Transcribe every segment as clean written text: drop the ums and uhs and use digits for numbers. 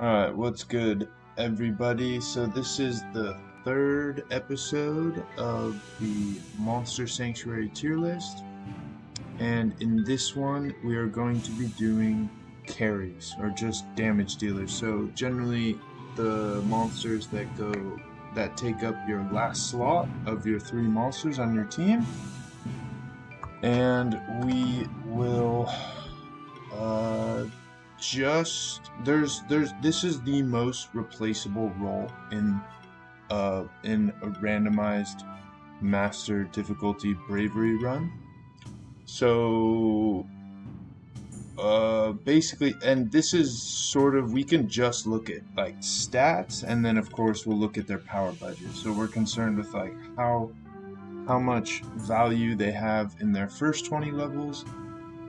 Alright, what's good, everybody? So, this is the third episode of the Monster Sanctuary tier list, and in this one, we are going to be doing carries, or just damage dealers. So, generally, the monsters that take up your last slot of your 3 monsters on your team, and we will uh, this is the most replaceable role in a randomized master difficulty bravery run. So basically, and this is sort of, we can just look at like stats, and then of course we'll look at their power budget. So we're concerned with like how much value they have in their first 20 levels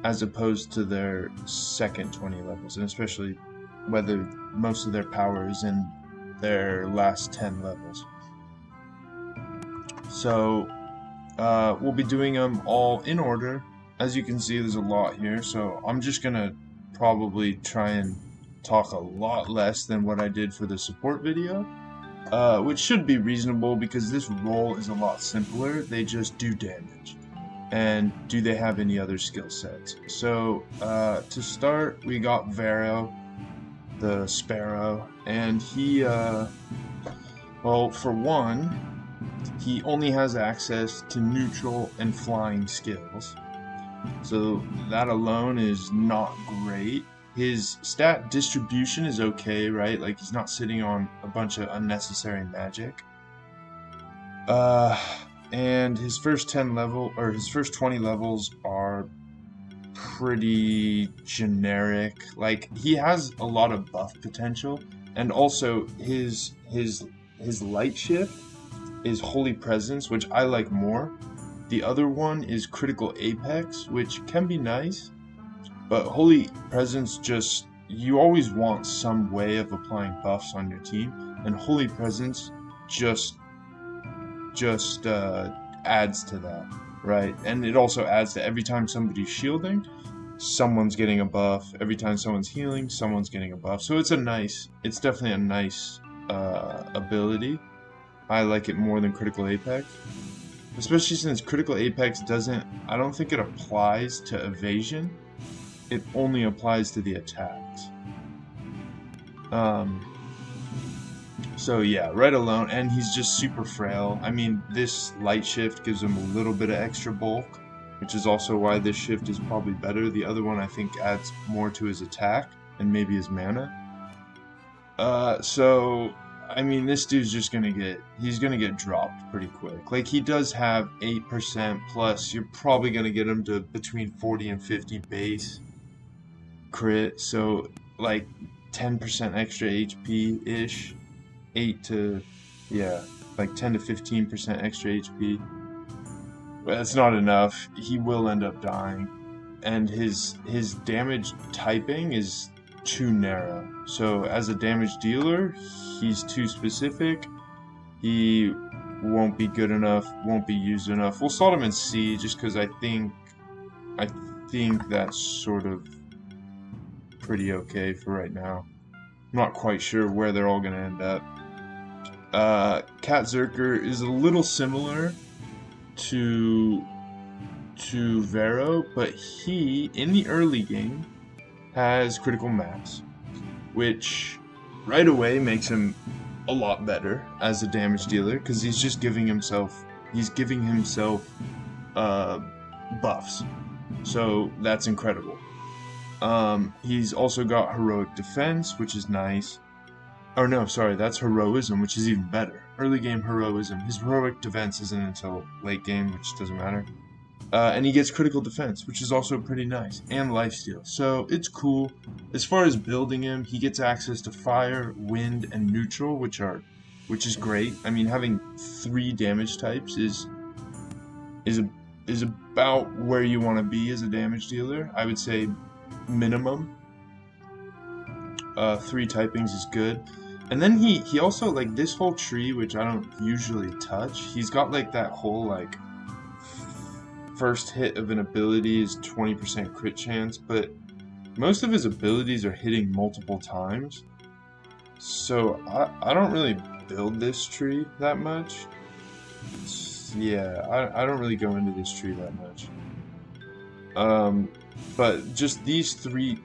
as opposed to their second 20 levels, and especially whether most of their power is in their last 10 levels. So we'll be doing them all in order. As you can see, there's a lot here, so I'm just gonna probably try and talk a lot less than what I did for the support video, which should be reasonable because this role is a lot simpler. They just do damage. And do they have any other skill sets? So to start, we got Vero, the Sparrow, and he, well, for one, he only has access to neutral and flying skills. So that alone is not great. His stat distribution is okay, right? Like, he's not sitting on a bunch of unnecessary magic. And his first 20 levels are pretty generic. Like, he has a lot of buff potential, and also his light shift is Holy Presence, which I like more. The other one is Critical Apex, which can be nice, but Holy Presence just, you always want some way of applying buffs on your team, and Holy Presence just adds to that, right? And it also adds to every time somebody's shielding, someone's getting a buff. Every time someone's healing, someone's getting a buff. So it's definitely a nice ability. I like it more than Critical Apex, especially since Critical Apex I don't think it applies to evasion. It only applies to the attacks. So yeah, right alone, and he's just super frail. I mean, this light shift gives him a little bit of extra bulk, which is also why this shift is probably better. The other one I think adds more to his attack and maybe his mana. So I mean, this dude's just gonna get dropped pretty quick. Like, he does have 8% plus. You're probably gonna get him to between 40 and 50 base crit. So like 10% extra HP ish. 8 to, yeah, like 10 to 15% extra HP. But that's not enough. He will end up dying. And his damage typing is too narrow. So as a damage dealer, he's too specific. He won't be good enough, won't be used enough. We'll slot him in C just because I think that's sort of pretty okay for right now. I'm not quite sure where they're all going to end up. Cat Zerker is a little similar to Vero, but he, in the early game, has Critical Mass, which right away makes him a lot better as a damage dealer, because he's giving himself buffs. So that's incredible. He's also got Heroic Defense, which is nice. Oh no, sorry, that's Heroism, which is even better. Early game Heroism. His Heroic Defense isn't until late game, which doesn't matter. And he gets Critical Defense, which is also pretty nice, and Lifesteal. So it's cool. As far as building him, he gets access to Fire, Wind, and Neutral, which is great. I mean, having 3 damage types is about where you want to be as a damage dealer. I would say minimum 3 typings is good. And then he also, like, this whole tree, which I don't usually touch, he's got like that whole, like, first hit of an ability is 20% crit chance, but most of his abilities are hitting multiple times. So I don't really build this tree that much. Yeah, I don't really go into this tree that much. Um, but just this tree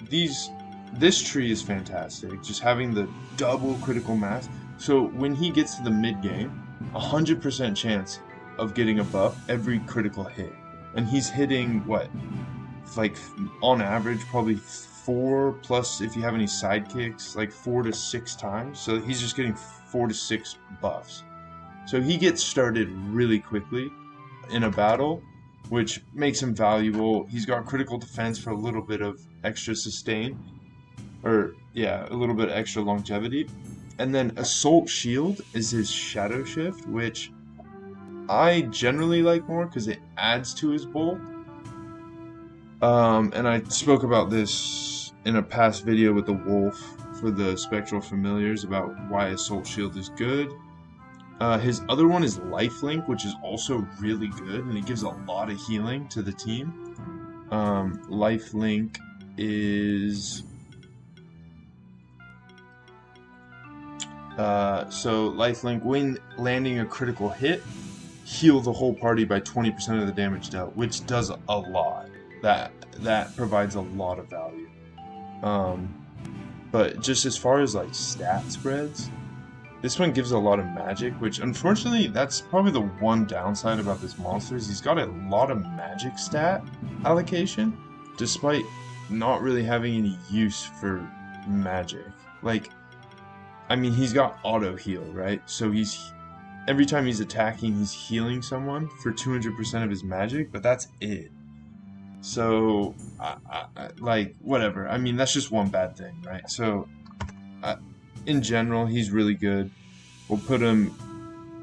is fantastic. Just having the double critical mass. So when he gets to the mid game, 100% chance of getting a buff every critical hit, and he's hitting what, like on average probably 4 plus if you have any sidekicks, like 4 to 6 times. So he's just getting 4 to 6 buffs. So he gets started really quickly in a battle, which makes him valuable. He's got critical defense for a little bit of extra sustain, or yeah, a little bit extra longevity. And then Assault Shield is his Shadow Shift, which I generally like more because it adds to his bulk. And I spoke about this in a past video with the Wolf for the Spectral Familiars about why Assault Shield is good. His other one is Lifelink, which is also really good, and it gives a lot of healing to the team. Lifelink is... so Lifelink, when landing a critical hit, heal the whole party by 20% of the damage dealt, which does a lot. That provides a lot of value. But just as far as like stat spreads, this one gives a lot of magic, which unfortunately that's probably the one downside about this monster is he's got a lot of magic stat allocation, despite not really having any use for magic. Like, I mean, he's got auto heal, right? So every time he's attacking, he's healing someone for 200% of his magic, but that's it. So, like, whatever. I mean, that's just one bad thing, right? So, in general, he's really good. We'll put him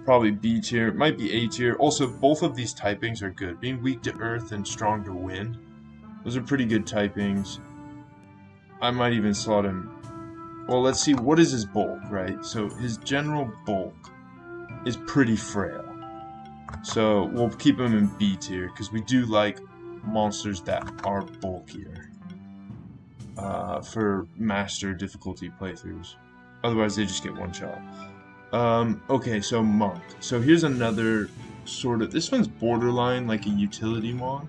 probably B tier, might be A tier. Also, both of these typings are good. Being weak to earth and strong to wind, those are pretty good typings. I might even slot him. Well, let's see, what is his bulk, right? So his general bulk is pretty frail. So we'll keep him in B tier because we do like monsters that are bulkier for master difficulty playthroughs. Otherwise, they just get one shot. Okay, so Monk. So here's another sort of... This one's borderline like a utility mon.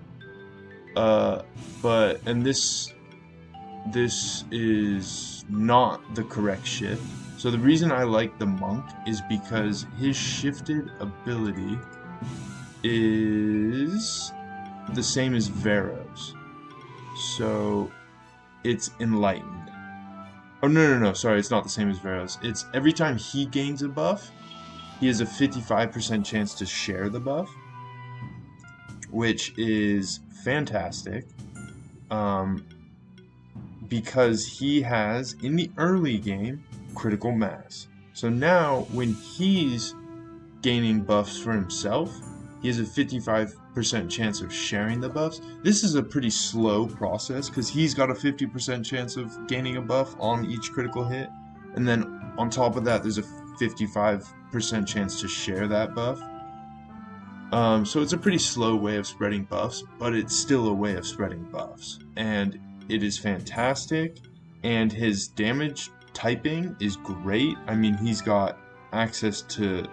And this is not the correct shift. So the reason I like the Monk is because his shifted ability is the same as Vero's. So it's Enlightened. Oh, no, sorry, it's not the same as Vero's. It's every time he gains a buff, he has a 55% chance to share the buff, which is fantastic. Because he has, in the early game, critical mass. So now, when he's gaining buffs for himself, he has a 55% chance of sharing the buffs. This is a pretty slow process because he's got a 50% chance of gaining a buff on each critical hit. And then on top of that, there's a 55% chance to share that buff. So it's a pretty slow way of spreading buffs, but it's still a way of spreading buffs. And it is fantastic. And his damage typing is great. I mean, he's got access to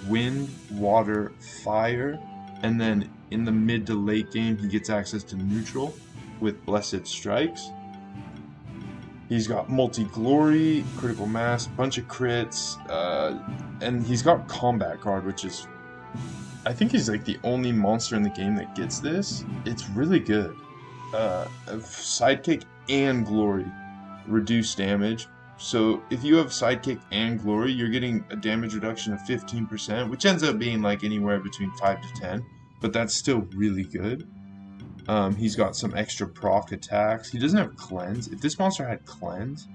wind, water, fire, and then in the mid to late game he gets access to neutral with Blessed Strikes. He's got multi-glory, critical mass, bunch of crits, and he's got combat guard, which is, I think he's like the only monster in the game that gets this. It's really good. Sidekick and glory reduce damage. So if you have Sidekick and Glory, you're getting a damage reduction of 15%, which ends up being like anywhere between 5 to 10, but that's still really good. He's got some extra proc attacks. He doesn't have Cleanse. If this monster had Cleanse,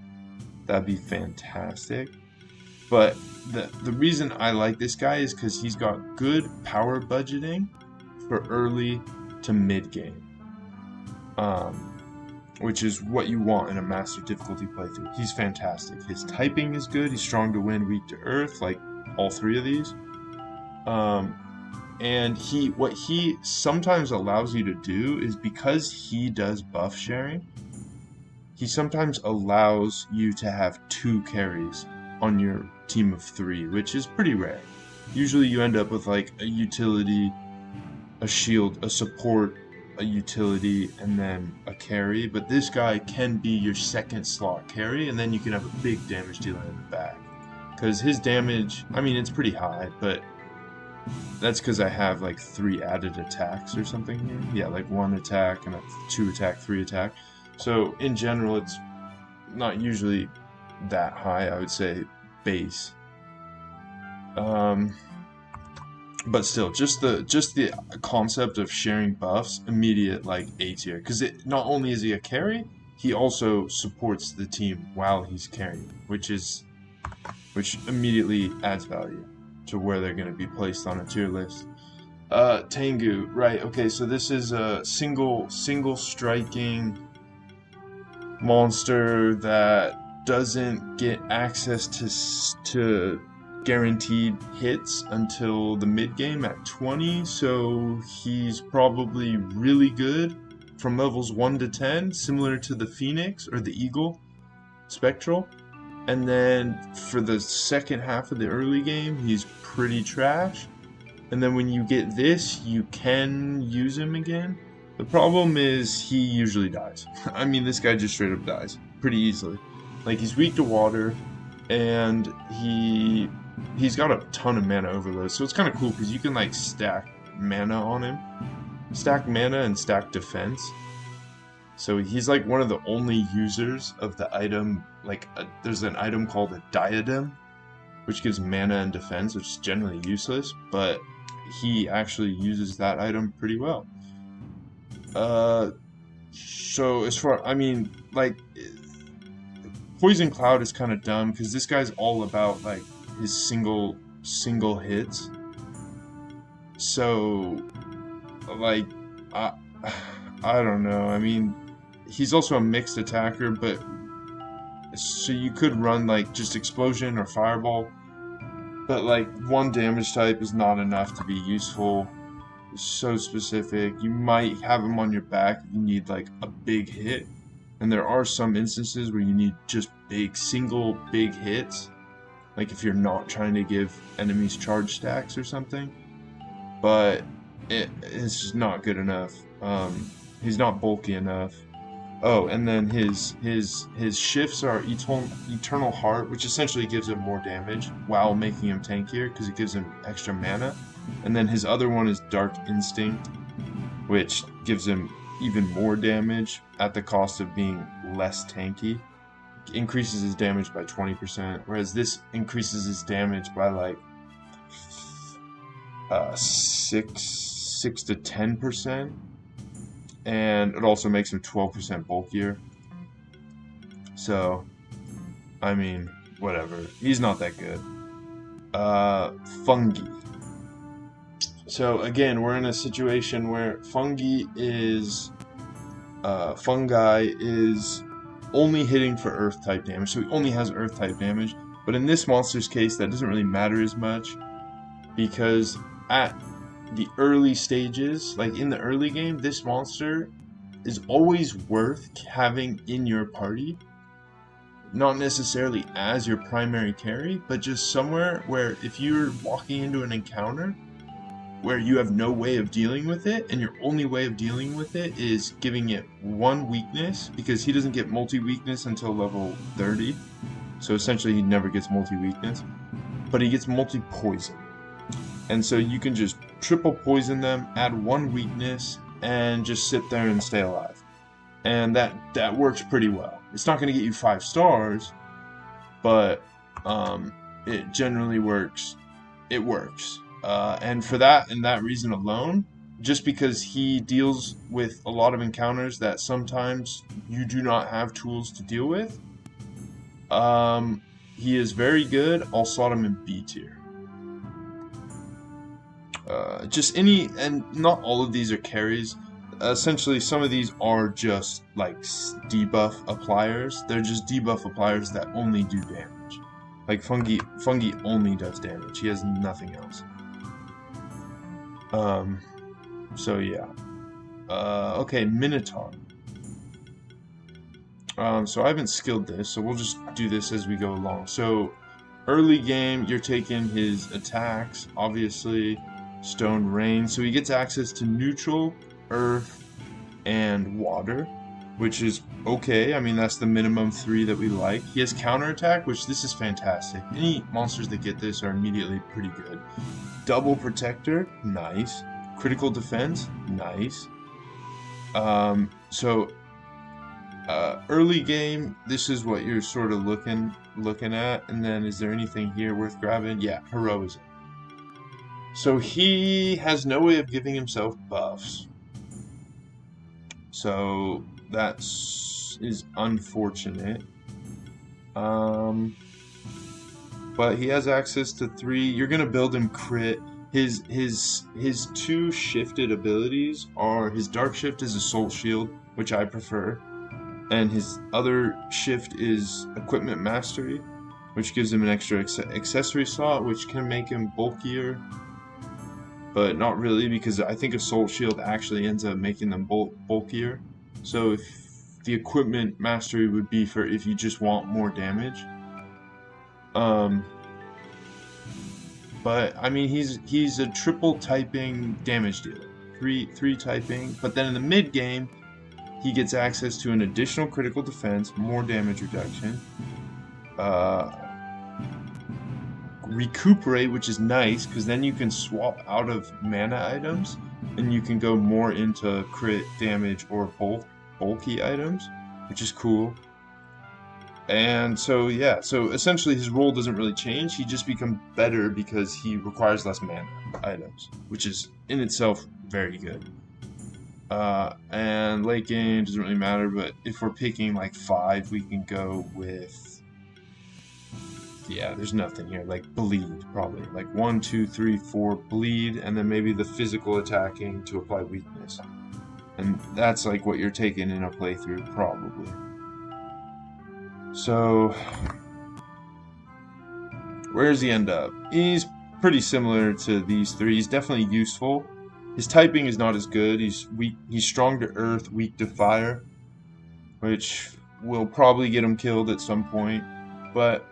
that'd be fantastic. But the reason I like this guy is because he's got good power budgeting for early to mid game. Which is what you want in a master difficulty playthrough. He's fantastic. His typing is good. He's strong to wind, weak to earth, like all three of these. And what he sometimes allows you to do is, because he does buff sharing, he sometimes allows you to have 2 carries on your team of 3, which is pretty rare. Usually you end up with like a utility, a shield, a support, a utility, and then a carry, but this guy can be your second slot carry, and then you can have a big damage dealer in the back. Because his damage, I mean, it's pretty high, but that's because I have like 3 added attacks or something here. Yeah, like 1 attack and a 2 attack, 3 attack. So in general, it's not usually that high. I would say base. But still, just the concept of sharing buffs, immediate like A tier. Because it not only is he a carry, he also supports the team while he's carrying, which immediately adds value to where they're going to be placed on a tier list. Tengu, right? Okay, so this is a single striking monster that doesn't get access to guaranteed hits until the mid game at 20, so he's probably really good from levels 1 to 10, similar to the Phoenix or the Eagle Spectral. And then for the second half of the early game, he's pretty trash. And then when you get this, you can use him again. The problem is he usually dies. I mean, this guy just straight up dies pretty easily. Like, he's weak to water, and he's got a ton of mana overload, so it's kind of cool because you can like stack mana on him. Stack mana and stack defense. So he's like one of the only users of the item, like there's an item called a diadem, which gives mana and defense, which is generally useless, but he actually uses that item pretty well. So as far, I mean, like, Poison Cloud is kind of dumb, because this guy's all about, like, his single hits. So, like, I don't know, I mean, he's also a mixed attacker, but so you could run like just Explosion or Fireball, but like 1 damage type is not enough to be useful. It's so specific. You might have him on your back if you need like a big hit, and there are some instances where you need just single big hits, like if you're not trying to give enemies charge stacks or something, but it's just not good enough. He's not bulky enough. Oh, and then his shifts are Eternal Heart, which essentially gives him more damage while making him tankier because it gives him extra mana. And then his other one is Dark Instinct, which gives him even more damage at the cost of being less tanky. It increases his damage by 20%, whereas this increases his damage by like 6 to 10%. And it also makes him 12% bulkier. So, I mean, whatever. He's not that good. Fungi. So again, we're in a situation where fungi is only hitting for earth type damage, so he only has earth type damage. But in this monster's case, that doesn't really matter as much, because at the early stages, like in the early game, this monster is always worth having in your party. Not necessarily as your primary carry, but just somewhere where if you're walking into an encounter where you have no way of dealing with it, and your only way of dealing with it is giving it 1 weakness, because he doesn't get multi-weakness until level 30, so essentially he never gets multi-weakness, but he gets multi-poison. And so you can just triple poison them, add 1 weakness, and just sit there and stay alive. And that works pretty well. It's not going to get you 5 stars, but it generally works. It works. And for that and that reason alone, just because he deals with a lot of encounters that sometimes you do not have tools to deal with, he is very good. I'll slot him in B tier. And not all of these are carries. Essentially, some of these are just like debuff appliers. They're just debuff appliers that only do damage. Like Fungi only does damage. He has nothing else. So yeah. Okay, Minotaur. So I haven't skilled this, so we'll just do this as we go along. So early game, you're taking his attacks, obviously, Stone Rain. So he gets access to neutral, earth, and water, which is okay. I mean, that's the minimum 3 that we like. He has counterattack, which this is fantastic. Any monsters that get this are immediately pretty good. Double protector, nice. Critical defense, nice. Early game, this is what you're sort of looking at. And then is there anything here worth grabbing? Yeah, heroism. So he has no way of giving himself buffs. So that is unfortunate. But he has access to 3. You're gonna build him crit. His 2 shifted abilities are his dark shift is Assault Shield, which I prefer, and his other shift is Equipment Mastery, which gives him an extra accessory slot, which can make him bulkier. But not really, because I think Assault Shield actually ends up making them bulkier. So if the Equipment Mastery would be for if you just want more damage. But I mean, he's a triple typing damage dealer, three typing. But then in the mid game, he gets access to an additional critical defense, more damage reduction. Recuperate, which is nice because then you can swap out of mana items and you can go more into crit damage or bulky items, which is cool. And so yeah, so essentially his role doesn't really change. He just becomes better because he requires less mana items, which is in itself very good. And late game doesn't really matter, but if we're picking like 5, we can go with, yeah, there's nothing here, like bleed, probably like 1, 2, 3, 4 bleed, and then maybe the physical attacking to apply weakness, and that's like what you're taking in a playthrough probably. So where does he end up? He's pretty similar to these 3. He's definitely useful. His typing is not as good. He's weak. He's strong to earth, weak to fire, which will probably get him killed at some point. But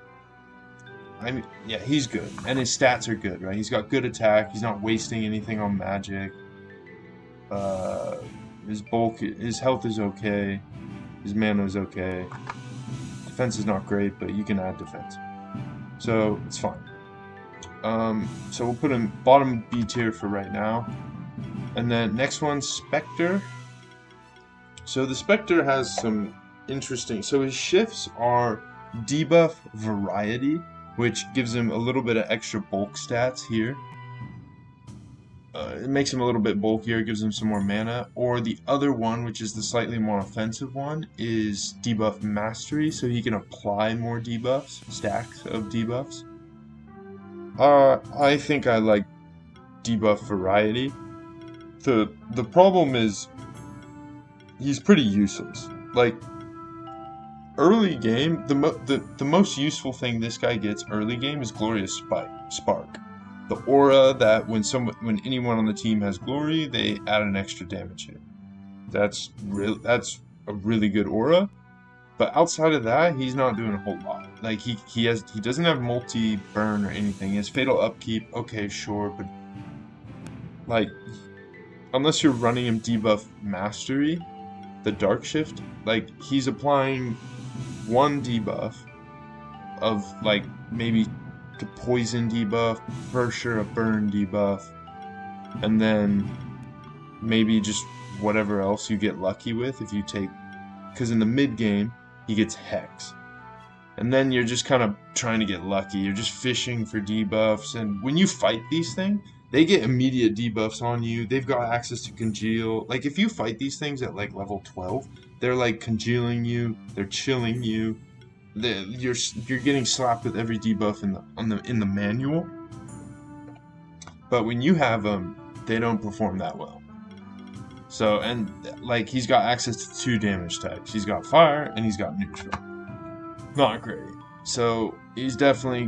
I mean, yeah, he's good, and his stats are good, right? He's got good attack. He's not wasting anything on magic. His health is okay. His mana is okay. Defense is not great, but you can add defense, so it's fine. So we'll put him bottom B tier for right now. And then next one, Spectre. So the Spectre has some interesting, so his shifts are debuff variety, which gives him a little bit of extra bulk stats here. It makes him a little bit bulkier, gives him some more mana. Or the other one, which is the slightly more offensive one, is debuff mastery, so he can apply more debuffs, stacks of debuffs. I think I like debuff variety. The problem is he's pretty useless. Like early game, the most useful thing this guy gets early game is Glorious Spark. The aura that when anyone on the team has glory, they add an extra damage hit. That's a really good aura. But outside of that, he's not doing a whole lot. Like he doesn't have multi burn or anything. He has fatal upkeep. Okay, sure, but like unless you're running him debuff mastery, the dark shift, like he's applying 1 debuff of like maybe the poison debuff, for sure a burn debuff, and then maybe just whatever else you get lucky with if you take, because in the mid game he gets Hex, and then you're just kind of trying to get lucky. You're just fishing for debuffs, and when you fight these things, they get immediate debuffs on you. They've got access to congeal. Like if you fight these things at like level 12, they're like congealing you, they're chilling you. You're getting slapped with every debuff in the manual. But when you have them, they don't perform that well. So, and like he's got access to 2 damage types. He's got fire and he's got neutral. Not great. So he's definitely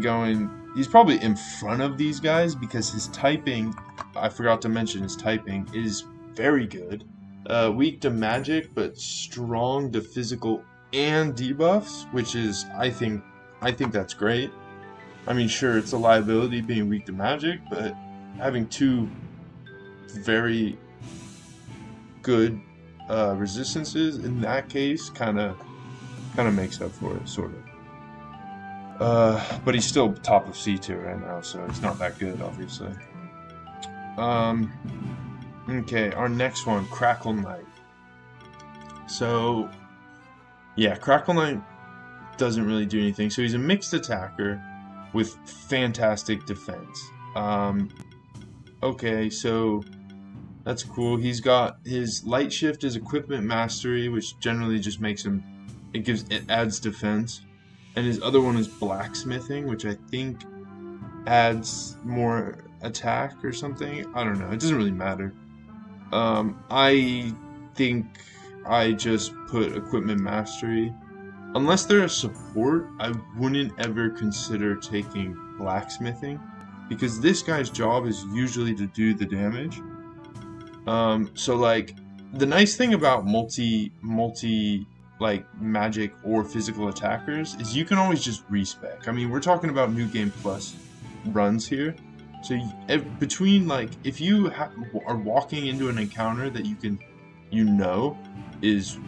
he's probably in front of these guys because his typing, I forgot to mention his typing, is very good. Weak to magic, but strong to physical and debuffs, which is I think that's great. I mean, sure, it's a liability being weak to magic, but having two very good resistances in that case kind of makes up for it, sort of. But he's still top of C tier right now, so it's not that good, obviously. Okay, our next one, Crackle Knight. So, yeah, Crackle Knight doesn't really do anything. So he's a mixed attacker with fantastic defense. Okay, so that's cool. He's got his Light Shift is Equipment Mastery, which generally just makes him, it adds defense. And his other one is Blacksmithing, which I think adds more attack or something. I don't know. It doesn't really matter. I think I just put Equipment Mastery. Unless they're a support, I wouldn't ever consider taking Blacksmithing, because this guy's job is usually to do the damage. So like, the nice thing about multi like magic or physical attackers is you can always just respec. I mean, we're talking about New Game Plus runs here. So between, like, if you are walking into an encounter that is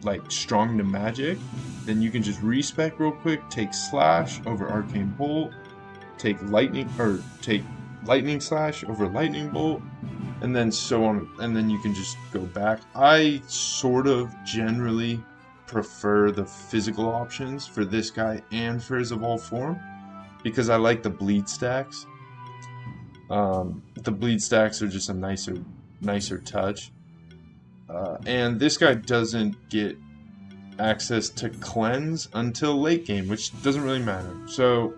like strong to magic, then you can just respec real quick, take Slash over Arcane Bolt, take Lightning Slash over Lightning Bolt, and then so on, and then you can just go back. I sort of generally prefer the physical options for this guy and for his evolved form, because I like the bleed stacks. The bleed stacks are just a nicer touch. And this guy doesn't get access to cleanse until late game, which doesn't really matter. So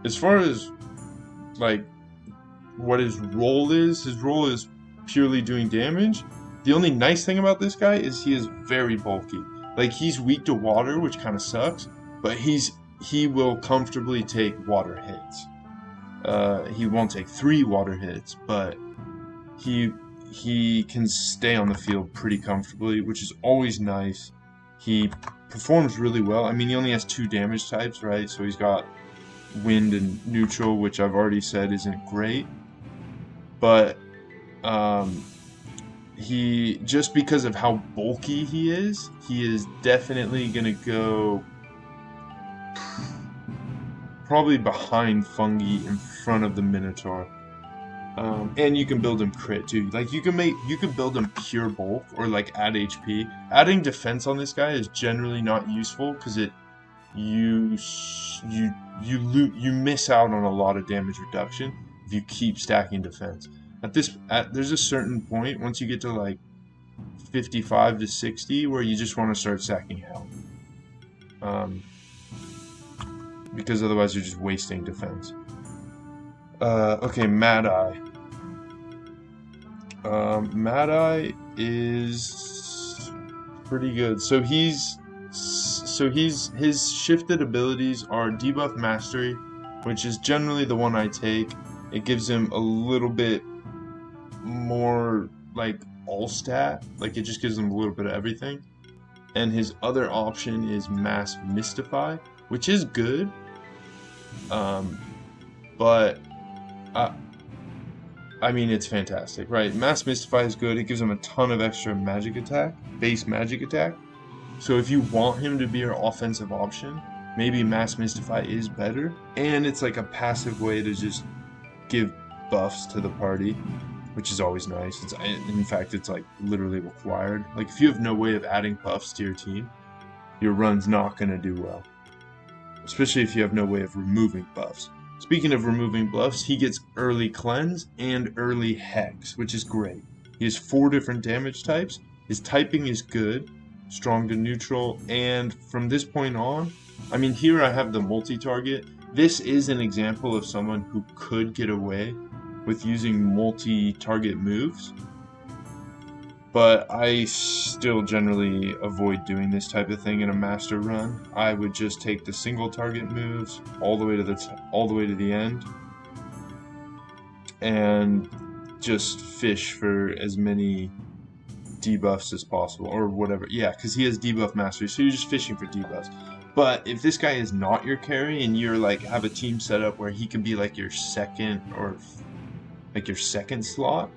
as far as like what his role is purely doing damage. The only nice thing about this guy is he is very bulky. Like, he's weak to water, which kind of sucks, but he will comfortably take water hits. He won't take 3 water hits, but he can stay on the field pretty comfortably, which is always nice. He performs really well. I mean, he only has 2 damage types, right? So he's got wind and neutral, which I've already said isn't great. But he, just because of how bulky he is definitely gonna go probably behind Fungi, in front of the Minotaur. And you can build him crit too. Like, you can build him pure bulk or like add HP. Adding defense on this guy is generally not useful, because you miss out on a lot of damage reduction if you keep stacking defense. There's a certain point, once you get to like 55 to 60, where you just want to start stacking health. Because otherwise you're just wasting defense. Okay, Mad Eye. Mad Eye is pretty good. So his shifted abilities are Debuff Mastery, which is generally the one I take. It gives him a little bit more like all stat, like it just gives him a little bit of everything. And his other option is Mass Mystify, which is good, but I mean, it's fantastic, right? Mass Mystify is good. It gives him a ton of extra magic attack, base magic attack. So if you want him to be your offensive option, maybe Mass Mystify is better. And it's like a passive way to just give buffs to the party, which is always nice. In fact, it's like literally required. Like, if you have no way of adding buffs to your team, your run's not going to do well. Especially if you have no way of removing buffs. Speaking of removing buffs, he gets early cleanse and early hex, which is great. He has 4 different damage types. His typing is good, strong to neutral, and from this point on, I mean, here I have the multi-target. This is an example of someone who could get away with using multi-target moves, but I still generally avoid doing this type of thing in a master run. I would just take the single target moves all the way to the end, and just fish for as many debuffs as possible, or whatever. Yeah, because he has debuff mastery, so you're just fishing for debuffs. But if this guy is not your carry and you're like have a team set up where he can be like your second or like your second slot,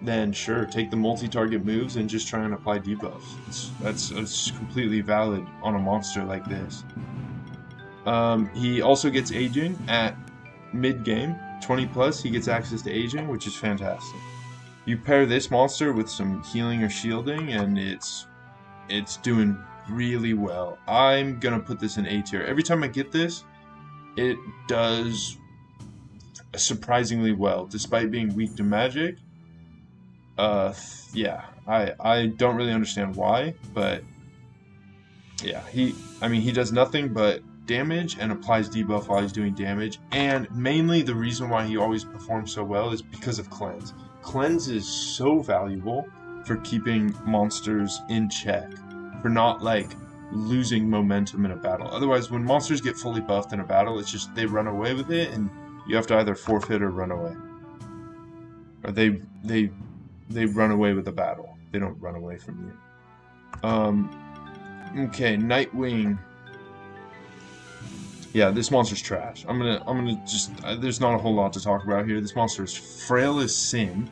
then sure, take the multi-target moves and just try and apply debuffs. That's completely valid on a monster like this. He also gets aging at mid-game, 20 plus. He gets access to aging, which is fantastic. You pair this monster with some healing or shielding, and it's doing really well. I'm gonna put this in A tier. Every time I get this, it does surprisingly well, despite being weak to magic. Yeah, I don't really understand why, but yeah, he does nothing but damage and applies debuff while he's doing damage, and mainly the reason why he always performs so well is because of cleanse. Cleanse is so valuable for keeping monsters in check, for not like losing momentum in a battle. Otherwise, when monsters get fully buffed in a battle, it's just they run away with it, and you have to either forfeit or run away. Or they run away with the battle. They don't run away from you. Okay, Nightwing. Yeah, this monster's trash. I'm gonna just there's not a whole lot to talk about here. This monster is frail as sin.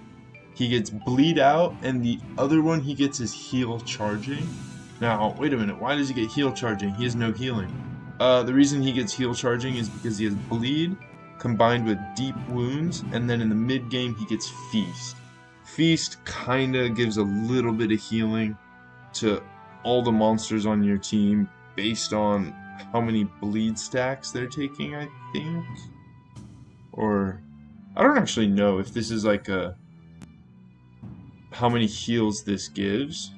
He gets bleed out, and the other one he gets is heal charging. Now, wait a minute, why does he get heal charging? He has no healing. The reason he gets heal charging is because he has bleed combined with deep wounds, and then in the mid game he gets feast. Feast kinda gives a little bit of healing to all the monsters on your team based on how many bleed stacks they're taking, I think. Or I don't actually know if this is like a how many heals this gives,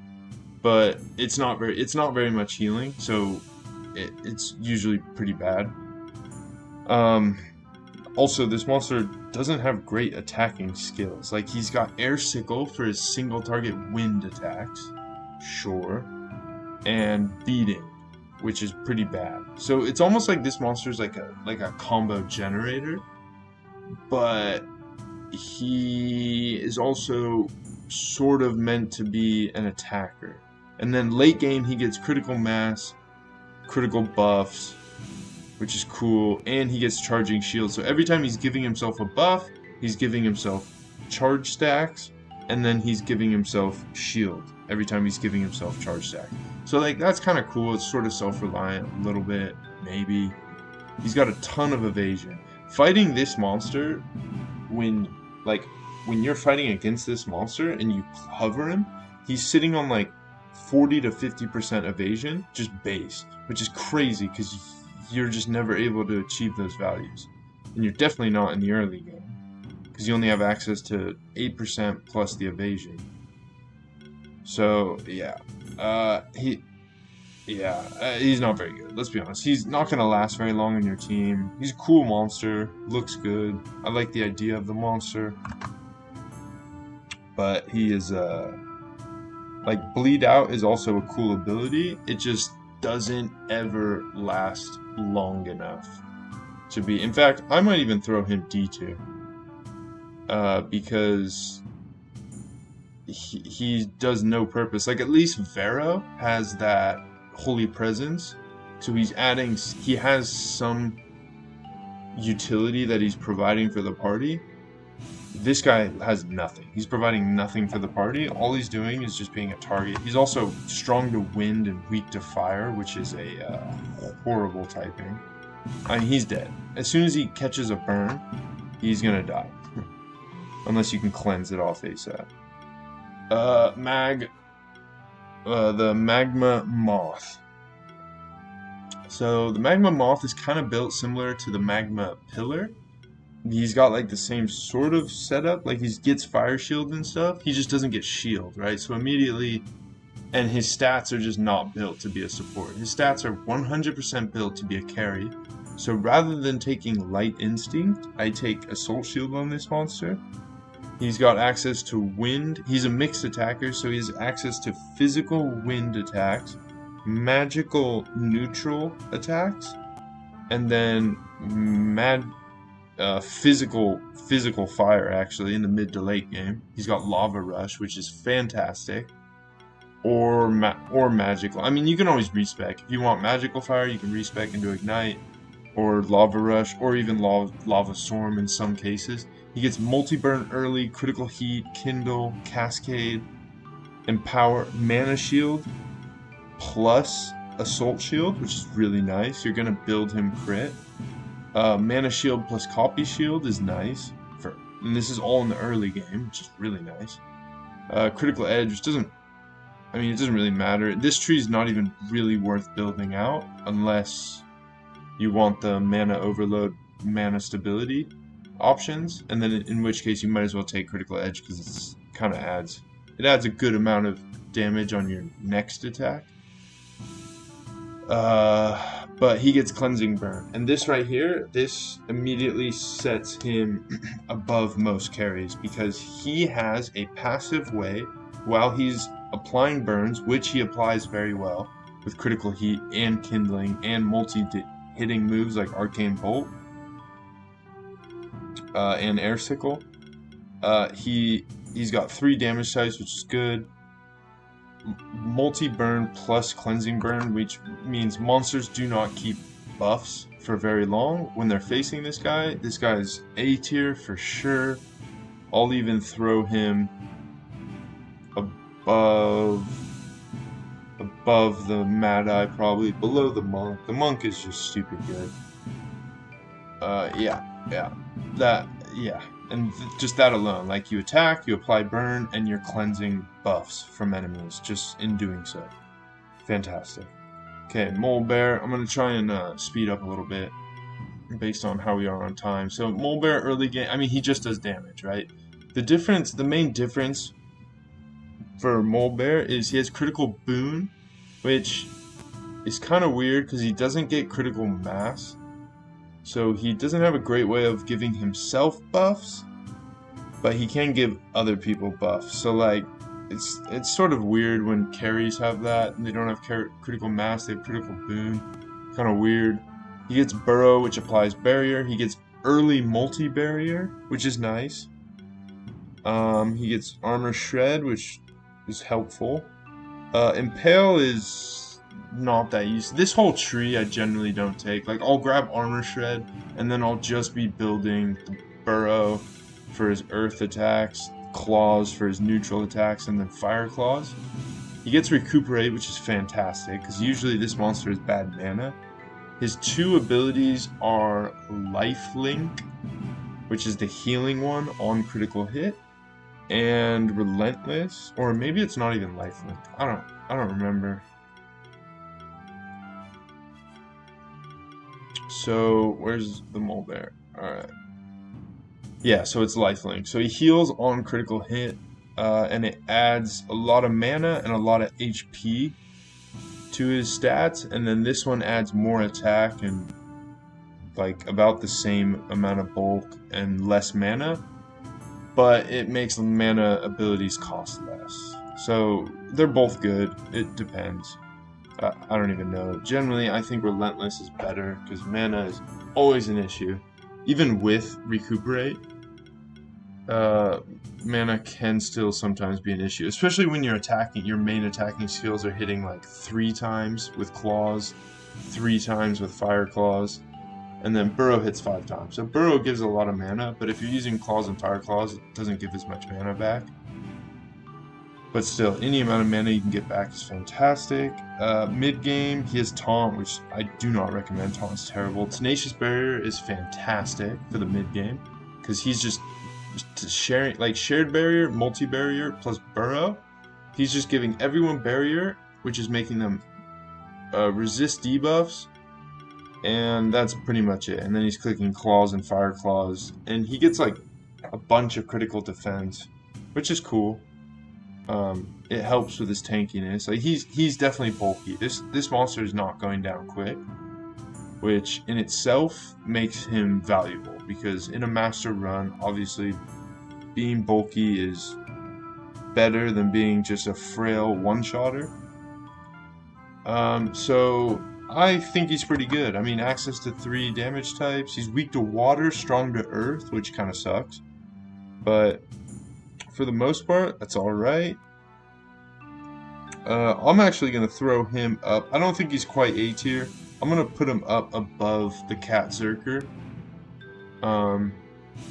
but it's not very much healing, so it's usually pretty bad. Also, this monster doesn't have great attacking skills. Like, he's got Air Sickle for his single target wind attacks, sure, and beating, which is pretty bad. So it's almost like this monster is like a combo generator, but he is also sort of meant to be an attacker. And then late game he gets critical mass, critical buffs, which is cool, and he gets charging shields. So every time he's giving himself a buff, he's giving himself charge stacks, and then he's giving himself shield every time he's giving himself charge stack. So like that's kind of cool. It's sort of self-reliant a little bit, maybe. He's got a ton of evasion. Fighting this monster, when you're fighting against this monster and you hover him, he's sitting on like 40 to 50% evasion, just base, which is crazy because you're just never able to achieve those values. And you're definitely not in the early game because you only have access to 8% plus the evasion. So yeah, he's not very good. Let's be honest. He's not going to last very long in your team. He's a cool monster. Looks good. I like the idea of the monster. But he is, like, Bleed Out is also a cool ability. It just doesn't ever last long enough to be. In fact, I might even throw him D tier. Because he does no purpose. Like, at least Vero has that Holy Presence, so he has some utility that he's providing for the party. This guy has nothing. He's providing nothing for the party. All he's doing is just being a target. He's also strong to wind and weak to fire, which is a horrible typing. I mean, he's dead. As soon as he catches a burn, he's gonna die. Unless you can cleanse it off ASAP. The Magma Moth. So the Magma Moth is kind of built similar to the Magma Pillar. He's got like the same sort of setup, like he gets fire shield and stuff. He just doesn't get shield, right? So immediately, and his stats are just not built to be a support. His stats are 100% built to be a carry. So rather than taking Light Instinct, I take Assault Shield on this monster. He's got access to wind. He's a mixed attacker, so he has access to physical wind attacks, magical neutral attacks, and then physical fire actually in the mid to late game. He's got Lava Rush, which is fantastic, or magical. I mean, you can always respec. If you want magical fire, you can respec into Ignite, or Lava Rush, or even Lava Storm in some cases. He gets multi-burn early, critical heat, Kindle, Cascade, Empower, Mana Shield, plus Assault Shield, which is really nice. You're gonna build him crit. Mana Shield plus Copy Shield is nice, and this is all in the early game, which is really nice. Critical Edge, which doesn't, I mean, it doesn't really matter. This tree is not even really worth building out unless you want the Mana Overload, Mana Stability options, and then in which case you might as well take Critical Edge because it's kind of adds a good amount of damage on your next attack. But he gets Cleansing Burn, and this right here, this immediately sets him above most carries because he has a passive way while he's applying burns, which he applies very well with Critical Heat and Kindling and multi-hitting moves like Arcane Bolt and Air Sickle. He's got 3 damage types, which is good. Multi-burn plus Cleansing Burn, which means monsters do not keep buffs for very long when they're facing this guy. This guy's A tier for sure. I'll even throw him above the Mad Eye, probably below the Monk. The Monk is just stupid good. And just that alone, like you attack, you apply burn, and you're cleansing buffs from enemies just in doing so. Fantastic. Okay, Mole Bear, I'm going to try and speed up a little bit based on how we are on time. So Mole Bear early game, I mean, he just does damage, right? The main difference for Mole Bear is he has Critical Boon, which is kind of weird because he doesn't get Critical Mass. So he doesn't have a great way of giving himself buffs, but he can give other people buffs. So like, it's sort of weird when carries have that and they don't have critical mass, they have critical boon. Kind of weird. He gets Burrow, which applies barrier. He gets early multi-barrier, which is nice. He gets Armor Shred, which is helpful. Impale is not that useful. This whole tree I generally don't take. Like, I'll grab Armor Shred, and then I'll just be building the Burrow for his Earth attacks, Claws for his neutral attacks, and then Fire Claws. He gets Recuperate, which is fantastic, because usually this monster is bad mana. His 2 abilities are Lifelink, which is the healing one on critical hit, and Relentless, or maybe it's not even Lifelink. I don't remember. So, where's the Mole Bear? Alright. Yeah, so it's Lifelink. So he heals on critical hit, and it adds a lot of mana and a lot of HP to his stats, and then this one adds more attack and like about the same amount of bulk and less mana, but it makes mana abilities cost less. So they're both good. It depends. I don't even know. Generally, I think Relentless is better because mana is always an issue. Even with Recuperate, mana can still sometimes be an issue, especially when you're attacking. Your main attacking skills are hitting like 3 times with Claws, 3 times with Fire Claws, and then Burrow hits 5 times. So Burrow gives a lot of mana, but if you're using Claws and Fire Claws, it doesn't give as much mana back. But still, any amount of mana you can get back is fantastic. Mid-game, he has Taunt, which I do not recommend. Taunt is terrible. Tenacious Barrier is fantastic for the mid-game, because he's just sharing, like Shared Barrier, Multi-Barrier, plus Burrow. He's just giving everyone Barrier, which is making them resist debuffs, and that's pretty much it. And then he's clicking Claws and Fire Claws, and he gets like a bunch of critical defense, which is cool. It helps with his tankiness. Like he's definitely bulky. This monster is not going down quick, which in itself makes him valuable because in a master run, obviously, being bulky is better than being just a frail one-shotter. So I think he's pretty good. I mean, access to 3 damage types. He's weak to water, strong to earth, which kind of sucks. But for the most part, that's alright. I'm actually going to throw him up. I don't think he's quite A tier. I'm going to put him up above the Cat Zerker.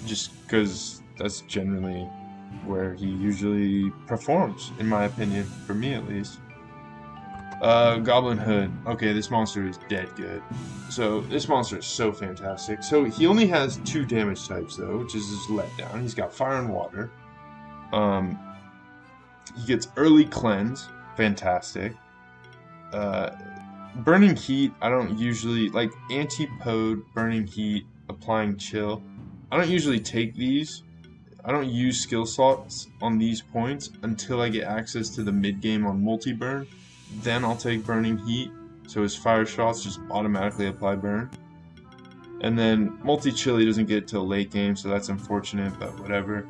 Just because that's generally where he usually performs, in my opinion, for me at least. Goblin Hood. Okay, this monster is dead good. So, this monster is so fantastic. So, he only has 2 damage types, though, which is his letdown. He's got Fire and Water. He gets Early Cleanse. Fantastic. Burning Heat, I don't usually... Like, Antipode, Burning Heat, Applying Chill. I don't usually take these. I don't use skill slots on these points until I get access to the mid-game on multi-burn. Then I'll take Burning Heat, so his fire shots just automatically apply burn. And then multi-chill he doesn't get till late game, so that's unfortunate, but whatever.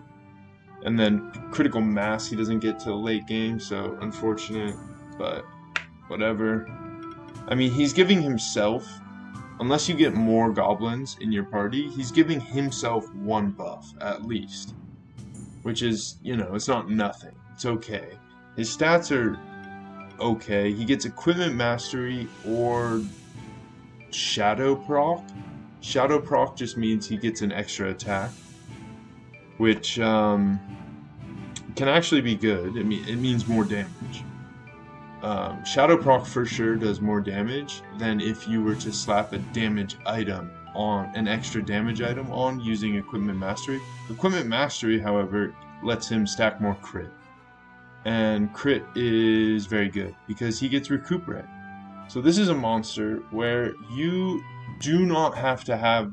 And then critical mass he doesn't get till late game, so unfortunate, but whatever. I mean, he's giving himself, unless you get more goblins in your party, he's giving himself 1 buff, at least. Which is, you know, it's not nothing. It's okay. His stats are okay. He gets Equipment Mastery or Shadow Proc. Shadow Proc just means he gets an extra attack, which can actually be good. It means more damage. Shadow Proc for sure does more damage than if you were to slap a damage item on an extra damage item on using Equipment Mastery. Equipment Mastery, however, lets him stack more crit. And crit is very good because he gets Recuperate. So this is a monster where you do not have to have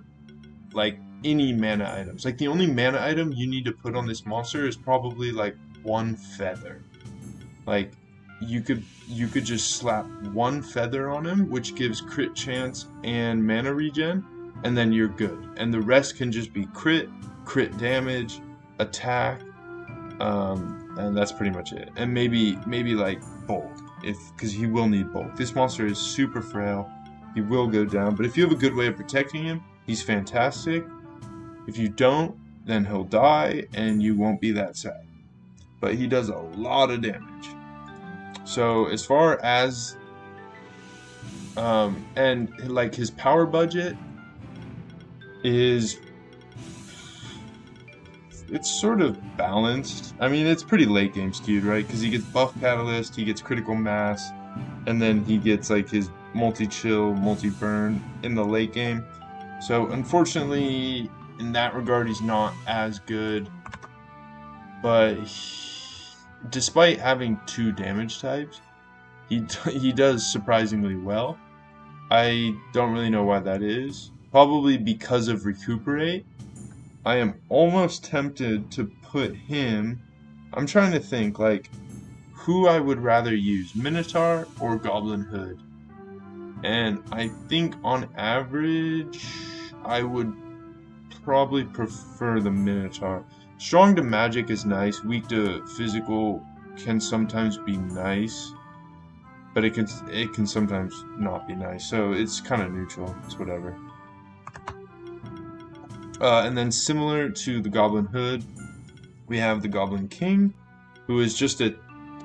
like any mana items. Like the only mana item you need to put on this monster is probably like 1 feather. Like you could just slap 1 feather on him, which gives crit chance and mana regen, and then you're good. And the rest can just be crit damage, attack, and that's pretty much it. And maybe like bulk, because he will need bulk. This monster is super frail. He will go down, but if you have a good way of protecting him, he's fantastic. If you don't, then he'll die, and you won't be that sad. But he does a lot of damage. So as far as and like his power budget is, it's sort of balanced. I mean, it's pretty late game skewed, right? Because he gets buff catalyst, he gets critical mass, and then he gets like his multi-chill, multi-burn in the late game. So unfortunately, in that regard, he's not as good. But despite having 2 damage types, he does surprisingly well. I don't really know why that is. Probably because of Recuperate. I am almost tempted to put him... I'm trying to think, like, who I would rather use, Minotaur or Goblin Hood. And I think on average, I would probably prefer the Minotaur. Strong to magic is nice, weak to physical can sometimes be nice, but it can sometimes not be nice, so it's kind of neutral, it's whatever. And then similar to the Goblin Hood, we have the Goblin King, who is just a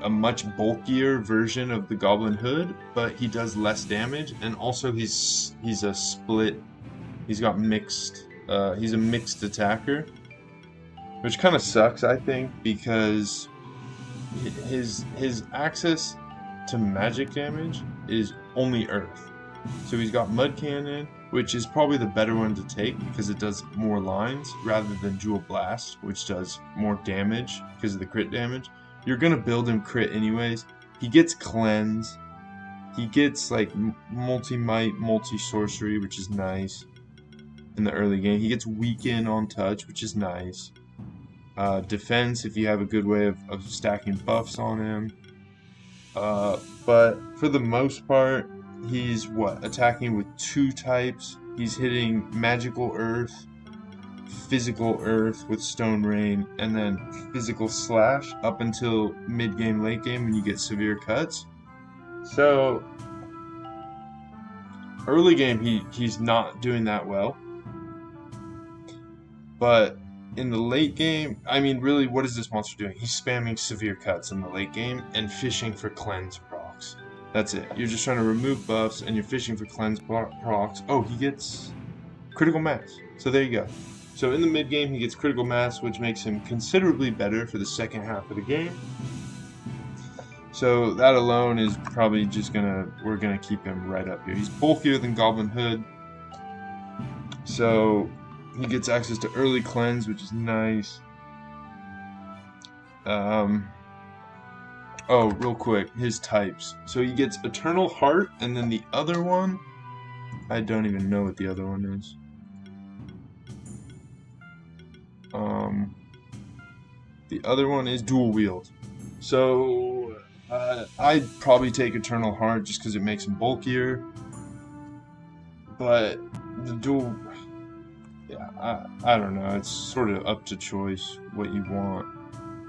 much bulkier version of the Goblin Hood, but he does less damage, and also he's a split, he's got mixed, he's a mixed attacker, which kind of sucks, I think, because his access to magic damage is only earth. So he's got Mud Cannon, which is probably the better one to take because it does more lines rather than Jewel Blast, which does more damage because of the crit damage. You're going to build him crit anyways. He gets Cleanse. He gets like Multi-Might, Multi-Sorcery, which is nice in the early game. He gets Weaken on touch, which is nice. Defense, if you have a good way of stacking buffs on him. But for the most part, he's attacking with 2 types. He's hitting Magical Earth, Physical Earth with Stone Rain, and then Physical Slash up until mid-game, late game when you get severe cuts. So early game he's not doing that well, but in the late game, I mean, really, what is this monster doing? He's spamming severe cuts in the late game and fishing for cleanse procs. That's it. You're just trying to remove buffs and you're fishing for cleanse procs. Oh, he gets critical mass. So there you go. So in the mid game, he gets critical mass, which makes him considerably better for the second half of the game. So that alone is probably just we're gonna keep him right up here. He's bulkier than Goblin Hood, so he gets access to early cleanse, which is nice. Oh, real quick, his types. So he gets Eternal Heart, and then the other one, I don't even know what the other one is. The other one is Dual Wield. So I'd probably take Eternal Heart just because it makes him bulkier. But the dual, yeah, I don't know. It's sort of up to choice what you want.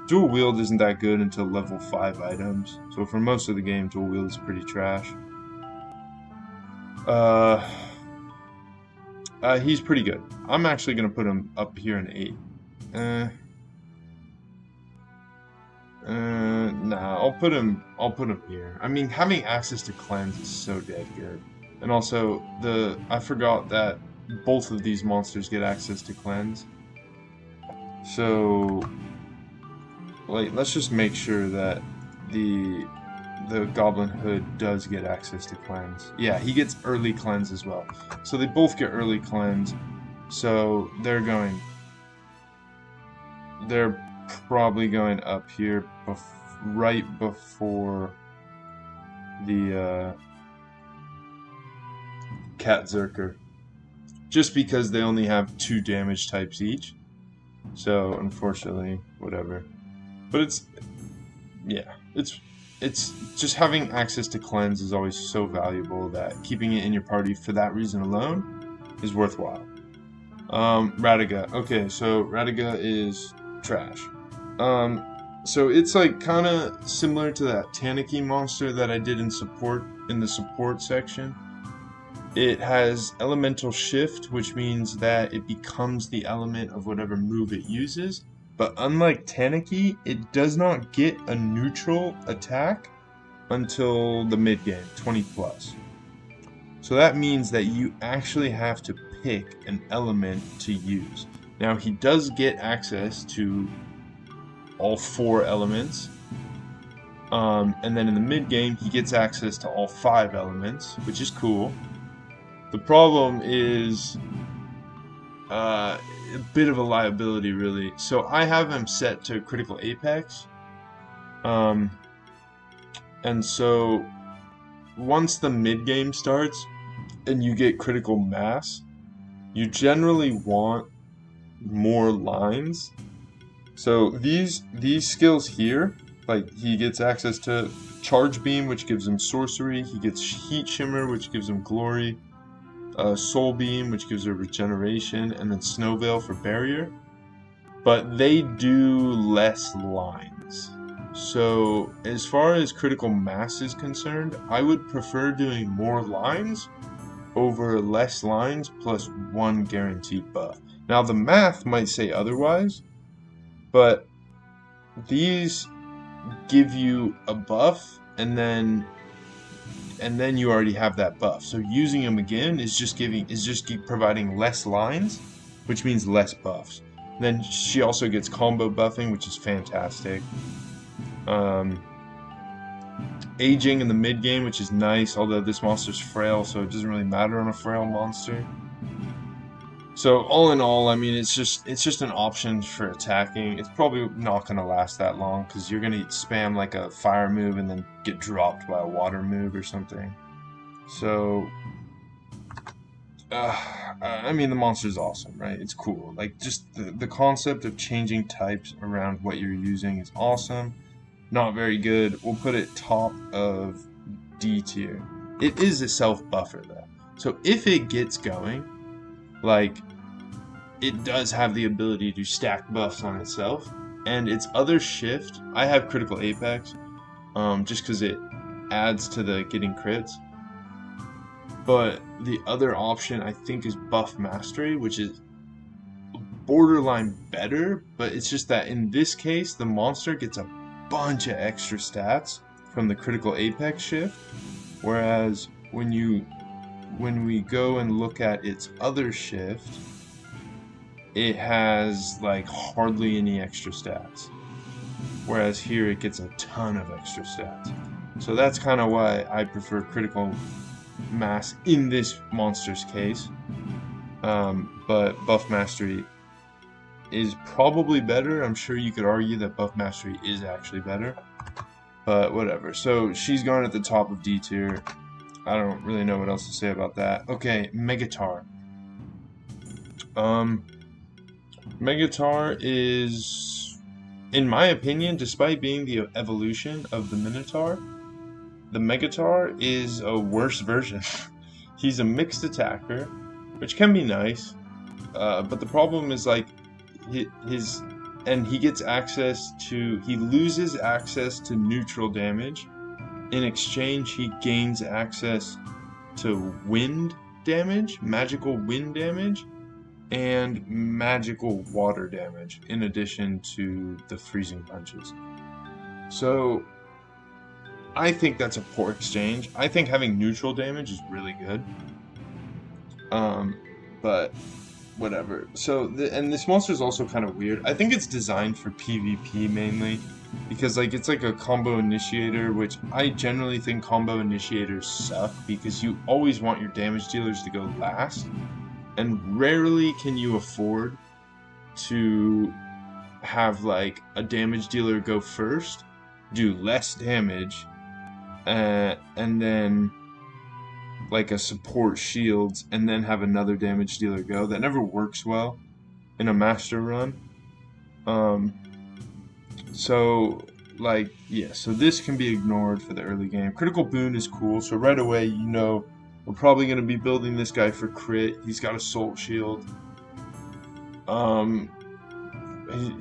Dual Wield isn't that good until level 5 items. So for most of the game, Dual Wield is pretty trash. He's pretty good. I'm actually going to put him up here in 8. Nah, I'll put him here. I mean, having access to cleanse is so dead good. And also, I forgot that both of these monsters get access to cleanse. So, like, let's just make sure that the Goblin Hood does get access to cleanse. Yeah, he gets early cleanse as well. So they both get early cleanse. So they're probably going up here right before the Cat Zerker, just because they only have 2 damage types each. So unfortunately, whatever. But it's just having access to cleanse is always so valuable that keeping it in your party for that reason alone is worthwhile. Radiga. Okay, so Radiga is trash. So it's like kind of similar to that Tanuki monster that I did in the support section. It has elemental shift, which means that it becomes the element of whatever move it uses. But unlike Tanuki, it does not get a neutral attack until the mid game, 20 plus. So that means that you actually have to pick an element to use. Now he does get access to all 4 elements, and then in the mid game he gets access to all 5 elements, which is cool. The problem is a bit of a liability, really. So I have him set to critical apex, and so once the mid game starts and you get critical mass, you generally want more lines. So these skills here, like he gets access to Charge Beam, which gives him sorcery. He gets Heat Shimmer, which gives him glory. Soul Beam, which gives her regeneration, and then Snow Veil for barrier. But they do less lines. So as far as critical mass is concerned, I would prefer doing more lines over less lines plus 1 guaranteed buff. Now the math might say otherwise, but these give you a buff and then you already have that buff. So using them again is just providing less lines, which means less buffs. Then she also gets combo buffing, which is fantastic. Aging in the mid game, which is nice, although this monster's frail, so it doesn't really matter on a frail monster. So all in all, I mean, it's just an option for attacking. It's probably not going to last that long because you're going to spam like a fire move and then get dropped by a water move or something. So, I mean, the monster's awesome, right? It's cool. Like, just the concept of changing types around what you're using is awesome. Not very good. We'll put it top of D tier. It is a self-buffer, though. So if it gets going, like, it does have the ability to stack buffs on itself, and its other shift, I have critical apex, just because it adds to the getting crits. But the other option I think is Buff Mastery, which is borderline better, but it's just that in this case the monster gets a bunch of extra stats from the critical apex shift, whereas when we go and look at its other shift, it has like hardly any extra stats, whereas here it gets a ton of extra stats. So that's kind of why I prefer critical mass in this monster's case. But Buff Mastery is probably better. I'm sure you could argue that Buff Mastery is actually better, but whatever. So she's going at the top of D tier. I don't really know what else to say about that. Okay, Megatar. Megatar is, in my opinion, despite being the evolution of the Minotaur, the Megatar is a worse version. He's a mixed attacker, which can be nice, but the problem is like he gets access to, he loses access to neutral damage. In exchange, he gains access to wind damage, magical wind damage, and magical water damage, in addition to the freezing punches. So I think that's a poor exchange. I think having neutral damage is really good. But whatever. So, and this monster is also kind of weird. I think it's designed for PvP mainly, because like it's like a combo initiator, which I generally think combo initiators suck, because you always want your damage dealers to go last, and rarely can you afford to have like a damage dealer go first, do less damage, and then like a support shields, and then have another damage dealer go. That never works well in a master run. So like, yeah, so this can be ignored for the early game. Critical boon is cool, so right away you know we're probably going to be building this guy for crit. He's got assault shield.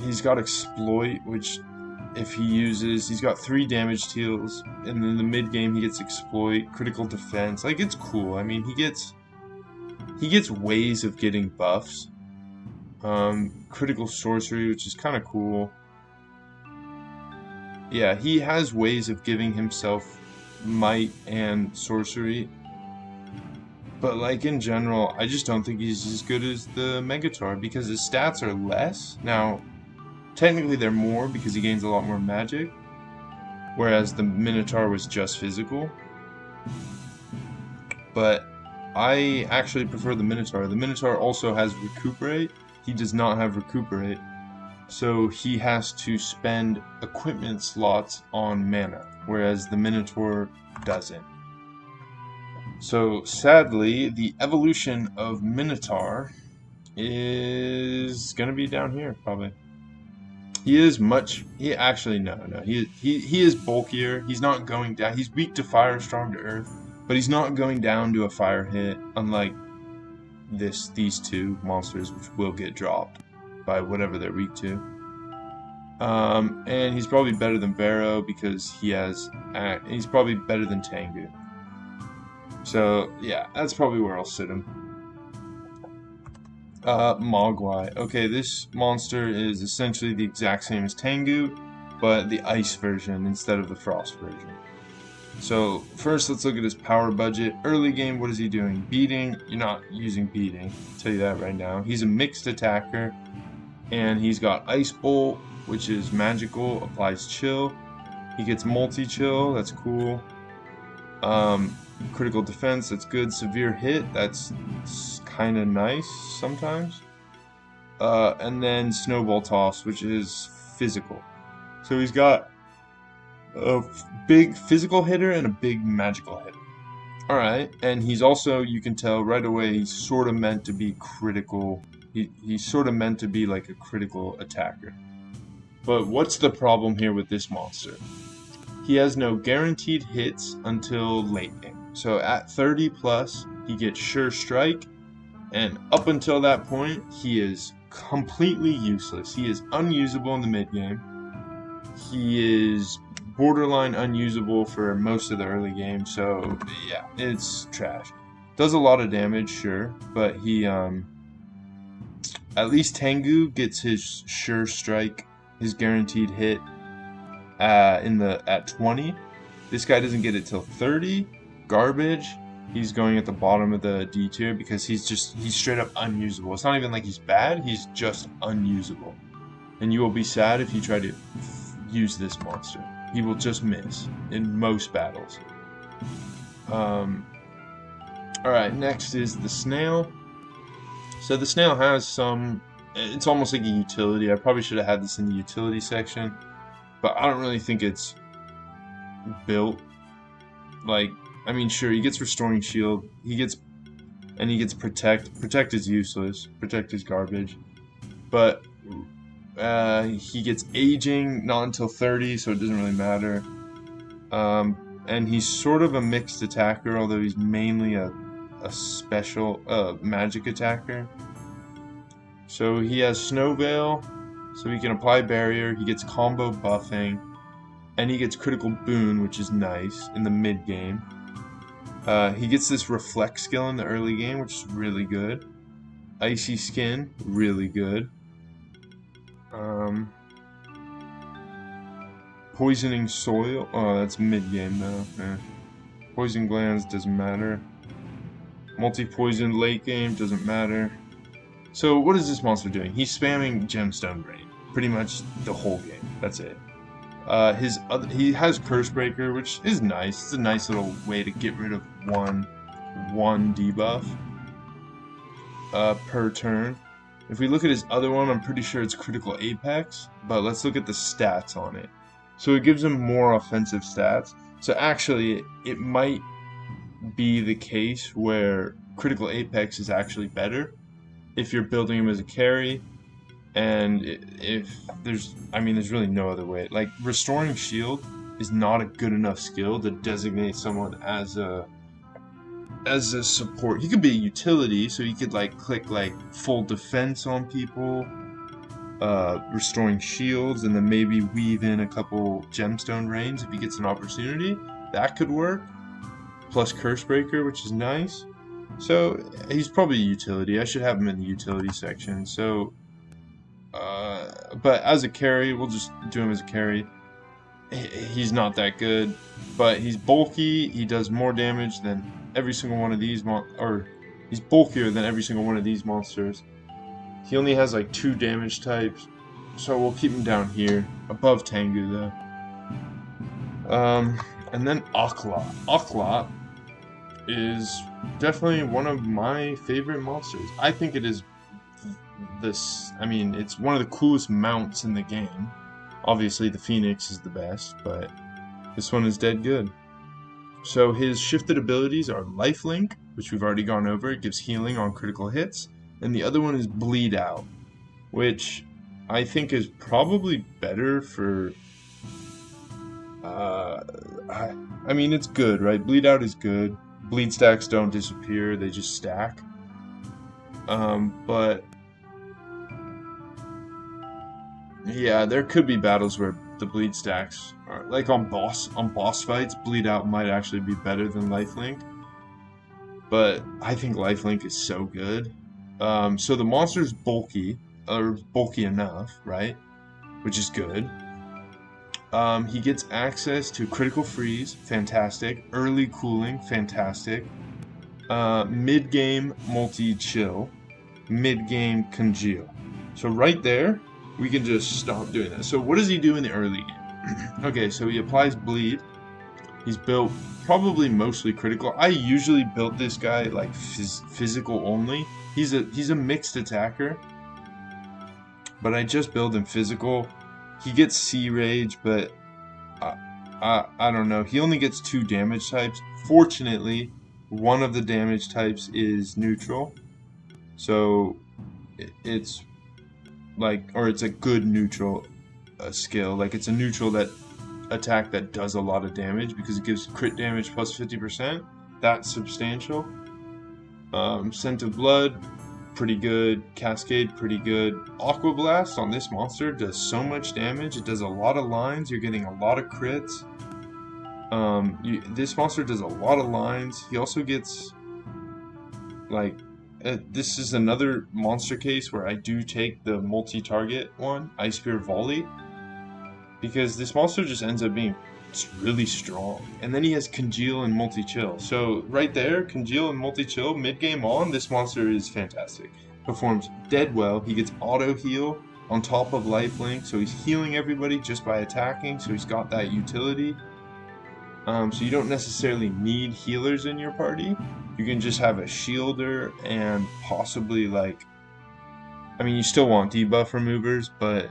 He's got exploit, which if he uses, he's got 3 damage deals, and in the mid game he gets exploit, critical defense. Like, it's cool. I mean, he gets ways of getting buffs. Critical sorcery, which is kind of cool. Yeah, he has ways of giving himself might and sorcery. But like in general, I just don't think he's as good as the Megatar, because his stats are less. Now, technically they're more because he gains a lot more magic, whereas the Minotaur was just physical. But I actually prefer the Minotaur. The Minotaur also has recuperate. He does not have recuperate, so he has to spend equipment slots on mana, whereas the Minotaur doesn't. So sadly, the evolution of Minotaur is gonna be down here probably. He is much. He actually no. He is bulkier. He's not going down. He's weak to fire, strong to earth, but he's not going down to a fire hit. Unlike these two monsters, which will get dropped by whatever they're weak to. And he's probably better than Vero because he has. He's probably better than Tengu. So yeah, that's probably where I'll sit him. Mogwai. Okay, this monster is essentially the exact same as Tengu, but the ice version instead of the frost version. So first, let's look at his power budget. Early game, what is he doing? Beating. You're not using beating. I'll tell you that right now. He's a mixed attacker, and he's got Ice Bolt, which is magical, applies chill. He gets multi-chill, that's cool. Critical defense, that's good. Severe hit, that's kind of nice sometimes. And then Snowball Toss, which is physical. So he's got a big physical hitter and a big magical hitter. Alright, and he's also, you can tell right away, he's sort of meant to be critical. He's sort of meant to be like a critical attacker. But what's the problem here with this monster? He has no guaranteed hits until late game. So at 30 plus, he gets Sure Strike, and up until that point, he is completely useless. He is unusable in the mid game. He is borderline unusable for most of the early game, so yeah, it's trash. Does a lot of damage, sure, but he at least Tengu gets his sure strike, his guaranteed hit at 20. This guy doesn't get it till 30. Garbage. He's going at the bottom of the D tier because he's straight up unusable. It's not even like he's bad, he's just unusable. And you will be sad if you try to use this monster. He will just miss in most battles. Alright, next is the snail. So the snail has some, it's almost like a utility. I probably should have had this in the utility section, but I don't really think it's built. Like, I mean, sure, he gets restoring shield, he gets protect. Protect is useless, protect is garbage, but he gets aging, not until 30, so it doesn't really matter. And he's sort of a mixed attacker, although he's mainly a special magic attacker. So he has Snow Veil, so he can apply barrier, he gets combo buffing, and he gets critical boon, which is nice in the mid game. He gets this reflect skill in the early game, which is really good. Icy skin, really good. Poisoning soil, oh, that's mid game though. Poison glands doesn't matter. Multi-poison late game doesn't matter. So what is this monster doing? He's spamming Gemstone Rain pretty much the whole game. That's it. He has Curse Breaker, which is nice. It's a nice little way to get rid of one debuff per turn. If we look at his other one, I'm pretty sure it's Critical Apex, but let's look at the stats on it. So it gives him more offensive stats. So actually, it might be the case where Critical Apex is actually better if you're building him as a carry, and if there's really no other way. Like, Restoring Shield is not a good enough skill to designate someone as a support. He could be a utility, so he could like click like full defense on people, restoring shields, and then maybe weave in a couple gemstone rains if he gets an opportunity. That could work. Plus Curse Breaker, which is nice. So he's probably a utility. I should have him in the utility section. So, but as a carry, we'll just do him as a carry. He's not that good, but he's bulky. He does more damage than every single one of these he's bulkier than every single one of these monsters. He only has like 2 damage types, so we'll keep him down here, above Tengu though. And then Oklot. Oklot is definitely one of my favorite monsters. I think it is it's one of the coolest mounts in the game. Obviously the Phoenix is the best, but this one is dead good. So his shifted abilities are Lifelink, which we've already gone over. It gives healing on critical hits. And the other one is Bleed Out, which I think is probably better for... it's good, right? Bleed Out is good. Bleed stacks don't disappear, they just stack. But... yeah, there could be battles where the bleed stacks are, like on boss fights, Bleed Out might actually be better than Lifelink. But I think Lifelink is so good. So the monster's bulky, or bulky enough, right? Which is good. He gets access to critical freeze, fantastic. Early cooling, fantastic. Mid-game multi-chill. Mid-game congeal. So right there, we can just stop doing that. So what does he do in the early game? Okay, so he applies bleed. He's built probably mostly critical. I usually build this guy like physical only. He's a mixed attacker, but I just build him physical. He gets Sea Rage, but I don't know. He only gets 2 damage types. Fortunately, one of the damage types is neutral, so it's a good neutral skill. Like, it's a neutral that attack that does a lot of damage because it gives crit damage plus 50%. That's substantial. Scent of Blood, pretty good. Cascade, pretty good. Aqua Blast on this monster does so much damage. It does a lot of lines. You're getting a lot of crits. This monster does a lot of lines. He also gets like, this is another monster case where I do take the multi-target one, Ice Spear Volley, because this monster just ends up being really strong. And then he has Congeal and Multi-Chill. So right there, Congeal and Multi-Chill, mid-game on, this monster is fantastic. Performs dead well. He gets auto-heal on top of lifelink, so he's healing everybody just by attacking, so he's got that utility. So you don't necessarily need healers in your party. You can just have a shielder and possibly like, I mean, you still want debuff removers, but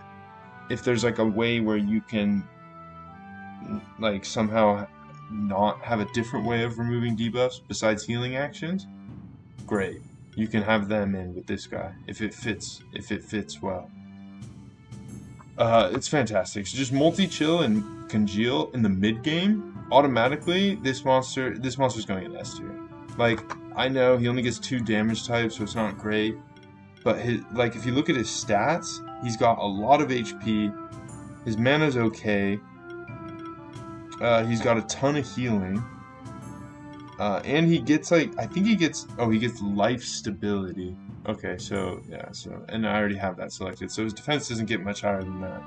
if there's like a way where you can like somehow not have a different way of removing debuffs besides healing actions, great. You can have them in with this guy if it fits well. It's fantastic. So just multi-chill and congeal in the mid game, automatically this monster's going in S tier. Like, I know he only gets 2 damage types, so it's not great, but if you look at his stats, he's got a lot of HP, his mana's okay, he's got a ton of healing, and he gets he gets life stability. Okay, so yeah, and I already have that selected, so his defense doesn't get much higher than that.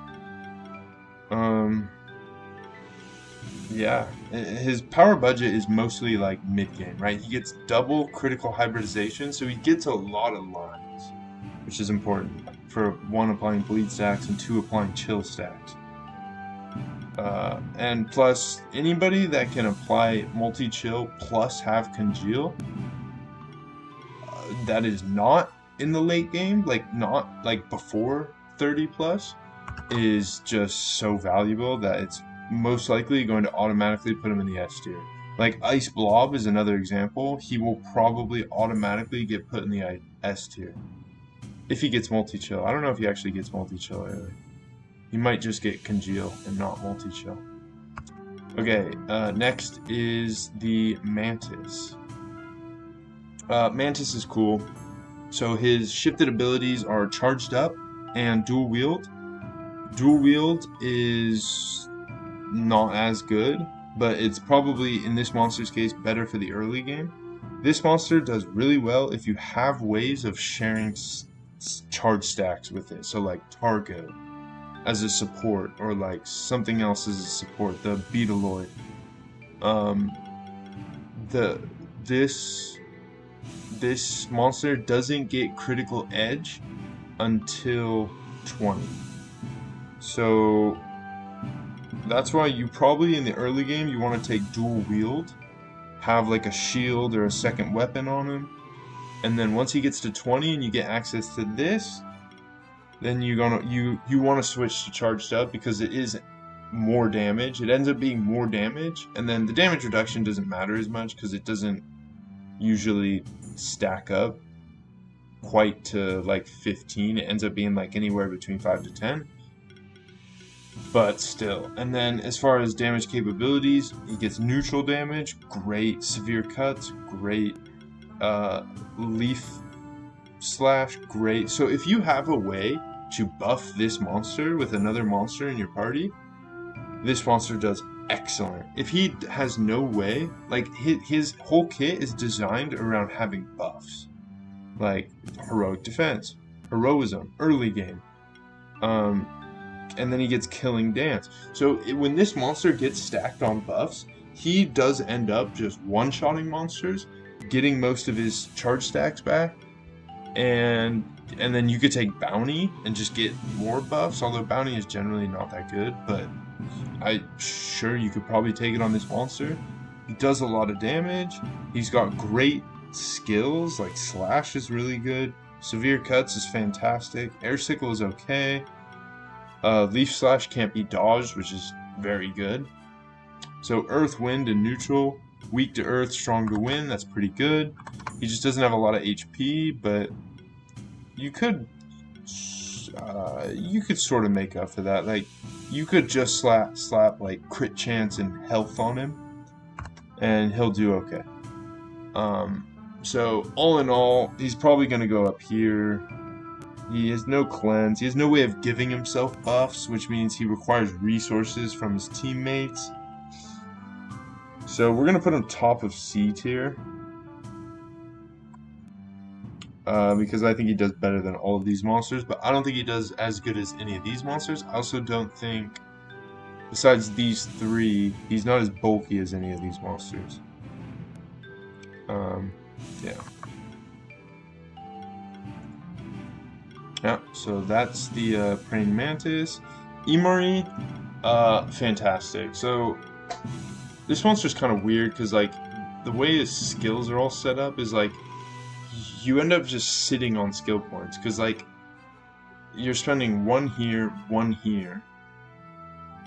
Yeah, his power budget is mostly like mid-game, right? He gets double critical hybridization, so he gets a lot of lines, which is important for 1, applying bleed stacks, and 2, applying chill stacks. And plus, anybody that can apply multi-chill plus have congeal, that is not in the late game, not like before 30 plus, is just so valuable that it's most likely going to automatically put him in the S tier. Like Ice Blob is another example. He will probably automatically get put in the S tier if he gets multi-chill. I don't know if he actually gets multi-chill early. He might just get congeal and not multi-chill. Okay, next is the Mantis. Mantis is cool. So his shifted abilities are Charged Up and Dual Wield. Dual Wield is not as good, but it's probably, in this monster's case, better for the early game. This monster does really well if you have ways of sharing charge stacks with it. So like Targo as a support, or like something else as a support, the Beetaloid. This monster doesn't get critical edge until 20. So that's why you probably in the early game you want to take dual wield, have like a shield or a second weapon on him, and then once he gets to 20 and you get access to this, then you want to switch to Charged Up, because it is more damage. It ends up being more damage, and then the damage reduction doesn't matter as much because it doesn't usually stack up quite to like 15. It ends up being like anywhere between 5 to 10. But still. And then as far as damage capabilities, he gets neutral damage, great. Severe cuts, great. Leaf slash, great. So if you have a way to buff this monster with another monster in your party, this monster does excellent. If he has no way, like his whole kit is designed around having buffs, like heroic defense, heroism, early game, and then he gets killing dance. So when this monster gets stacked on buffs, he does end up just one-shotting monsters, getting most of his charge stacks back, and then you could take Bounty and just get more buffs, although Bounty is generally not that good, but I'm sure you could probably take it on this monster. He does a lot of damage. He's got great skills, like Slash is really good. Severe Cuts is fantastic. Air Sickle is okay. Leaf Slash can't be dodged, which is very good. So Earth, Wind, and Neutral. Weak to Earth, strong to Wind, that's pretty good. He just doesn't have a lot of HP, but you could sort of make up for that. Like, you could just slap like crit chance and health on him, and he'll do okay. So all in all, he's probably going to go up here. He has no cleanse. He has no way of giving himself buffs, which means he requires resources from his teammates. So we're going to put him top of C tier. because I think he does better than all of these monsters, but I don't think he does as good as any of these monsters. I also don't think, besides these three, he's not as bulky as any of these monsters. Yeah. Yeah, so that's the praying mantis. Imari, fantastic. So this monster's kind of weird because like the way his skills are all set up is like you end up just sitting on skill points because like you're spending one here,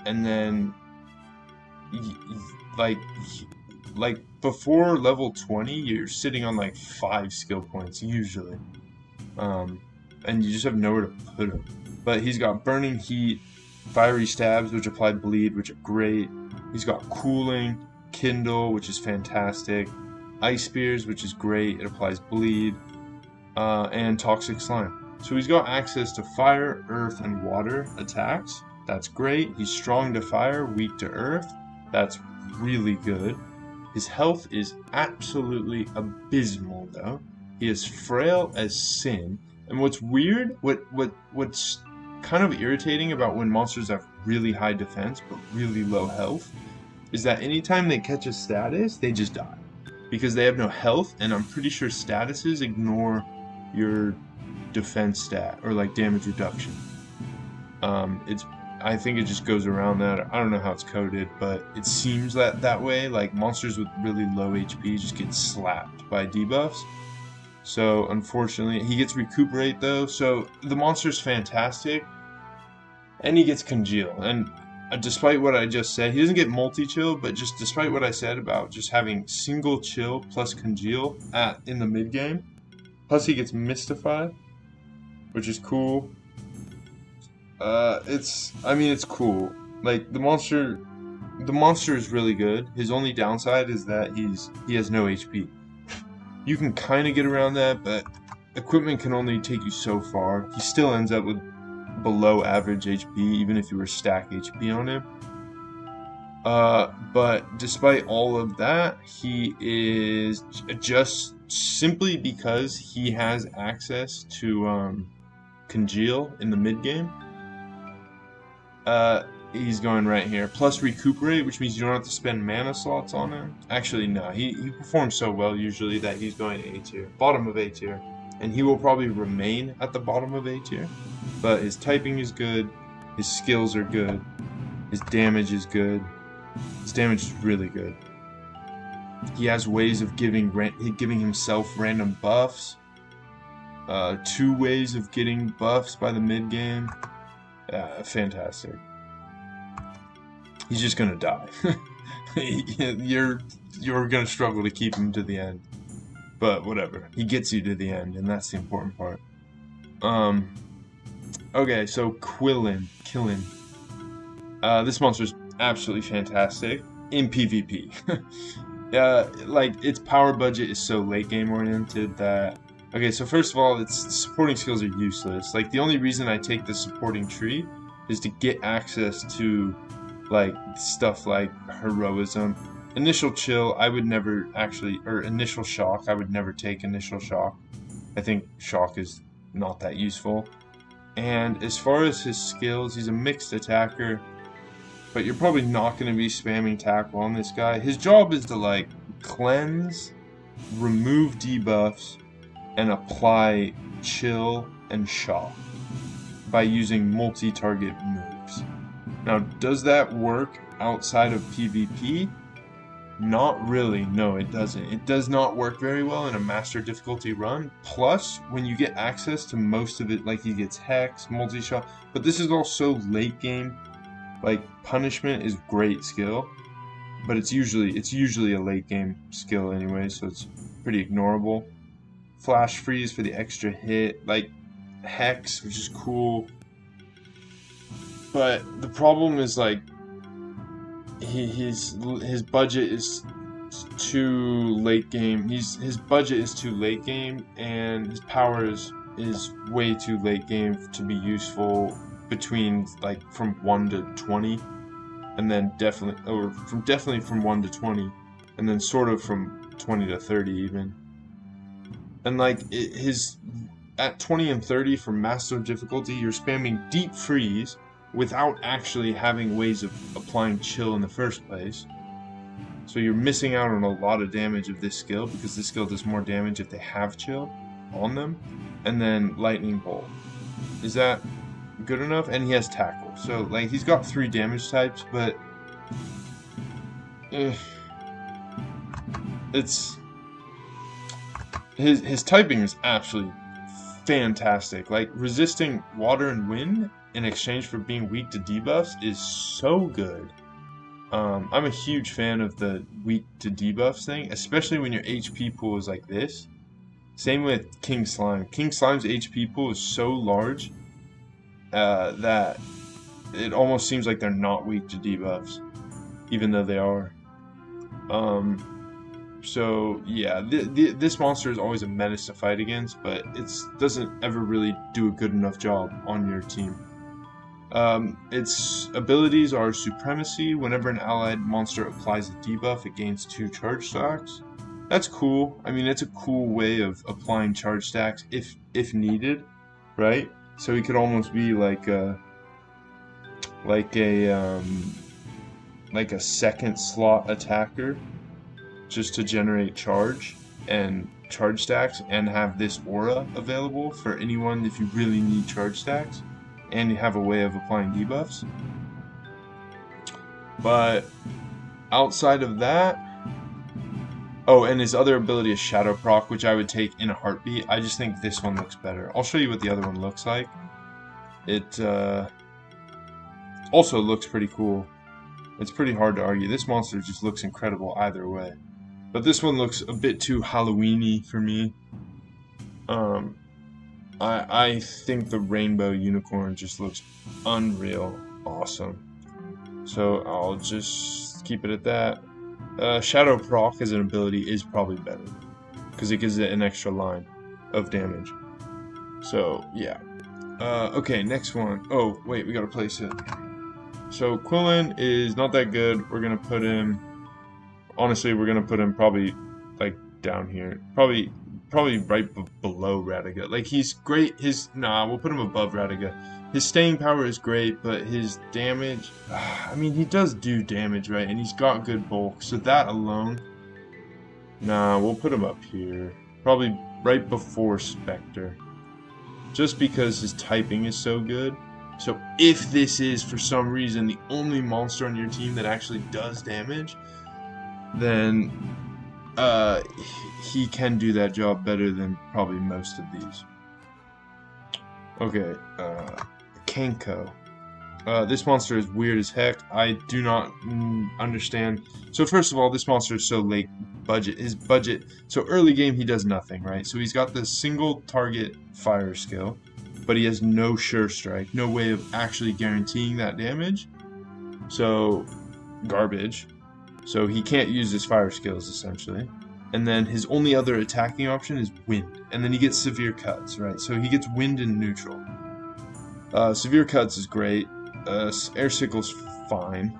and then like before level 20, you're sitting on like 5 skill points usually, and you just have nowhere to put him. But he's got burning heat, fiery stabs, which apply bleed, which are great. He's got cooling, kindle, which is fantastic, ice spears, which is great, it applies bleed, and toxic slime. So he's got access to fire, earth, and water attacks. That's great. He's strong to fire, weak to earth. That's really good. His health is absolutely abysmal though. He is frail as sin. And what's weird, what's kind of irritating about when monsters have really high defense but really low health is that anytime they catch a status, they just die. Because they have no health, and I'm pretty sure statuses ignore your defense stat or like damage reduction. I think it just goes around that. I don't know how it's coded, but it seems that way. Like monsters with really low HP just get slapped by debuffs. So unfortunately, he gets recuperate though. So the monster's fantastic, and he gets congeal. And despite what I just said, he doesn't get multi-chill, but just despite what I said about just having single chill plus congeal in the mid game, plus he gets mystify, which is cool. It's cool. Like the monster is really good. His only downside is that he has no HP. You can kind of get around that, but equipment can only take you so far. He still ends up with below average HP, even if you were stack HP on him. But despite all of that, he is just simply because he has access to congeal in the mid game. He's going right here. Plus recuperate, which means you don't have to spend mana slots on him. Actually, no. He performs so well usually that he's going A tier. Bottom of A tier. And he will probably remain at the bottom of A tier. But his typing is good. His skills are good. His damage is good. His damage is really good. He has ways of giving himself random buffs. 2 ways of getting buffs by the mid game. Fantastic. He's just gonna die. You're gonna struggle to keep him to the end, but whatever. He gets you to the end, and that's the important part. Okay, so Quillin. This monster's absolutely fantastic in PvP. Like its power budget is so late game oriented that. Okay, so first of all, its supporting skills are useless. Like the only reason I take the supporting tree is to get access to like stuff like heroism. Initial chill, I would never or initial shock, I would never take initial shock. I think shock is not that useful. And as far as his skills, he's a mixed attacker, but you're probably not going to be spamming tackle on this guy. His job is to like cleanse, remove debuffs, and apply chill and shock by using multi-target moves. Now, does that work outside of PvP? Not really, no it doesn't. It does not work very well in a master difficulty run. Plus, when you get access to most of it, like he gets Hex, multi-shot, but this is also late game. Like, punishment is great skill, but it's usually a late game skill anyway, so it's pretty ignorable. Flash freeze for the extra hit, like Hex, which is cool. But the problem is like his budget is too late game. His budget is too late game, and his power is way too late game to be useful between like from 1 to 20, and then definitely from 1 to 20, and then sort of from 20 to 30 even. And like his at 20 and 30 for master difficulty, you're spamming deep freeze without actually having ways of applying chill in the first place. So you're missing out on a lot of damage of this skill, because this skill does more damage if they have chill on them. And then lightning bolt. Is that good enough? And he has tackle. So like he's got 3 damage types, but it's his typing is absolutely fantastic. Like resisting water and wind in exchange for being weak to debuffs is so good. I'm a huge fan of the weak to debuffs thing, especially when your HP pool is like this. Same with King Slime. King Slime's HP pool is so large that it almost seems like they're not weak to debuffs, even though they are. So yeah, this monster is always a menace to fight against, but it doesn't ever really do a good enough job on your team. Its abilities are Supremacy. Whenever an allied monster applies a debuff, it gains 2 charge stacks. That's cool. I mean, it's a cool way of applying charge stacks if needed, right? So he could almost be like a second slot attacker, just to generate charge and charge stacks, and have this aura available for anyone if you really need charge stacks, and you have a way of applying debuffs. But outside of that, oh, and his other ability is Shadow Proc, which I would take in a heartbeat. I just think this one looks better. I'll show you what the other one looks like. It also looks pretty cool. It's pretty hard to argue. This monster just looks incredible either way. But this one looks a bit too Halloween-y for me. I think the Rainbow Unicorn just looks unreal awesome. So I'll just keep it at that. Shadow Proc as an ability is probably better, because it gives it an extra line of damage. So yeah. Okay, next one. Oh, wait, we gotta place it. So Quillen is not that good. We're gonna put him... Honestly, we're gonna put him probably like down here. Probably right below Radiga. Like he's great. We'll put him above Radiga. His staying power is great, but his damage... I mean, he does do damage, right? And he's got good bulk, so that alone... we'll put him up here. Probably right before Spectre. Just because his typing is so good. So if this is, for some reason, the only monster on your team that actually does damage, then he can do that job better than probably most of these. Okay, Kenko. This monster is weird as heck. I do not understand. So first of all, this monster is so late budget. His budget, so early game he does nothing, right? So he's got this single target fire skill, but he has no sure strike, no way of actually guaranteeing that damage. So garbage. So he can't use his fire skills essentially. And then his only other attacking option is wind, and then he gets severe cuts, right? So he gets wind and neutral. Severe cuts is great. Air sickle's fine.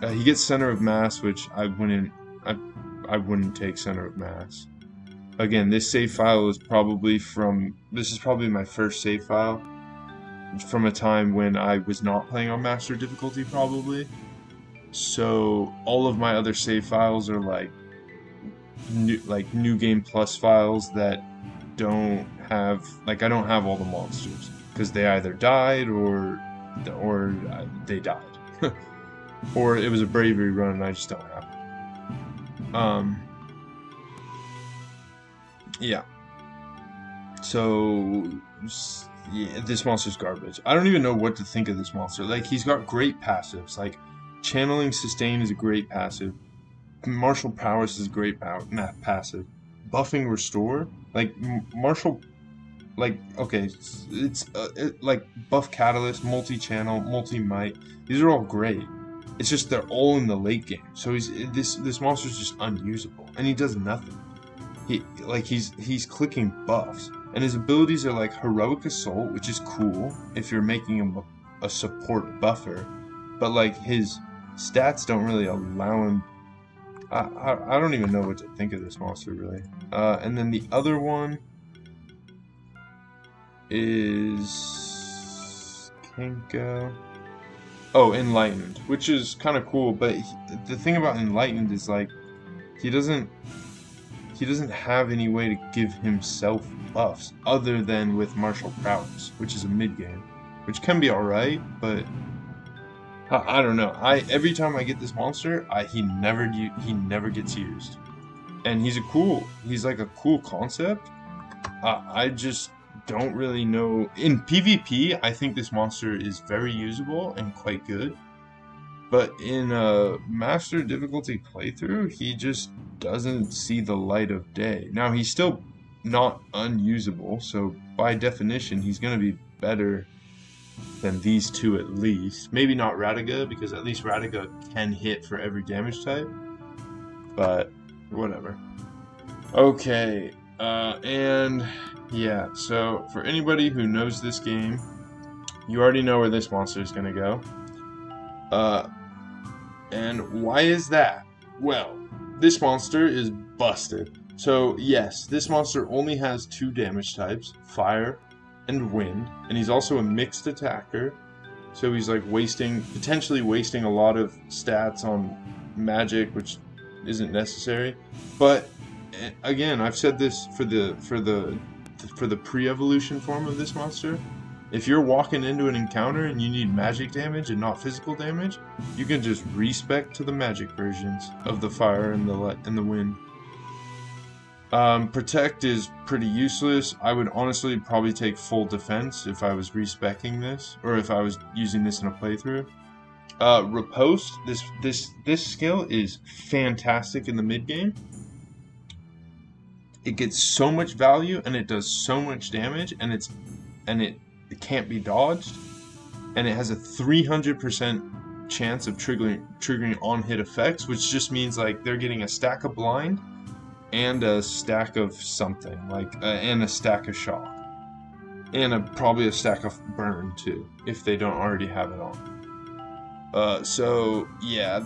He gets center of mass, which I wouldn't take center of mass. Again, this save file is probably this is probably my first save file from a time when I was not playing on master difficulty probably. So all of my other save files are like new game plus files that don't have, like, I don't have all the monsters because they either died or they died. Or it was a Bravery run and I just don't have it. Yeah. So, yeah, this monster's garbage. I don't even know what to think of this monster. Like, he's got great passives. Like, Channeling Sustain is a great passive. Martial Prowess is a great passive. Buffing Restore, like, Martial... Like, okay, it's like Buff Catalyst, Multi-Channel, Multi-Might. These are all great. It's just they're all in the late game. So this monster's just unusable, and he does nothing. He's clicking buffs, and his abilities are like Heroic Assault, which is cool if you're making him a support buffer, but like his stats don't really allow him. I don't even know what to think of this monster really. And then the other one is Kenko. Oh, Enlightened, which is kind of cool. But the thing about Enlightened is like he doesn't have any way to give himself buffs other than with martial prowess, which is a mid game, which can be all right, but I don't know. Every time I get this monster, he never gets used, and he's like a cool concept. I just don't really know. In PvP, I think this monster is very usable and quite good. But in a master difficulty playthrough, he just doesn't see the light of day. Now, he's still not unusable, so by definition, he's going to be better than these two at least. Maybe not Radiga, because at least Radiga can hit for every damage type. But, whatever. Okay, and yeah, so for anybody who knows this game, you already know where this monster is going to go. And why is that? Well, this monster is busted. So yes, this monster only has 2 damage types, fire and wind, and he's also a mixed attacker. So he's like potentially wasting a lot of stats on magic, which isn't necessary. But again, I've said this for the pre-evolution form of this monster. If you're walking into an encounter and you need magic damage and not physical damage, you can just respec to the magic versions of the fire and the wind. Protect is pretty useless. I would honestly probably take full defense if I was respecing this, or if I was using this in a playthrough. Riposte, this skill is fantastic in the mid game. It gets so much value and it does so much damage, and it can't be dodged, and it has a 300% chance of triggering on-hit effects, which just means like they're getting a stack of blind and a stack of something, like and a stack of shock, and probably a stack of burn too, if they don't already have it on. So yeah,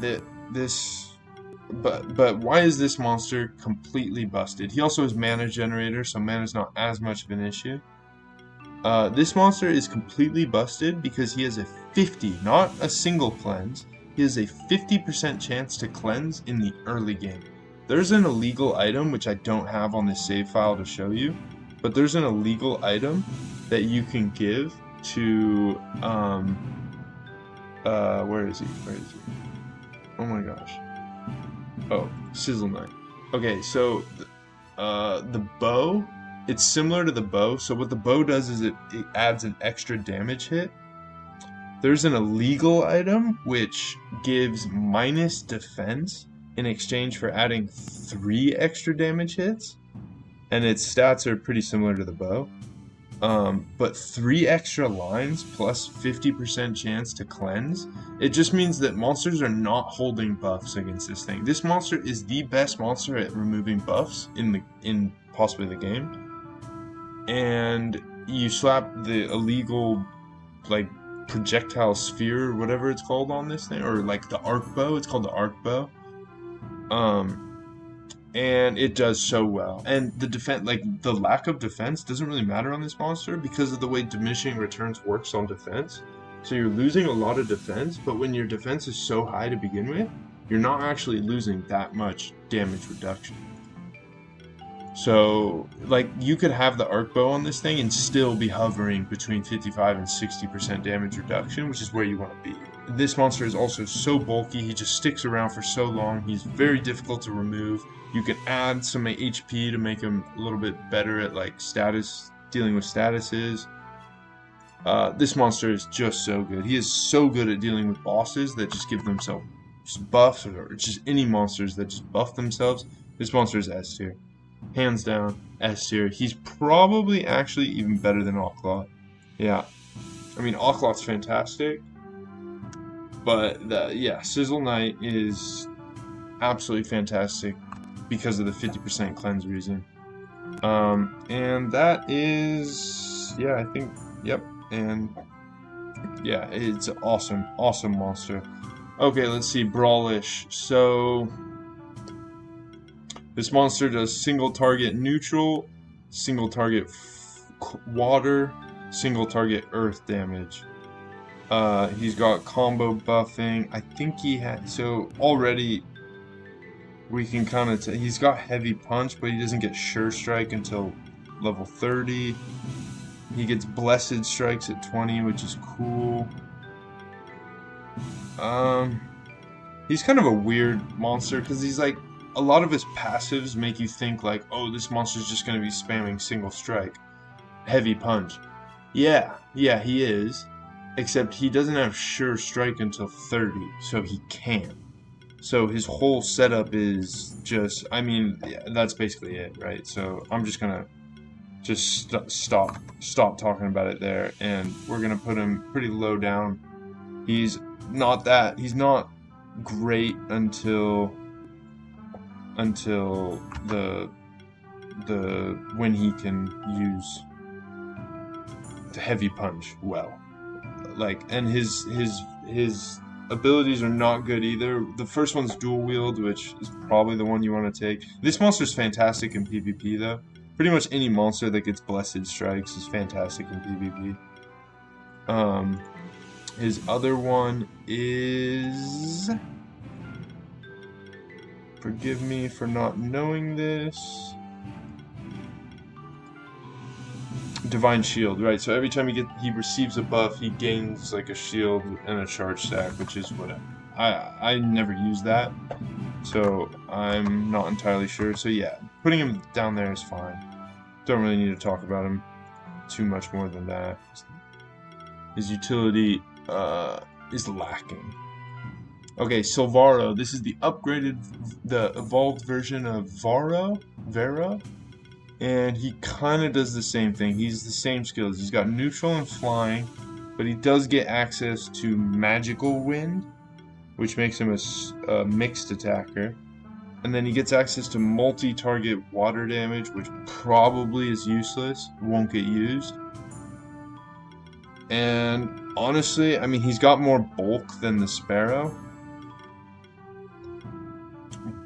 but why is this monster completely busted? He also has mana generator, so mana's not as much of an issue. This monster is completely busted because he has a 50, not a single cleanse, he has a 50% chance to cleanse in the early game. There's an illegal item, which I don't have on this save file to show you, but there's an illegal item that you can give to, where is he? Oh my gosh. Oh, Sizzle Knight. Okay, so, the bow, it's similar to the bow. So what the bow does is it adds an extra damage hit. There's an illegal item which gives minus defense in exchange for adding 3 extra damage hits, and its stats are pretty similar to the bow. But 3 extra lines plus 50% chance to cleanse. It just means that monsters are not holding buffs against this thing. This monster is the best monster at removing buffs in possibly the game. And you slap the illegal like projectile sphere or whatever it's called on this thing, or like the arc bow. It's called the arc bow. And it does so well. And the defense, like the lack of defense, doesn't really matter on this monster because of the way diminishing returns works on defense. So you're losing a lot of defense, but when your defense is so high to begin with, you're not actually losing that much damage reduction. So, like, you could have the arc bow on this thing and still be hovering between 55 and 60% damage reduction, which is where you want to be. This monster is also so bulky, he just sticks around for so long, he's very difficult to remove. You can add some HP to make him a little bit better at, like, dealing with statuses. This monster is just so good. He is so good at dealing with bosses that just give themselves buffs, or just any monsters that just buff themselves. This monster is S tier. Hands down, S tier. He's probably actually even better than Oclot. Yeah. I mean, Oclot's fantastic. But, yeah, Sizzle Knight is absolutely fantastic because of the 50% cleanse reason. And that is... yeah, I think... yep. And... yeah, it's an awesome, awesome monster. Okay, let's see. Brawlish. So... this monster does single target neutral, single target water, single target earth damage. He's got combo buffing. I think he had, so already we can kind of, he's got heavy punch, but he doesn't get sure strike until level 30. He gets blessed strikes at 20, which is cool. He's kind of a weird monster because he's like, a lot of his passives make you think like, oh, this monster's just going to be spamming single strike, heavy punch. Yeah, he is. Except he doesn't have sure strike until 30, so he can't. So his whole setup is just, I mean, yeah, that's basically it, right? So I'm just gonna stop talking about it there, and we're gonna put him pretty low down. He's not great until the when he can use the heavy punch well. Like, and his abilities are not good either. The first one's dual wield, which is probably the one you want to take. This monster's fantastic in PvP though. Pretty much any monster that gets blessed strikes is fantastic in PvP. His other one is, forgive me for not knowing this, Divine Shield, right? So every time he receives a buff, he gains like a shield and a charge stack, which is whatever. I never use that, so I'm not entirely sure. So yeah, putting him down there is fine. Don't really need to talk about him too much more than that. His utility is lacking. Okay, Silvaro. This is the evolved version of Vero. And he kind of does the same thing. He's the same skills. He's got neutral and flying, but he does get access to magical wind, which makes him a mixed attacker. And then he gets access to multi-target water damage, which probably is useless, won't get used. And honestly, I mean, he's got more bulk than the Sparrow,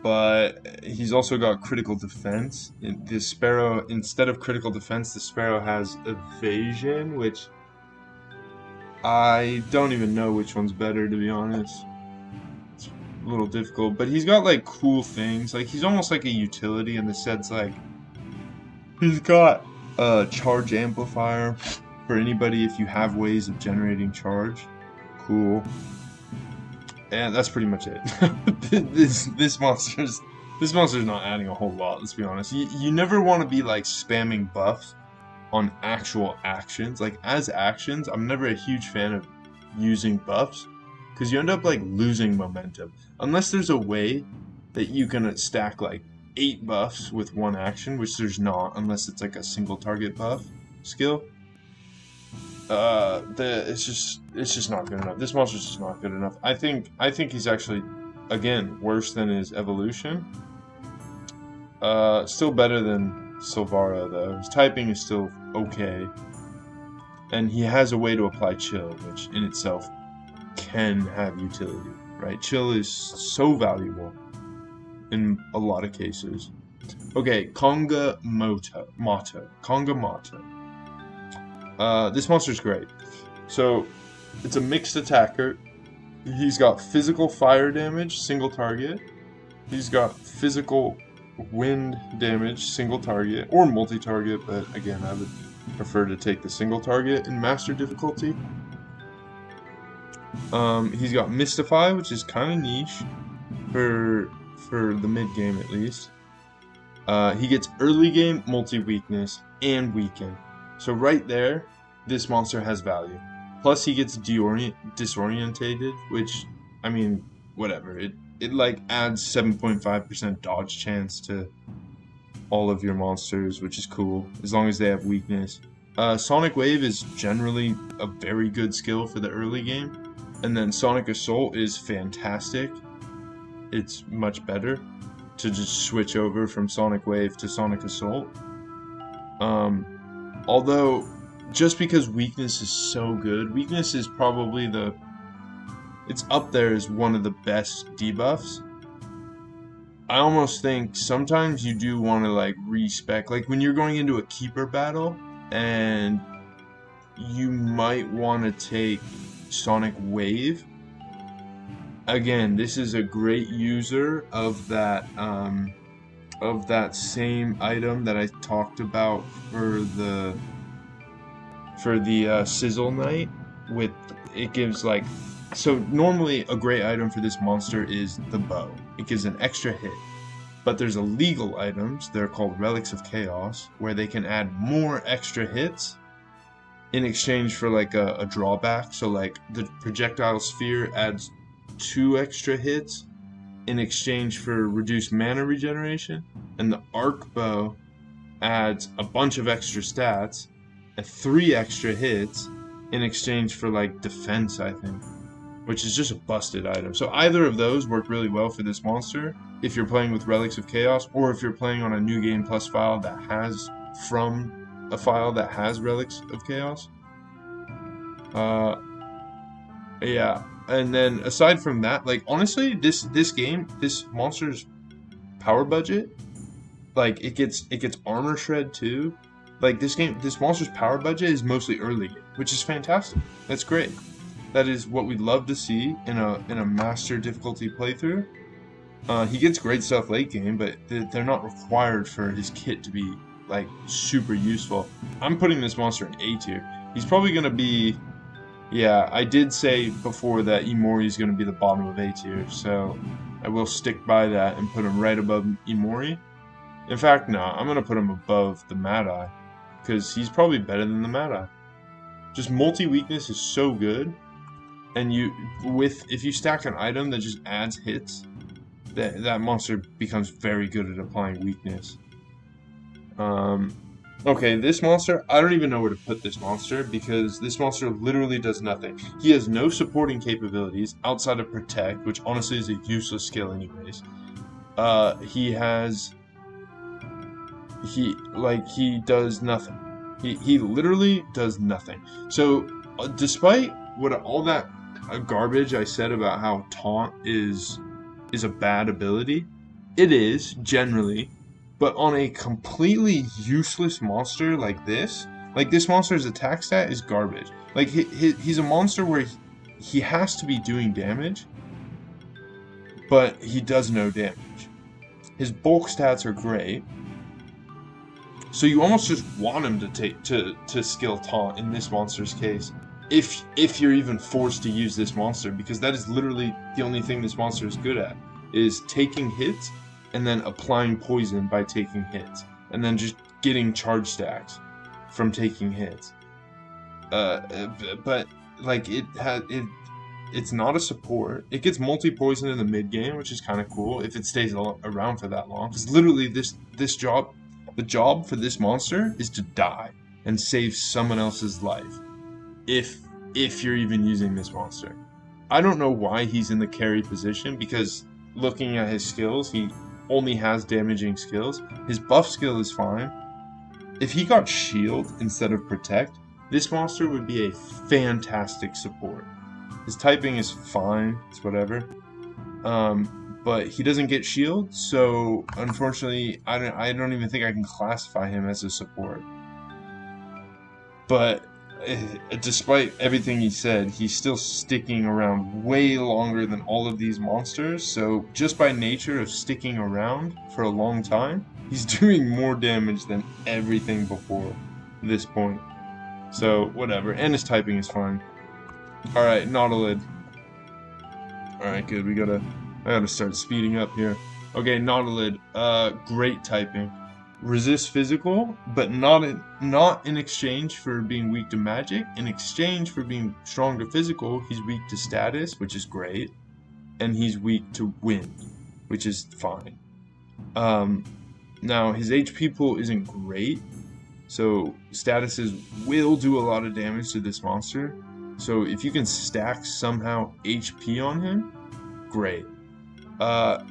but he's also got critical defense. The Sparrow, instead of critical defense, the Sparrow has evasion, which I don't even know which one's better, to be honest. It's a little difficult, but he's got like cool things. Like, he's almost like a utility in the sense, like, he's got a charge amplifier for anybody if you have ways of generating charge. Cool. And that's pretty much it. this monster's not adding a whole lot, let's be honest. You never want to be like spamming buffs on actual actions. Like, as actions, I'm never a huge fan of using buffs, because you end up like losing momentum. Unless there's a way that you can stack like 8 buffs with one action, which there's not, unless it's like a single target buff skill. It's just not good enough. This monster's just not good enough. I think he's actually, again, worse than his evolution. Still better than Silvaro though. His typing is still okay, and he has a way to apply chill, which in itself can have utility, right? Chill is so valuable in a lot of cases. Okay, Konga Moto. This monster's great. So, it's a mixed attacker. He's got physical fire damage, single target. He's got physical wind damage, single target, or multi-target, but again, I would prefer to take the single target in master difficulty. He's got Mystify, which is kind of niche for the mid-game at least. He gets early game, multi-weakness, and weaken. So right there, this monster has value. Plus he gets disorientated, which, I mean, whatever. It like adds 7.5% dodge chance to all of your monsters, which is cool, as long as they have weakness. Sonic Wave is generally a very good skill for the early game. And then Sonic Assault is fantastic. It's much better to just switch over from Sonic Wave to Sonic Assault. Although, just because weakness is so good, weakness is probably it's up there as one of the best debuffs. I almost think sometimes you do want to like respec, like when you're going into a keeper battle and you might want to take Sonic Wave. Again, this is a great user of that same item that I talked about for the Sizzle Knight. With it gives like, so normally a great item for this monster is the bow. It gives an extra hit. But there's illegal items, they're called Relics of Chaos, where they can add more extra hits in exchange for like a drawback. So like the projectile sphere adds 2 extra hits in exchange for reduced mana regeneration, and the arc bow adds a bunch of extra stats and 3 extra hits in exchange for like defense, I think, which is just a busted item. So either of those work really well for this monster if you're playing with Relics of Chaos, or if you're playing on a New Game Plus file that has from a file that has Relics of Chaos. Yeah, and then aside from that, like honestly, this monster's power budget, like it gets armor shred too. Like this monster's power budget is mostly early game, which is fantastic. That's great. That is what we'd love to see in a master difficulty playthrough. He gets great stuff late game, but they're not required for his kit to be like super useful. I'm putting this monster in A tier. He's probably gonna be, yeah, I did say before that Imori is gonna be the bottom of A tier, so I will stick by that and put him right above Imori. In fact, no, I'm gonna put him above the Mad Eye, because he's probably better than the Mad Eye. Just multi-weakness is so good, and if you stack an item that just adds hits, that monster becomes very good at applying weakness. Okay, this monster, I don't even know where to put this monster, because this monster literally does nothing. He has no supporting capabilities outside of Protect, which honestly is a useless skill anyways. He does nothing. He literally does nothing. So, despite all that garbage I said about how Taunt is a bad ability, it is generally, but on a completely useless monster like this monster's attack stat is garbage. Like he's a monster where he has to be doing damage, but he does no damage. His bulk stats are great, so you almost just want him to skill Taunt in this monster's case, if you're even forced to use this monster, because that is literally the only thing this monster is good at, is taking hits and then applying poison by taking hits, and then just getting charge stacks from taking hits. But like it's not a support. It gets multi-poison in the mid game, which is kind of cool if it stays around for that long. Because literally the job for this monster is to die and save someone else's life. If you're even using this monster, I don't know why he's in the carry position, because looking at his skills, he only has damaging skills. His buff skill is fine. If he got shield instead of protect, this monster would be a fantastic support. His typing is fine, it's whatever. But he doesn't get shield, so unfortunately I don't even think I can classify him as a support. But despite everything he said, he's still sticking around way longer than all of these monsters, so just by nature of sticking around for a long time, he's doing more damage than everything before this point. So, whatever. And his typing is fine. Alright, Nautilid. Alright, good. I gotta start speeding up here. Okay, Nautilid. Great typing. Resist physical, but not in exchange for being weak to magic. In exchange for being strong to physical, he's weak to status, which is great. And he's weak to wind, which is fine. Now, his HP pool isn't great, so statuses will do a lot of damage to this monster. So if you can stack somehow HP on him, great.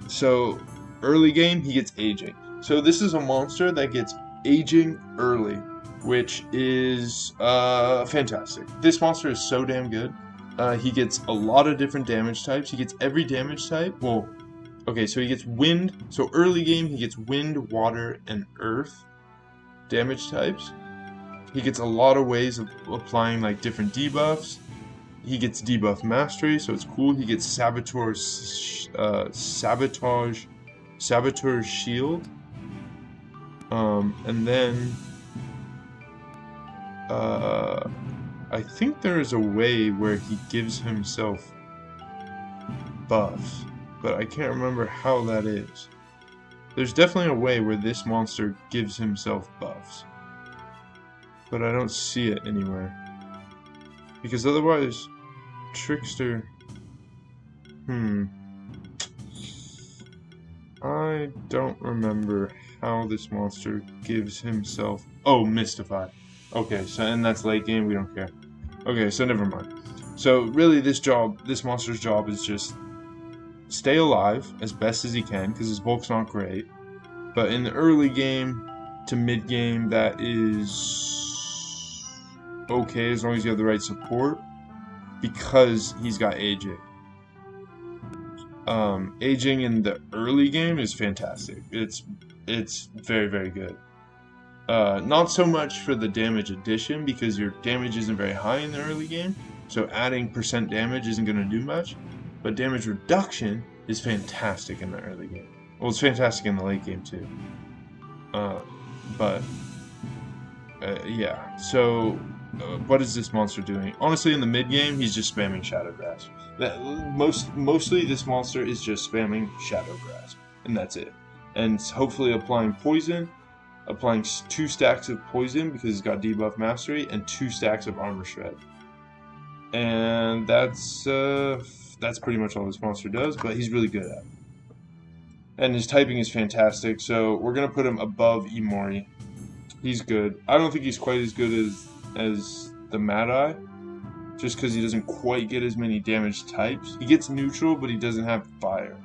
So early game, he gets aging. So this is a monster that gets aging early, which is fantastic. This monster is so damn good. He gets a lot of different damage types. He gets every damage type. Well, okay, so he gets wind. So early game, he gets wind, water, and earth damage types. He gets a lot of ways of applying like different debuffs. He gets debuff mastery, so it's cool. He gets saboteur shield, and then I think there is a way where he gives himself buffs, but I can't remember how that is. There's definitely a way where this monster gives himself buffs, but I don't see it anywhere. Because otherwise, Trickster... I don't remember how this monster gives himself... Oh, Mystify. Okay, so and that's late game, we don't care. Okay, so never mind. So really this monster's job is just stay alive as best as he can, because his bulk's not great. But in the early game to mid game, that is okay as long as you have the right support, because he's got aging. Aging in the early game is fantastic. It's very, very good. Not so much for the damage addition, because your damage isn't very high in the early game, so adding % damage isn't going to do much, but damage reduction is fantastic in the early game. Well, it's fantastic in the late game too. Yeah, so what is this monster doing? Honestly, in the mid game, he's just spamming Shadow Grasp. Mostly this monster is just spamming Shadow Grasp, and that's it. And hopefully applying poison, applying 2 stacks of poison because he's got debuff mastery, and 2 stacks of armor shred. And that's pretty much all this monster does, but he's really good at it. And his typing is fantastic, so we're gonna put him above Imori. He's good. I don't think he's quite as good as the Mad Eye, just because he doesn't quite get as many damage types. He gets neutral, but he doesn't have fire.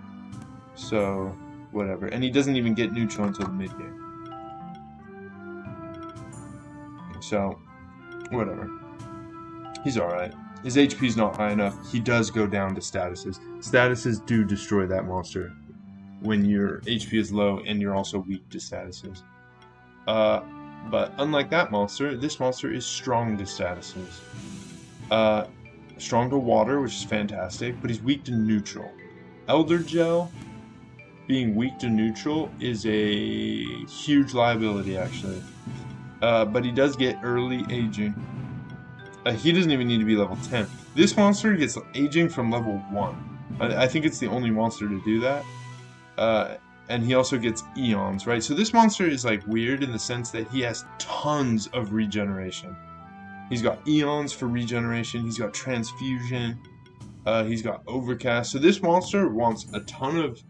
So, whatever. And he doesn't even get neutral until the mid game. So, whatever. He's alright. His HP's not high enough. He does go down to statuses. Statuses do destroy that monster when your HP is low and you're also weak to statuses. But unlike that monster, this monster is strong to statuses. Strong to water, which is fantastic, but he's weak to neutral. Elder Gel being weak to neutral is a huge liability, actually. But he does get early aging. He doesn't even need to be level 10. This monster gets aging from level 1. I think it's the only monster to do that. And he also gets eons, right? So this monster is like weird in the sense that he has tons of regeneration. He's got eons for regeneration, he's got transfusion, he's got overcast. So this monster wants a ton of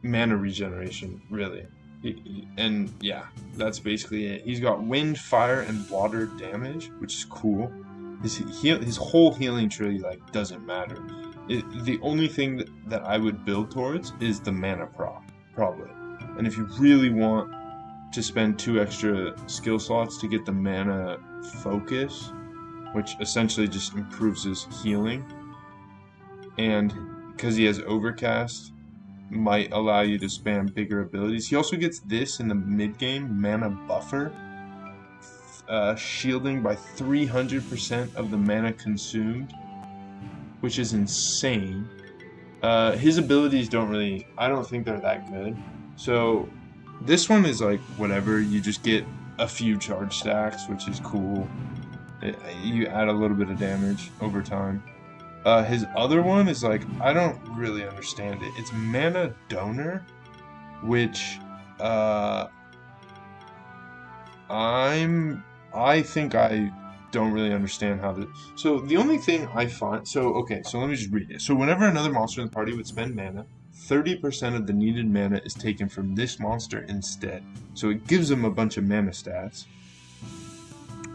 mana regeneration, really. And yeah, that's basically it. He's got wind, fire, and water damage, which is cool. His whole healing tree like doesn't matter. The only thing that I would build towards is the mana proc, probably. And if you really want to spend 2 extra skill slots to get the mana focus, which essentially just improves his healing, and because he has overcast, might allow you to spam bigger abilities. He also gets this in the mid game, mana buffer, shielding by 300% of the mana consumed, which is insane. His abilities I don't think they're that good. So this one is like whatever, you just get a few charge stacks, which is cool. You add a little bit of damage over time. His other one is like, I don't really understand it. It's Mana Donor, which I think I don't really understand how to... So the only thing I find... So, okay, so let me just read it. So whenever another monster in the party would spend mana, 30% of the needed mana is taken from this monster instead. So it gives them a bunch of mana stats.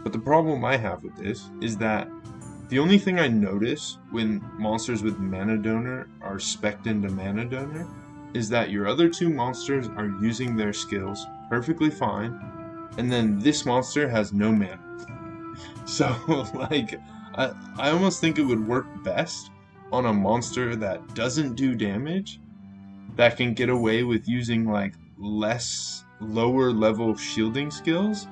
But the problem I have with this is that the only thing I notice when monsters with Mana Donor are spec'd into Mana Donor is that your other 2 monsters are using their skills perfectly fine, and then this monster has no mana. So, like, I almost think it would work best on a monster that doesn't do damage, that can get away with using, like, lower level shielding skills,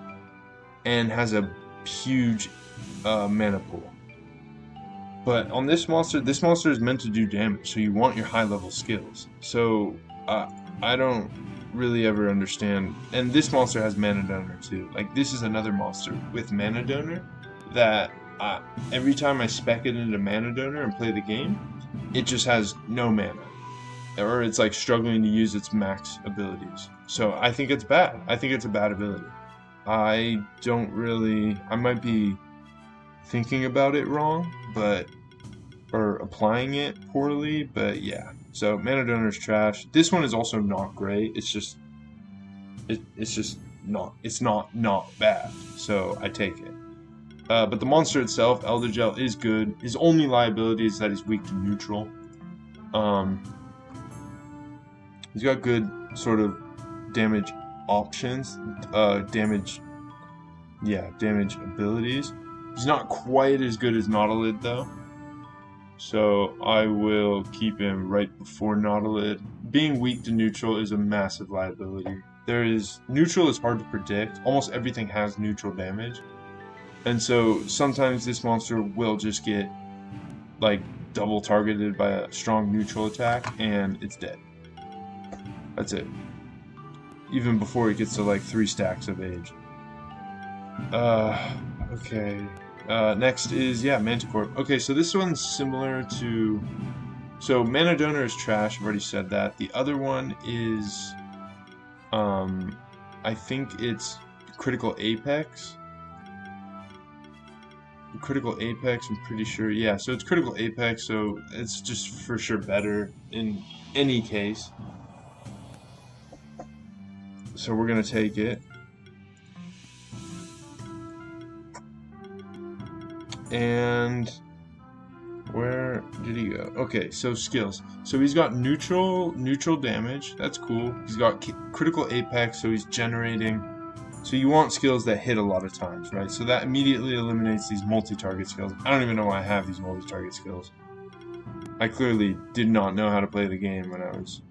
and has a huge mana pool. But on this monster is meant to do damage, so you want your high level skills. So I don't really ever understand. And this monster has mana donor too. Like, this is another monster with mana donor that every time I spec it into mana donor and play the game, it just has no mana, or it's like struggling to use its max abilities. So I think it's bad. I think it's a bad ability. I might be thinking about it wrong, or applying it poorly, but yeah. So mana donor is trash. This one is also not great. It's just not bad. So I take it. But the monster itself, Elder Gel, is good. His only liability is that he's weak to neutral. He's got good sort of damage options, damage abilities. He's not quite as good as Nautilid though, so I will keep him right before Nautilid. Being weak to neutral is a massive liability. Neutral is hard to predict. Almost everything has neutral damage, and so sometimes this monster will just get like double targeted by a strong neutral attack and it's dead. That's it. Even before it gets to like 3 stacks of age. Okay. Next is, Manticore. Okay, so this one's similar to... So, Mana Donor is trash, I've already said that. The other one is... I think it's Critical Apex. Critical Apex, I'm pretty sure. Yeah, so it's Critical Apex, so it's just for sure better in any case. So we're going to take it. And where did he go? Okay, so skills. So he's got neutral damage. That's cool. He's got critical apex, so he's generating. So you want skills that hit a lot of times, right? So that immediately eliminates these multi-target skills. I don't even know why I have these multi-target skills. I clearly did not know how to play the game when I was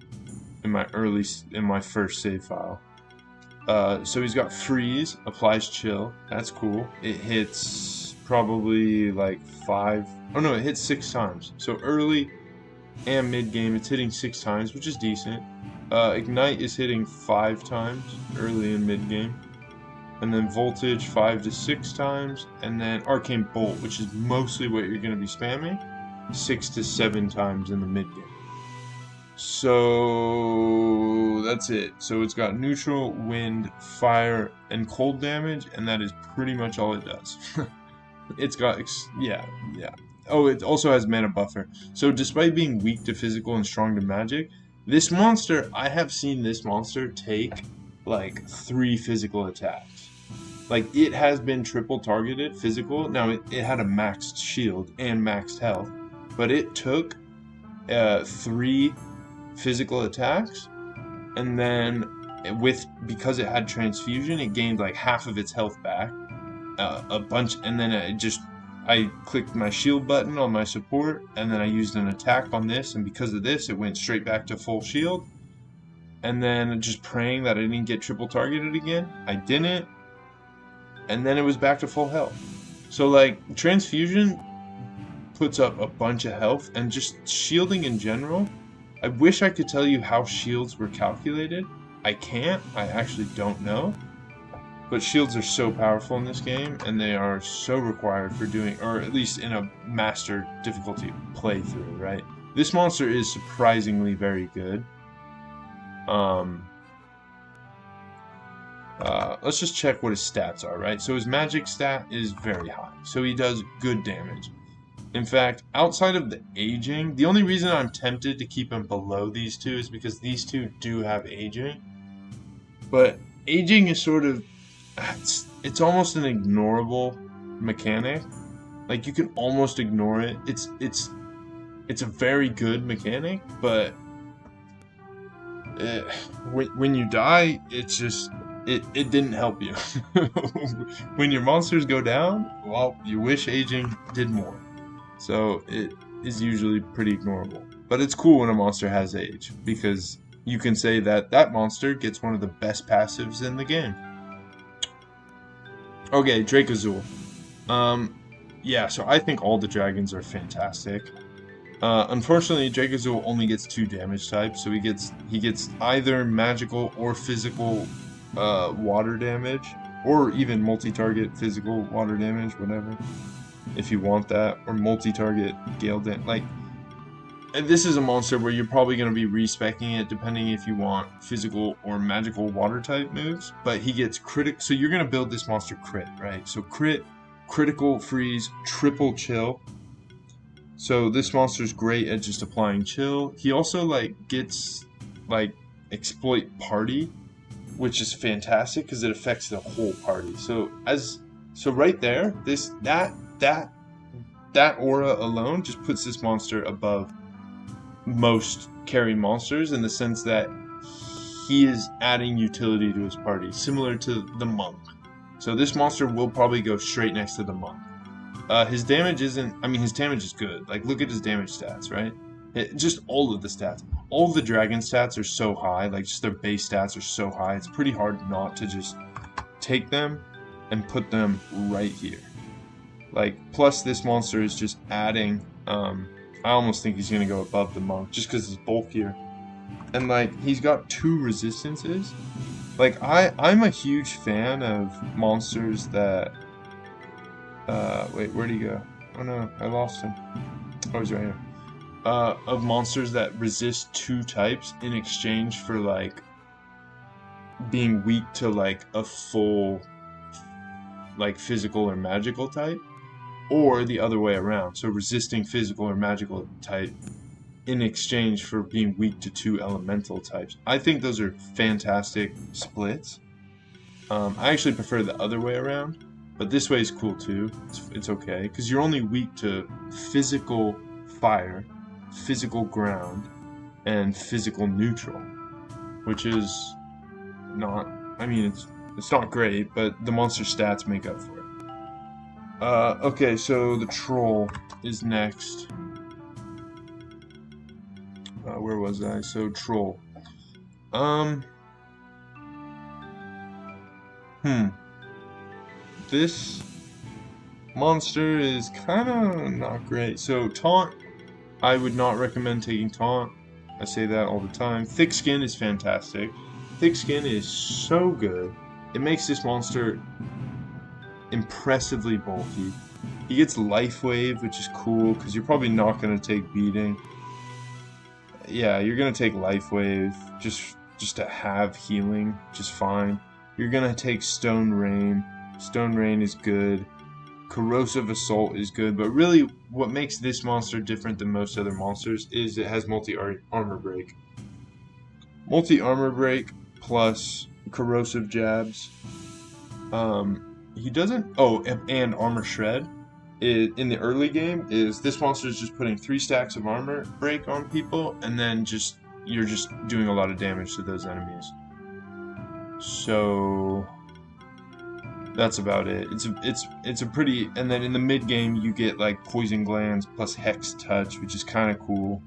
in my first save file. So he's got freeze, applies chill. That's cool. It hits probably like 5. Oh no, it hits 6 times. So early and mid game, it's hitting 6 times, which is decent. Ignite is hitting 5 times early and mid game, and then voltage 5 to 6 times, and then arcane bolt, which is mostly what you're going to be spamming, 6 to 7 times in the mid game. So that's it. So it's got neutral, wind, fire, and cold damage, and that is pretty much all it does. It's got, yeah. Oh, it also has mana buffer. So despite being weak to physical and strong to magic, this monster, I have seen this monster take like 3 physical attacks. Like, it has been triple targeted physical. Now, it had a maxed shield and maxed health, but it took 3 physical attacks, and then because it had transfusion, it gained like half of its health back, a bunch, and then I clicked my shield button on my support, and then I used an attack on this, and because of this, it went straight back to full shield. And then just praying that I didn't get triple targeted again. I didn't, and then it was back to full health. So like, transfusion puts up a bunch of health, and just shielding in general. I wish I could tell you how shields were calculated. I can't. I actually don't know. But shields are so powerful in this game, and they are so required for doing, or at least in a master difficulty playthrough, right? This monster is surprisingly very good. Let's just check what his stats are, right? So his magic stat is very high, so he does good damage. In fact, outside of the aging, the only reason I'm tempted to keep him below these two is because these two do have aging. But aging is sort of, it's almost an ignorable mechanic. Like, you can almost ignore it. It's a very good mechanic, but when you die, it's just, it didn't help you. When your monsters go down, well, you wish aging did more. So it is usually pretty ignorable. But it's cool when a monster has age, because you can say that that monster gets one of the best passives in the game. Okay, Drake Azul. Yeah, so I think all the dragons are fantastic. Unfortunately, Drake Azul only gets 2 damage types, so he gets either magical or physical water damage, or even multi-target physical water damage, whatever, if you want that, or multi-target gale damage. Like, and this is a monster where you're probably going to be respecking it depending if you want physical or magical water type moves, but he gets crit, so you're going to build this monster crit, right? So crit, critical freeze, triple chill. So this monster's great at just applying chill. He also like gets like exploit party, which is fantastic because it affects the whole party. So right there, that aura alone just puts this monster above most carry monsters in the sense that he is adding utility to his party, similar to the monk. So this monster will probably go straight next to the monk. His damage isn't. I mean, his damage is good. Like, look at his damage stats, right? Just all of the stats. All of the dragon stats are so high. Like, just their base stats are so high. It's pretty hard not to just take them and put them right here. Like, plus this monster is just adding. I almost think he's gonna go above the monk just because it's bulkier. And like, he's got 2 resistances. Like, I'm a huge fan of monsters that. Wait, where'd he go? Oh no, I lost him. Oh, he's right here. Of monsters that resist 2 types in exchange for like being weak to like a full like physical or magical type, or the other way around. So resisting physical or magical type in exchange for being weak to 2 elemental types. I think those are fantastic splits. I actually prefer the other way around, but this way is cool too. It's okay because you're only weak to physical fire, physical ground, and physical neutral, which is not. I mean, it's not great, but the monster stats make up for it. Okay, so the troll is next. Where was I? So troll. This monster is kind of not great. So taunt, I would not recommend taking taunt. I say that all the time. Thick skin is fantastic. Thick skin is so good. It makes this monster impressively bulky. He gets life wave, which is cool because you're probably not going to take beating. Yeah, you're going to take life wave just to have healing, just fine. You're going to take stone rain. Stone rain is good. Corrosive Assault is good, but really what makes this monster different than most other monsters is it has multi-armor break. Multi-armor break plus corrosive jabs. He doesn't... Oh, and armor shred. In the early game is this monster is just putting 3 stacks of armor break on people, and then you're just doing a lot of damage to those enemies. So... that's about it. It's a pretty, and then in the mid game you get like poison glands plus hex touch, which is kind of cool.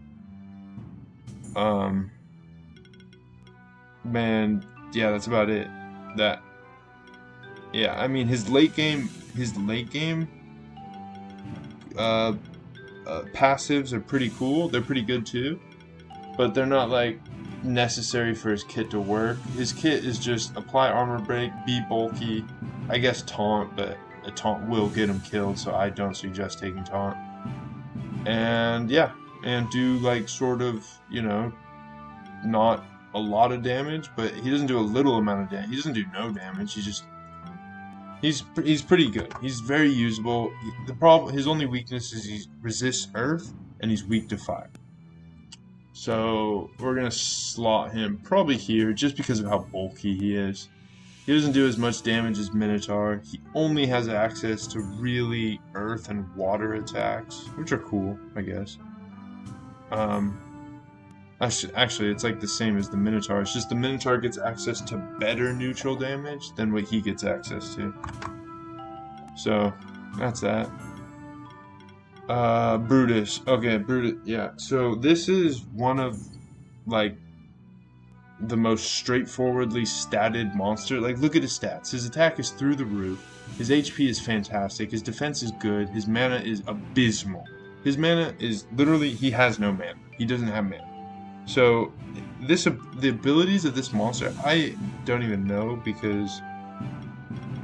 Man, yeah, that's about it. Yeah, I mean his late game passives are pretty cool. They're pretty good too, but they're not like necessary for his kit to work. His kit is just apply armor break, be bulky, I guess taunt, but a taunt will get him killed, so I don't suggest taking taunt. And yeah, and do like sort of, you know, not a lot of damage, but he doesn't do a little amount of damage. He doesn't do no damage. He's pretty good. He's very usable. His only weakness is he resists earth and he's weak to fire. So we're gonna slot him probably here just because of how bulky he is. He doesn't do as much damage as Minotaur. He only has access to really earth and water attacks, which are cool, I guess. Actually, it's like the same as the Minotaur. It's just the Minotaur gets access to better neutral damage than what he gets access to. So, that's that. Brutus. Okay, Brutus. Yeah, so this is one of, like, the most straightforwardly statted monster. Like, look at his stats. His attack is through the roof. His HP is fantastic. His defense is good. His mana is abysmal. His mana is literally, he has no mana. He doesn't have mana. So the abilities of this monster, I don't even know, because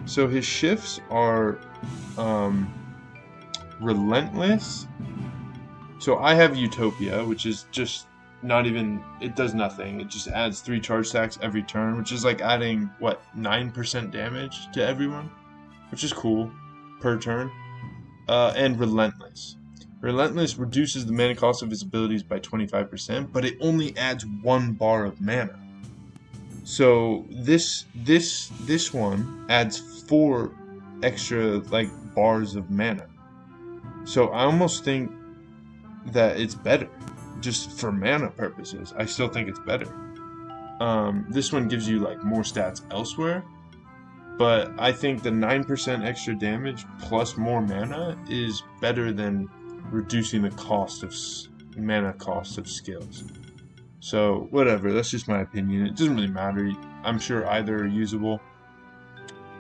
so his shifts are relentless. So I have Utopia, which is just not even, it does nothing. It just adds 3 charge stacks every turn, which is like adding, what, 9% damage to everyone, which is cool per turn. And Relentless. Relentless reduces the mana cost of his abilities by 25%, but it only adds 1 bar of mana. So this one adds 4 extra like bars of mana. So I almost think that it's better, just for mana purposes. I still think it's better. This one gives you like more stats elsewhere, but I think the 9% extra damage plus more mana is better than reducing the cost of mana cost of skills. So whatever, that's just my opinion. It doesn't really matter. I'm sure either are usable,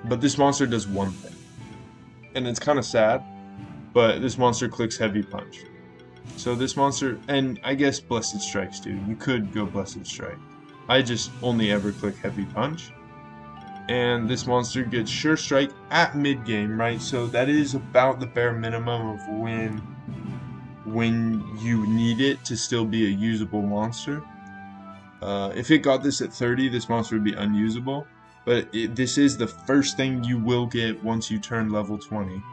but this monster does one thing, and it's kind of sad, but this monster clicks Heavy Punch. So this monster, and I guess Blessed Strikes too. You could go Blessed Strike. I just only ever click Heavy Punch. And this monster gets Sure Strike at mid-game, right? So that is about the bare minimum of when you need it to still be a usable monster. If it got this at 30, this monster would be unusable. But this is the first thing you will get once you turn level 20.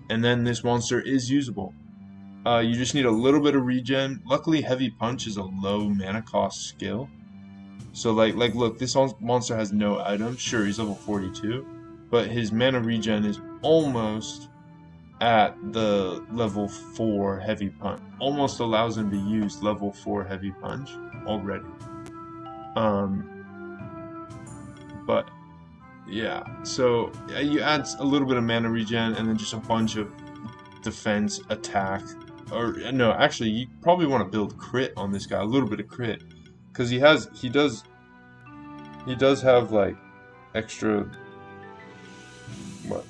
And then this monster is usable. You just need a little bit of regen. Luckily, Heavy Punch is a low mana cost skill. So like look, this monster has no items. Sure, he's level 42, but his mana regen is almost at the level 4 Heavy Punch. Almost allows him to use level 4 Heavy Punch already. But yeah, so you add a little bit of mana regen and then just a bunch of defense, attack, or no, actually you probably want to build crit on this guy, a little bit of crit, because he does have like extra, what,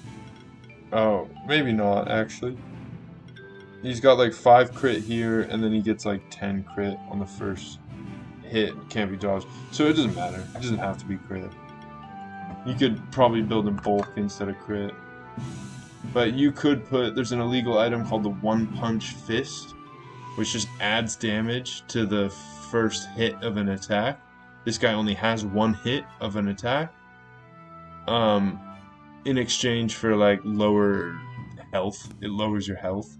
oh, maybe not actually. He's got like 5 crit here, and then he gets like 10 crit on the first hit, can't be dodged, so it doesn't matter, it doesn't have to be crit. You could probably build in bulk instead of crit. But you could put, there's an illegal item called the One Punch Fist, which just adds damage to the first hit of an attack. This guy only has 1 hit of an attack. In exchange for like lower health. It lowers your health.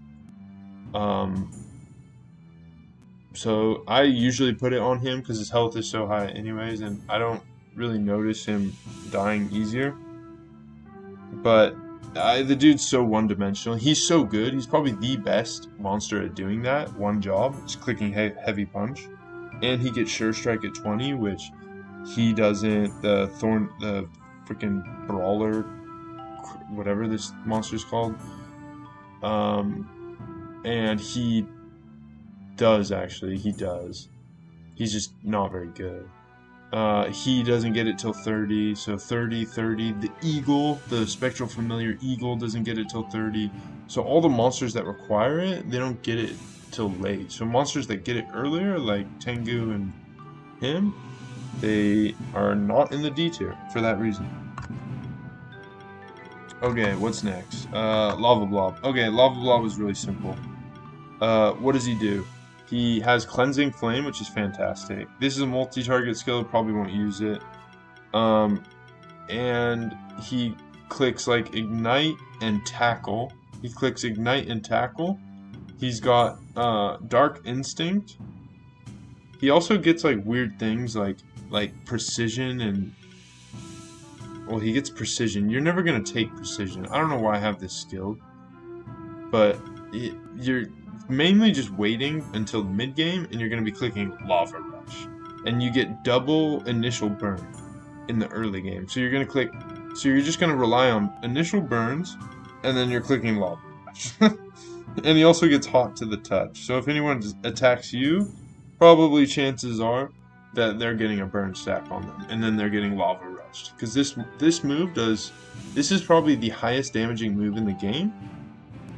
So I usually put it on him because his health is so high anyways, and I don't really notice him dying easier. But the dude's so one-dimensional. He's so good. He's probably the best monster at doing that. One job, just clicking Heavy Punch. And he gets Sure Strike at 20, which he doesn't. The freaking Brawler, whatever this monster's called. And he does, actually. He does. He's just not very good. He doesn't get it till 30, so 30, 30. The Eagle, the Spectral Familiar Eagle, doesn't get it till 30. So all the monsters that require it, they don't get it till late. So monsters that get it earlier, like Tengu and him, they are not in the D tier for that reason. Okay, what's next? Lava Blob. Okay, Lava Blob is really simple. What does he do? He has Cleansing Flame, which is fantastic. This is a multi-target skill, probably won't use it. And he clicks like Ignite and Tackle. He clicks Ignite and Tackle. He's got Dark Instinct. He also gets like weird things like Precision and... Well, he gets Precision. You're never going to take Precision. I don't know why I have this skill. But you're mainly just waiting until the mid-game, and you're going to be clicking Lava Rush. And you get double initial burn in the early game. So you're going to click... So you're just going to rely on initial burns, and then you're clicking Lava Rush. And he also gets Hot to the Touch. So if anyone attacks you, probably chances are that they're getting a burn stack on them, and then they're getting lava rushed. Because this move does, this is probably the highest damaging move in the game,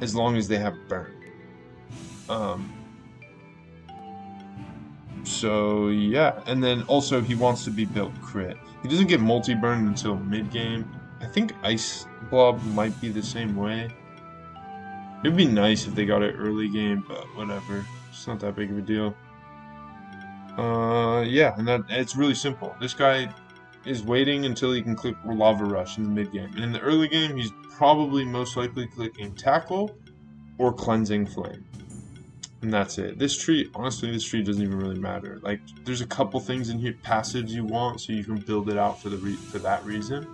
as long as they have burn. So yeah, and then also he wants to be built crit. He doesn't get multi-burn until mid-game. I think Ice Blob might be the same way. It'd be nice if they got it early game, but whatever. It's not that big of a deal. Yeah, and it's really simple. This guy is waiting until he can click Lava Rush in the mid-game. And in the early game, he's probably most likely clicking Tackle or Cleansing Flame. And that's it. This tree, honestly, this tree doesn't even really matter. Like, there's a couple things in here, passives you want, so you can build it out for that reason.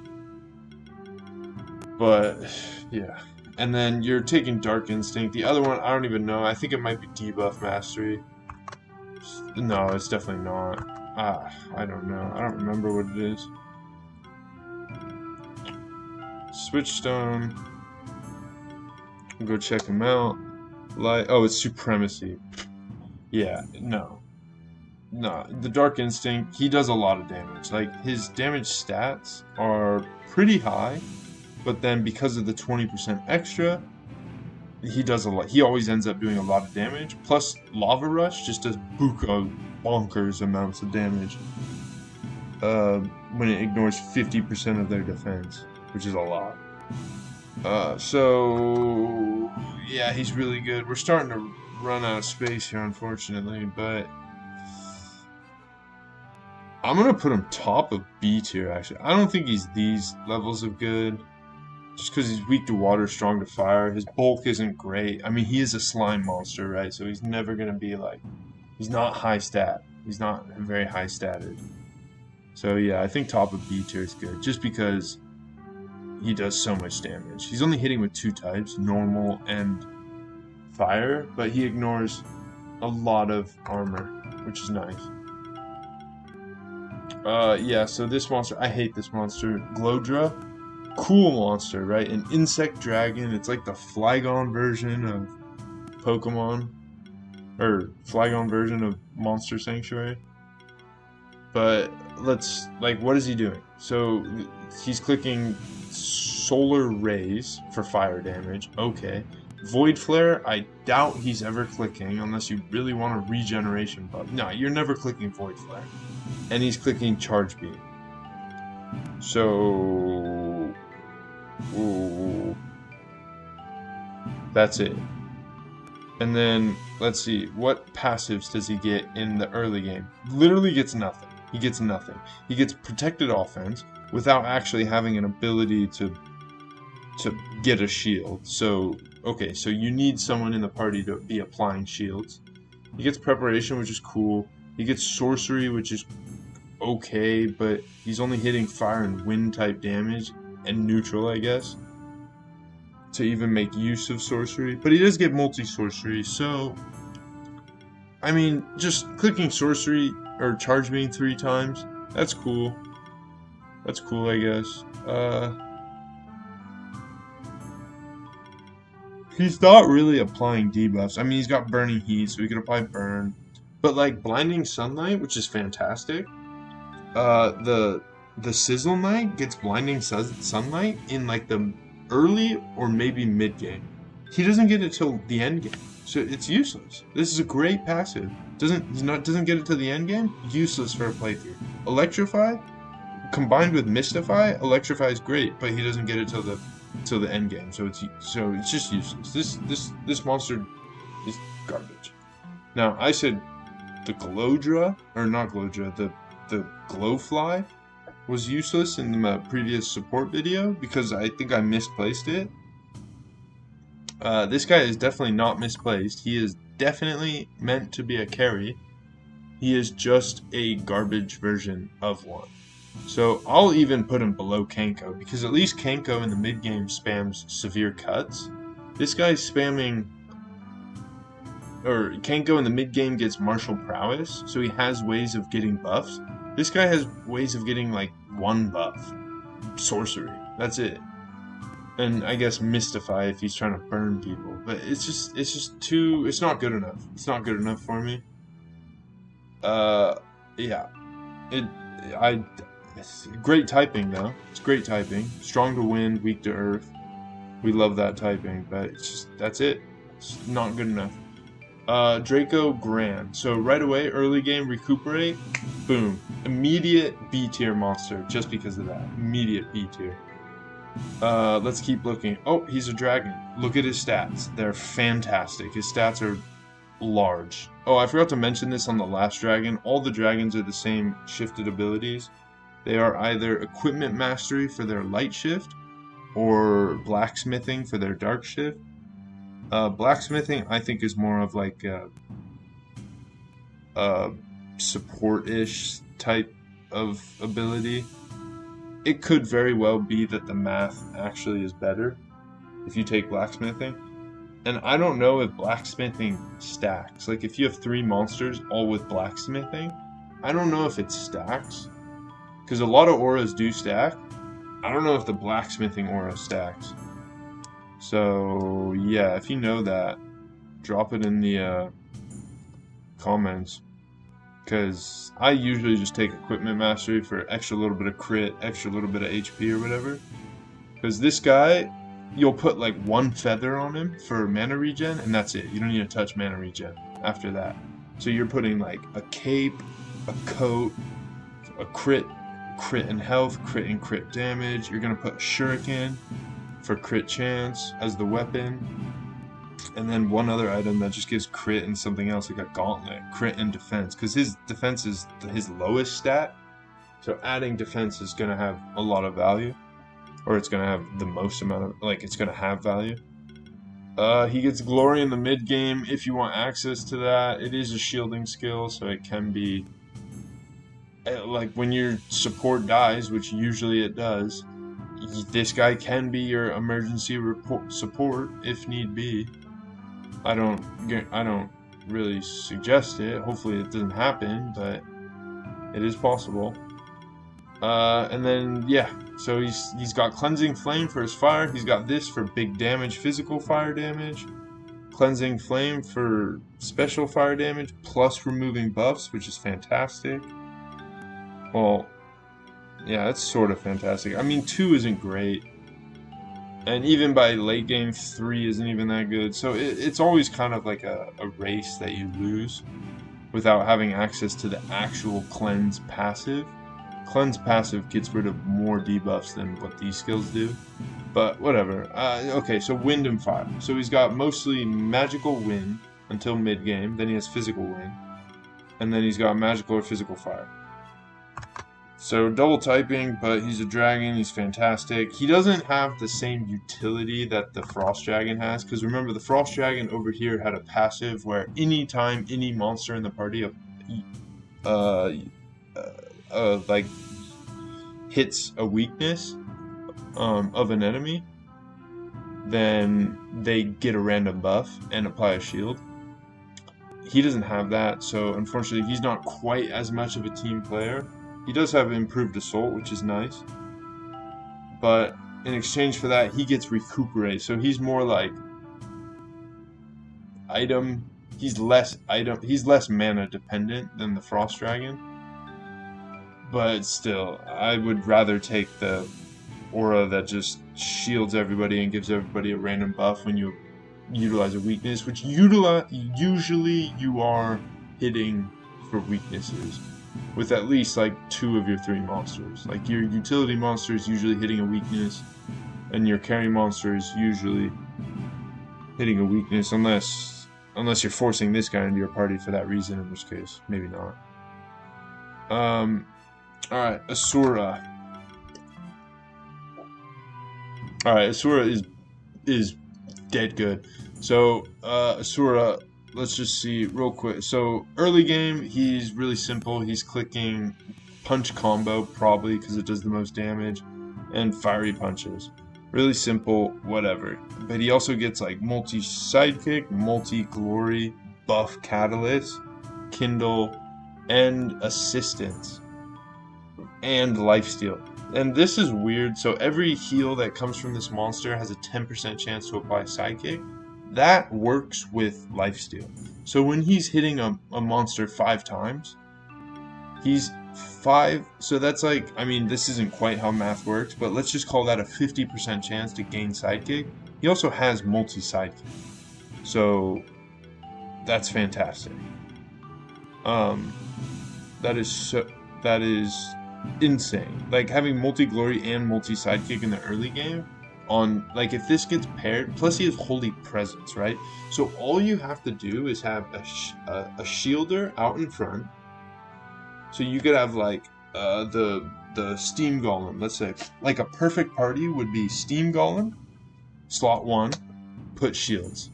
But, yeah. And then you're taking Dark Instinct. The other one, I don't even know. I think it might be Debuff Mastery. No, it's definitely not. I don't know. I don't remember what it is. Switch Stone. I'll go check him out. Oh, it's Supremacy. Yeah, no. No, the Dark Instinct, he does a lot of damage. Like, his damage stats are pretty high, but then because of the 20% extra, he does a lot. He always ends up doing a lot of damage. Plus, Lava Rush just does buku bonkers amounts of damage when it ignores 50% of their defense, which is a lot. So yeah, he's really good. We're starting to run out of space here, unfortunately, but I'm gonna put him top of B tier. Actually, I don't think he's these levels of good. Just because he's weak to water, strong to fire. His bulk isn't great. I mean, he is a slime monster, right? So he's never going to be like... He's not high stat. He's not very high statted. So yeah, I think top of B tier is good. Just because he does so much damage. He's only hitting with 2 types, normal and fire. But he ignores a lot of armor, which is nice. Yeah, so this monster... I hate this monster. Glowdra. Cool monster, right? An insect dragon. It's like the Flygon version of Pokemon, or Flygon version of Monster Sanctuary. But let's, like, what is he doing? So he's clicking Solar Rays for fire damage. Okay. Void Flare, I doubt he's ever clicking unless you really want a regeneration buff. No, you're never clicking Void Flare. And he's clicking Charge Beam. So... Ooh. That's it. And then, let's see, what passives does he get in the early game? Literally gets nothing. He gets nothing. He gets protected offense without actually having an ability to get a shield. So, okay, so you need someone in the party to be applying shields. He gets preparation, which is cool. He gets sorcery, which is okay, but he's only hitting fire and wind type damage. And neutral, I guess, to even make use of sorcery. But he does get multi-sorcery, so... I mean, just clicking sorcery, or charge beam 3 times, that's cool. That's cool, I guess. He's not really applying debuffs. I mean, he's got Burning Heat, so he can apply Burn. But, like, Blinding Sunlight, which is fantastic. The Sizzle Knight gets Blinding Sunlight in like the early or maybe mid game. He doesn't get it till the end game, so it's useless. This is a great passive. Doesn't get it to the end game. Useless for a playthrough. Electrify, combined with Mystify, Electrify is great, but he doesn't get it till the end game. So it's just useless. This monster is garbage. Now I said the Glowdra, or not Glowdra, the Glowfly was useless in the previous support video because I think I misplaced it. This guy is definitely not misplaced. He is definitely meant to be a carry. He is just a garbage version of one. So I'll even put him below Kanko because at least Kanko in the mid game spams severe cuts. This guy's spamming, or Kanko in the mid game gets martial prowess, so he has ways of getting buffs. This guy has ways of getting like 1 buff. Sorcery. That's it. And I guess Mystify if he's trying to burn people. But it's just too... It's not good enough. It's not good enough for me. Yeah. Great typing though. It's great typing. Strong to wind, weak to earth. We love that typing, but it's just, that's it. It's not good enough. Draco Grand. So right away, early game, recuperate, boom. Immediate B tier monster, just because of that. Immediate B tier. Let's keep looking. Oh, he's a dragon. Look at his stats. They're fantastic. His stats are large. Oh, I forgot to mention this on the last dragon. All the dragons are the same shifted abilities. They are either equipment mastery for their light shift, or blacksmithing for their dark shift. Blacksmithing, I think, is more of like a support-ish type of ability. It could very well be that the math actually is better if you take blacksmithing. And I don't know if blacksmithing stacks. Like, if you have 3 monsters all with blacksmithing, I don't know if it stacks. Because a lot of auras do stack. I don't know if the blacksmithing aura stacks. So, yeah, if you know that, drop it in the comments. Because I usually just take equipment mastery for extra little bit of crit, extra little bit of HP or whatever. Because this guy, you'll put like 1 feather on him for mana regen, and that's it. You don't need to touch mana regen after that. So you're putting like a cape, a coat, a crit and health, crit and crit damage. You're going to put shuriken for crit chance as the weapon. And then one other item that just gives crit and something else, like a gauntlet, crit and defense, because his defense is his lowest stat. So adding defense is going to have a lot of value, or it's going to have the most amount of, like, it's going to have value. He gets glory in the mid game if you want access to that. It is a shielding skill, so it can be, like, when your support dies, which usually it does, this guy can be your emergency support if need be. I don't really suggest it. Hopefully it doesn't happen, but it is possible. And then yeah, so he's got Cleansing Flame for his fire. He's got this for big damage, physical fire damage. Cleansing Flame for special fire damage, plus removing buffs, which is fantastic. Well, yeah, it's sort of fantastic. I mean, 2 isn't great. And even by late game, 3 isn't even that good. So it's always kind of like a race that you lose without having access to the actual cleanse passive. Cleanse passive gets rid of more debuffs than what these skills do. But whatever. Okay, so wind and fire. So he's got mostly magical wind until mid game. Then he has physical wind. And then he's got magical or physical fire. So double typing, but he's a dragon, he's fantastic. He doesn't have the same utility that the Frost Dragon has, because remember, the Frost Dragon over here had a passive where anytime any monster in the party like hits a weakness of an enemy, then they get a random buff and apply a shield. He doesn't have that, so unfortunately he's not quite as much of a team player. He does have improved assault, which is nice, but in exchange for that, he gets recuperate. So he's more like item. He's less mana dependent than the Frost Dragon. But still, I would rather take the aura that just shields everybody and gives everybody a random buff when you utilize a weakness, which usually you are hitting for weaknesses with at least like 2 of your 3 monsters. Like your utility monster is usually hitting a weakness, and your carry monster is usually hitting a weakness, unless you're forcing this guy into your party for that reason, in which case maybe not. Alright, Asura. Alright, Asura is dead good. So Asura, let's just see real quick. So early game, he's really simple. He's clicking punch combo, probably because it does the most damage, and fiery punches. Really simple, whatever. But he also gets like multi-sidekick, multi-glory, buff catalyst, kindle, and assistance, and lifesteal. And this is weird. So every heal that comes from this monster has a 10% chance to apply sidekick. That works with lifesteal. So when he's hitting a monster 5 times, he's 5, so that's like, I mean, this isn't quite how math works, but let's just call that a 50% chance to gain sidekick. He also has multi-sidekick, so that's fantastic. Um, that is insane. Like having multi-glory and multi-sidekick in the early game, on like if this gets paired, plus he has holy presence, right? So all you have to do is have a shielder out in front. So you could have like the steam golem. Let's say like a perfect party would be steam golem, slot 1, put shields,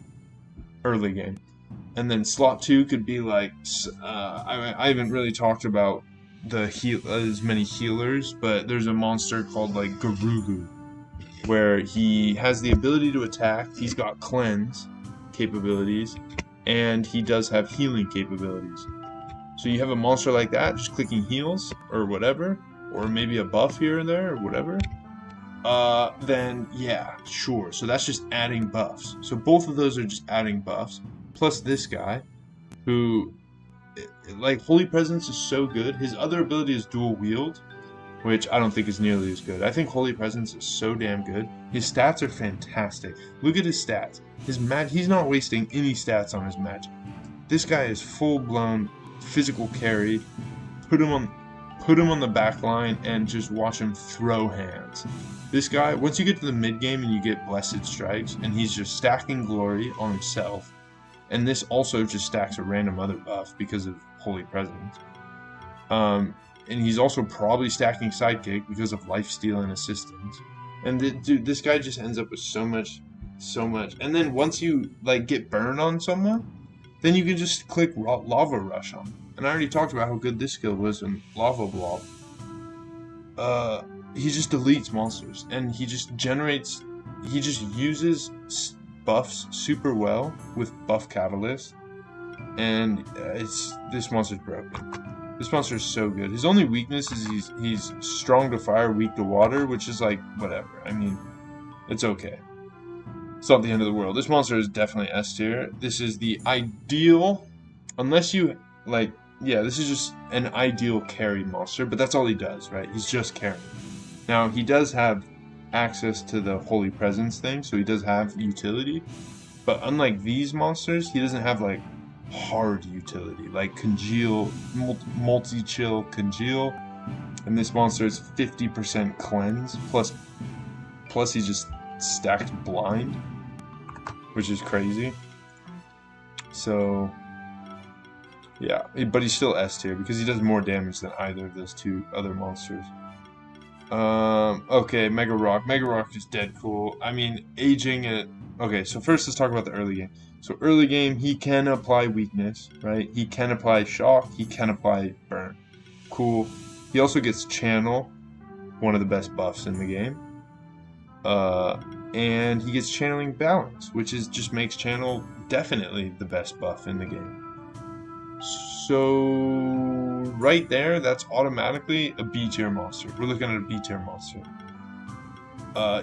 early game, and then slot 2 could be like I haven't really talked about as many healers, but there's a monster called like Garugu, where he has the ability to attack. He's got cleanse capabilities, and he does have healing capabilities. So you have a monster like that, just clicking heals or whatever, or maybe a buff here and there or whatever. Then yeah, sure. So that's just adding buffs. So both of those are just adding buffs. Plus this guy, who, like, Holy Presence is so good. His other ability is Dual Wield, which I don't think is nearly as good. I think Holy Presence is so damn good. His stats are fantastic. Look at his stats. He's not wasting any stats on his magic. This guy is full-blown physical carry. Put him on the back line and just watch him throw hands. This guy, once you get to the mid game and you get Blessed Strikes, and he's just stacking glory on himself, and this also just stacks a random other buff because of Holy Presence. And he's also probably stacking Sidekick because of Lifesteal and Assistance. And dude, this guy just ends up with so much. And then once you like get burned on someone, then you can just click Lava Rush on him. And I already talked about how good this skill was in Lava Blob. He just deletes monsters, and he just uses buffs super well with Buff Catalyst, and this monster's broken. This monster is so good. His only weakness is he's strong to fire, weak to water, which is like whatever. I mean, it's okay. It's not the end of the world. This monster is definitely S tier. This is the ideal, unless you like, yeah, this is just an ideal carry monster, but that's all he does, right? He's just carrying. Now, he does have access to the Holy Presence thing, so he does have utility, but unlike these monsters, he doesn't have like hard utility, like Congeal, Multi-Chill Congeal, and this monster is 50% cleanse, plus he just stacked blind, which is crazy. So yeah, but he's still S tier because he does more damage than either of those two other monsters. Okay, Mega Rock is dead cool. I mean, aging it. Okay, so first let's talk about the early game. So early game, he can apply weakness, right? He can apply shock, he can apply burn. Cool. He also gets channel, one of the best buffs in the game. And he gets channeling balance, which just makes channel definitely the best buff in the game. So right there, that's automatically a B tier monster. We're looking at a B tier monster.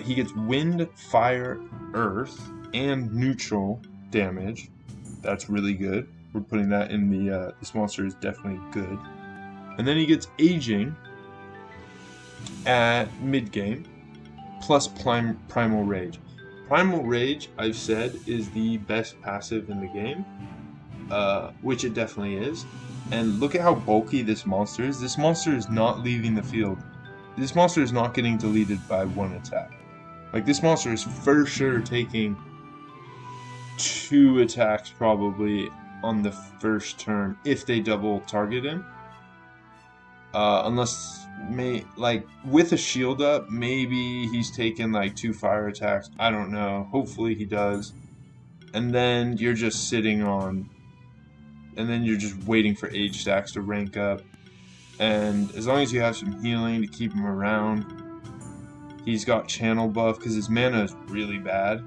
He gets wind, fire, earth, and neutral damage. That's really good. We're putting that in the, this monster is definitely good. And then he gets aging at mid game, plus Primal Rage. Primal Rage, I've said, is the best passive in the game, which it definitely is. And look at how bulky this monster is. This monster is not leaving the field. This monster is not getting deleted by one attack. Like, this monster is for sure taking 2 attacks probably on the first turn if they double target him. Unless, with a shield up, maybe he's taken like 2 fire attacks. I don't know. Hopefully he does. And then you're just sitting on, and then you're just waiting for age stacks to rank up. And as long as you have some healing to keep him around, he's got channel buff because his mana is really bad.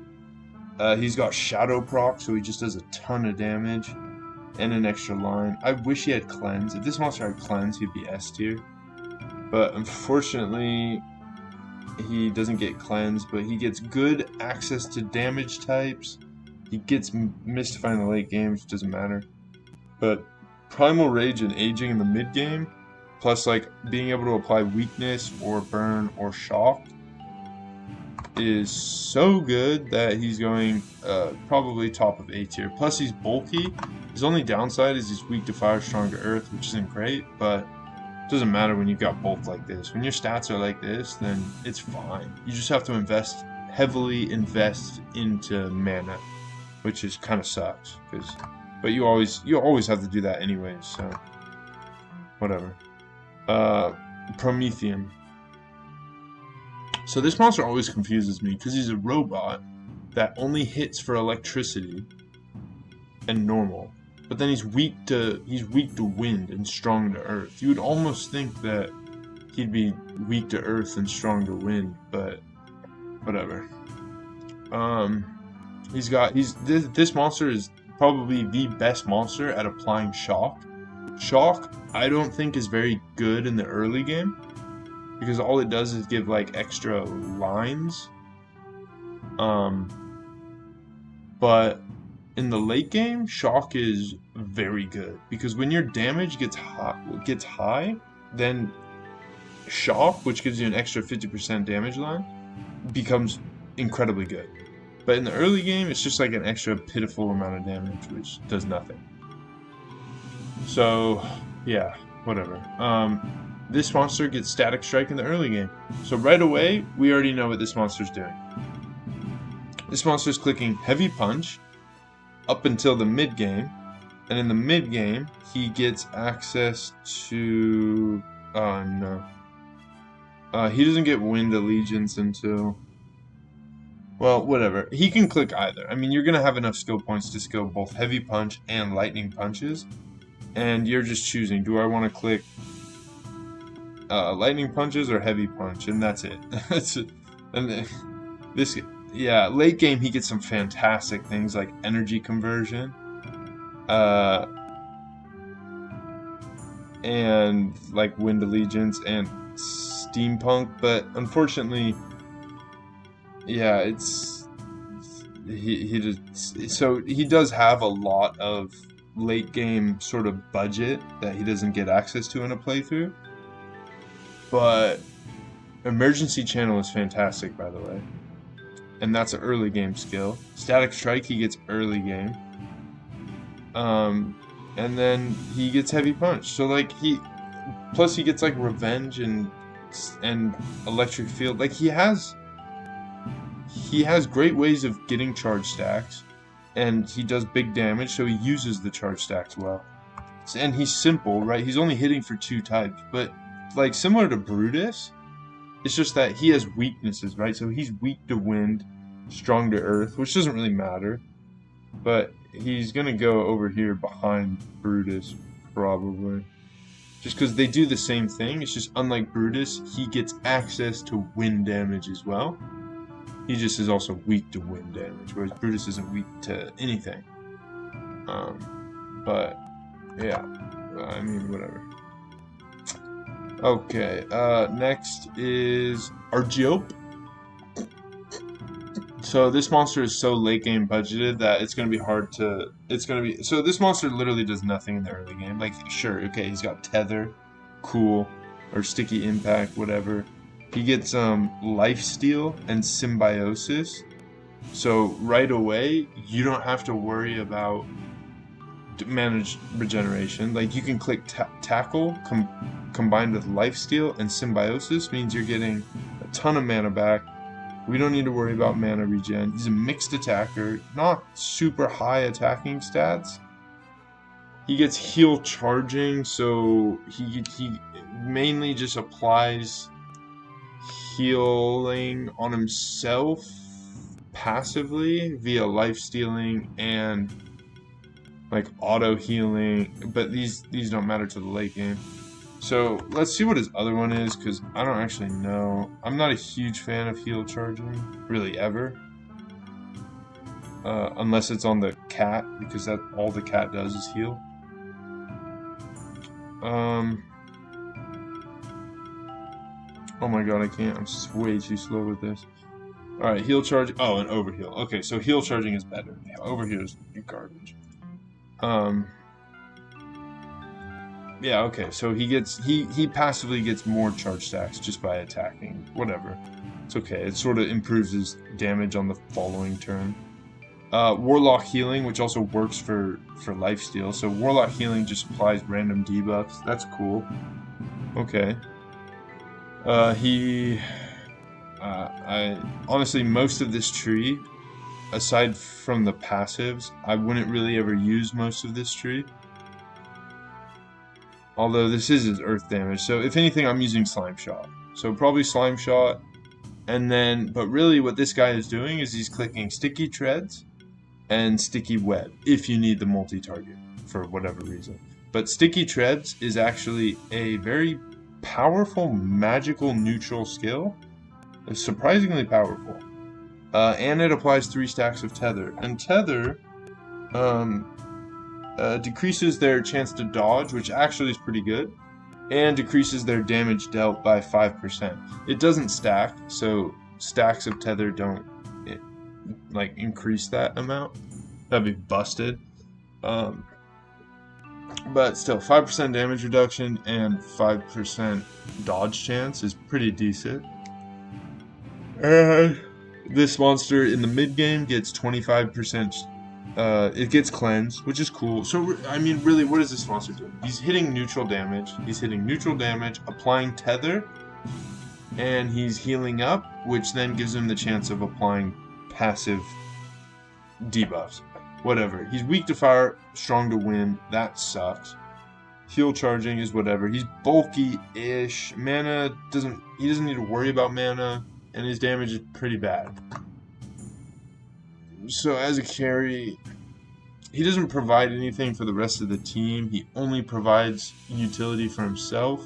He's got shadow proc, so he just does a ton of damage. And an extra line. I wish he had cleanse. If this monster had cleanse, he'd be S tier. But unfortunately, he doesn't get cleanse, but he gets good access to damage types. He gets Mystify in the late game, which doesn't matter. But Primal Rage and aging in the mid game plus like being able to apply weakness or burn or shock is so good that he's going probably top of A tier. Plus he's bulky. His only downside is he's weak to fire, strong to earth, which isn't great, but it doesn't matter when you've got bulk like this. When your stats are like this, then it's fine. You just have to heavily invest into mana, which is kind of sucks. But you always have to do that anyways. So whatever. Promethean. So this monster always confuses me because he's a robot that only hits for electricity and normal. But then he's weak to wind and strong to earth. You would almost think that he'd be weak to earth and strong to wind, but whatever. This monster is probably the best monster at applying shock. Shock, I don't think is very good in the early game because all it does is give like extra lines. But in the late game, shock is very good because when your damage gets high, then shock, which gives you an extra 50% damage line, becomes incredibly good. But in the early game, it's just like an extra pitiful amount of damage, which does nothing. So, yeah, whatever. This monster gets static strike in the early game. So right away, we already know what this monster's doing. This monster's clicking heavy punch up until the mid game, and in the mid game he gets access to he doesn't get wind allegiance until, well, whatever. He can click either. I mean, you're gonna have enough skill points to skill both heavy punch and lightning punches, and you're just choosing, do I want to click lightning punches or heavy punch, and that's it. That's it. And this, yeah, late game he gets some fantastic things like energy conversion, and like wind allegiance and steampunk, but unfortunately, yeah, he does have a lot of late game sort of budget that he doesn't get access to in a playthrough. But emergency channel is fantastic, by the way. And that's an early game skill. Static strike he gets early game. And then he gets heavy punch. So like plus he gets like revenge and electric field. Like he has great ways of getting charge stacks, and he does big damage, so he uses the charge stacks well. And he's simple, right? He's only hitting for 2 types, but like similar to Brutus, it's just that he has weaknesses, right? So he's weak to wind, strong to earth, which doesn't really matter. But he's gonna go over here behind Brutus, probably. Just because they do the same thing, it's just unlike Brutus, he gets access to wind damage as well. He just is also weak to wind damage, whereas Brutus isn't weak to anything. But yeah, I mean, whatever. Okay, next is Argiope. So this monster is so late game budgeted that it's gonna be hard to. So this monster literally does nothing in the early game. Like, sure, okay, he's got tether, cool, or sticky impact, whatever. He gets lifesteal and symbiosis. So right away, you don't have to worry about managed regeneration. Like you can click tackle combined with lifesteal, and symbiosis means you're getting a ton of mana back. We don't need to worry about mana regen. He's a mixed attacker, not super high attacking stats. He gets heal charging, so he mainly just applies healing on himself passively via lifestealing and like auto healing, but these don't matter to the late game. So let's see what his other one is, because I don't actually know. I'm not a huge fan of heal charging, really, ever. Unless it's on the cat, because that all the cat does is heal. Oh my god, I can't. I'm way too slow with this. Alright, heal charge. Oh, and overheal. Okay, so heal charging is better. Overheal is garbage. Yeah, okay, so he passively gets more charge stacks just by attacking. Whatever. It's okay. It sort of improves his damage on the following turn. Warlock Healing, which also works for lifesteal. So Warlock Healing just applies random debuffs. That's cool. Okay. He I honestly, most of this tree, aside from the passives, I wouldn't really ever use most of this tree. Although this is his earth damage, so if anything, I'm using Slime Shot. So probably Slime Shot, and then, but really what this guy is doing is he's clicking Sticky Treads and Sticky Web, if you need the multi-target, for whatever reason. But Sticky Treads is actually a very powerful magical neutral skill. It's surprisingly powerful. And it applies 3 stacks of Tether. And Tether, decreases their chance to dodge, which actually is pretty good, and decreases their damage dealt by 5%. It doesn't stack, so stacks of Tether don't like increase that amount. That'd be busted. But still, 5% damage reduction and 5% dodge chance is pretty decent. And this monster in the mid game gets 25%. It gets cleansed, which is cool. So, I mean, really, what is this monster doing? He's hitting neutral damage. He's hitting neutral damage, applying Tether, and he's healing up, which then gives him the chance of applying passive debuffs. Whatever. He's weak to fire, strong to wind. That sucks. Heal charging is whatever. He's bulky-ish. Mana he doesn't need to worry about mana, and his damage is pretty bad. So as a carry, he doesn't provide anything for the rest of the team. He only provides utility for himself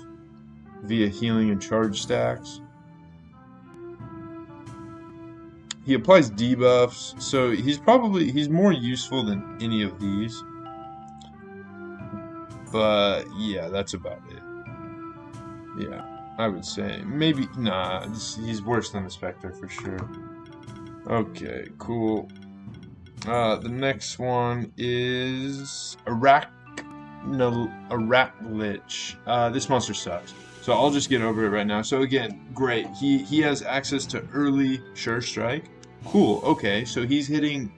via healing and charge stacks. He applies debuffs, so he's more useful than any of these. But yeah, that's about it. Yeah, I would say maybe he's worse than the Spectre for sure. Okay, cool. The next one is Arachlich. This monster sucks. So I'll just get over it right now. So again, great. He has access to early Sure Strike. Cool. Okay, so he's doing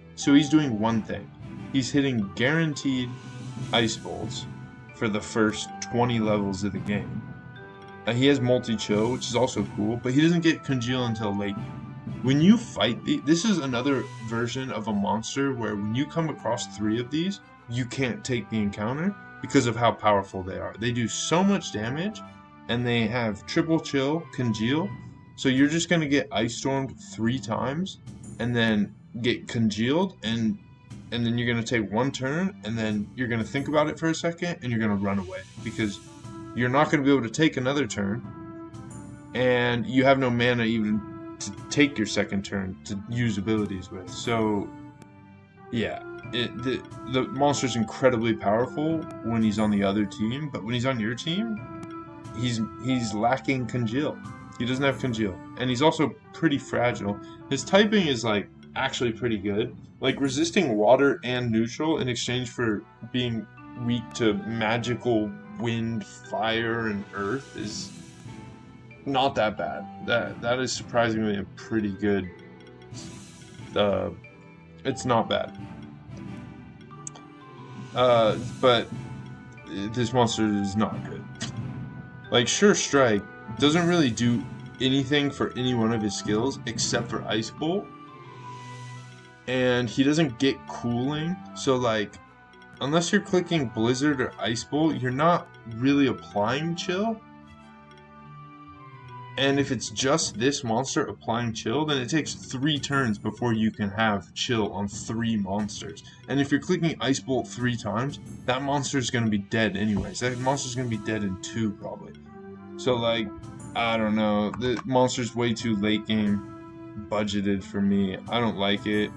one thing. He's hitting guaranteed Ice Bolts for the first 20 levels of the game. He has multi-chill, which is also cool, but he doesn't get congeal until late. When you fight this is another version of a monster where when you come across 3 of these, you can't take the encounter because of how powerful they are. They do so much damage, and they have triple chill, congeal, so you're just going to get ice stormed 3 times, and then get congealed, and then you're going to take 1 turn, and then you're going to think about it for a second, and you're going to run away, because you're not going to be able to take another turn, and you have no mana even to take your second turn to use abilities with. So yeah, the monster's incredibly powerful when he's on the other team, but when he's on your team, he's lacking congeal. He doesn't have congeal, and he's also pretty fragile. His typing is like actually pretty good, like resisting water and neutral in exchange for being weak to magical wind, fire, and earth is not that bad. That is surprisingly a pretty good. It's not bad. But this monster is not good. Like Sure Strike doesn't really do anything for any one of his skills except for Ice Bolt, and he doesn't get cooling. So like, unless you're clicking Blizzard or Ice Bolt, you're not really applying chill. And if it's just this monster applying chill, then it takes 3 turns before you can have chill on 3 monsters. And if you're clicking Ice Bolt 3 times, that monster is going to be dead anyways. That monster's going to be dead in 2 probably. So like, I don't know. The monster's way too late game budgeted for me. I don't like it.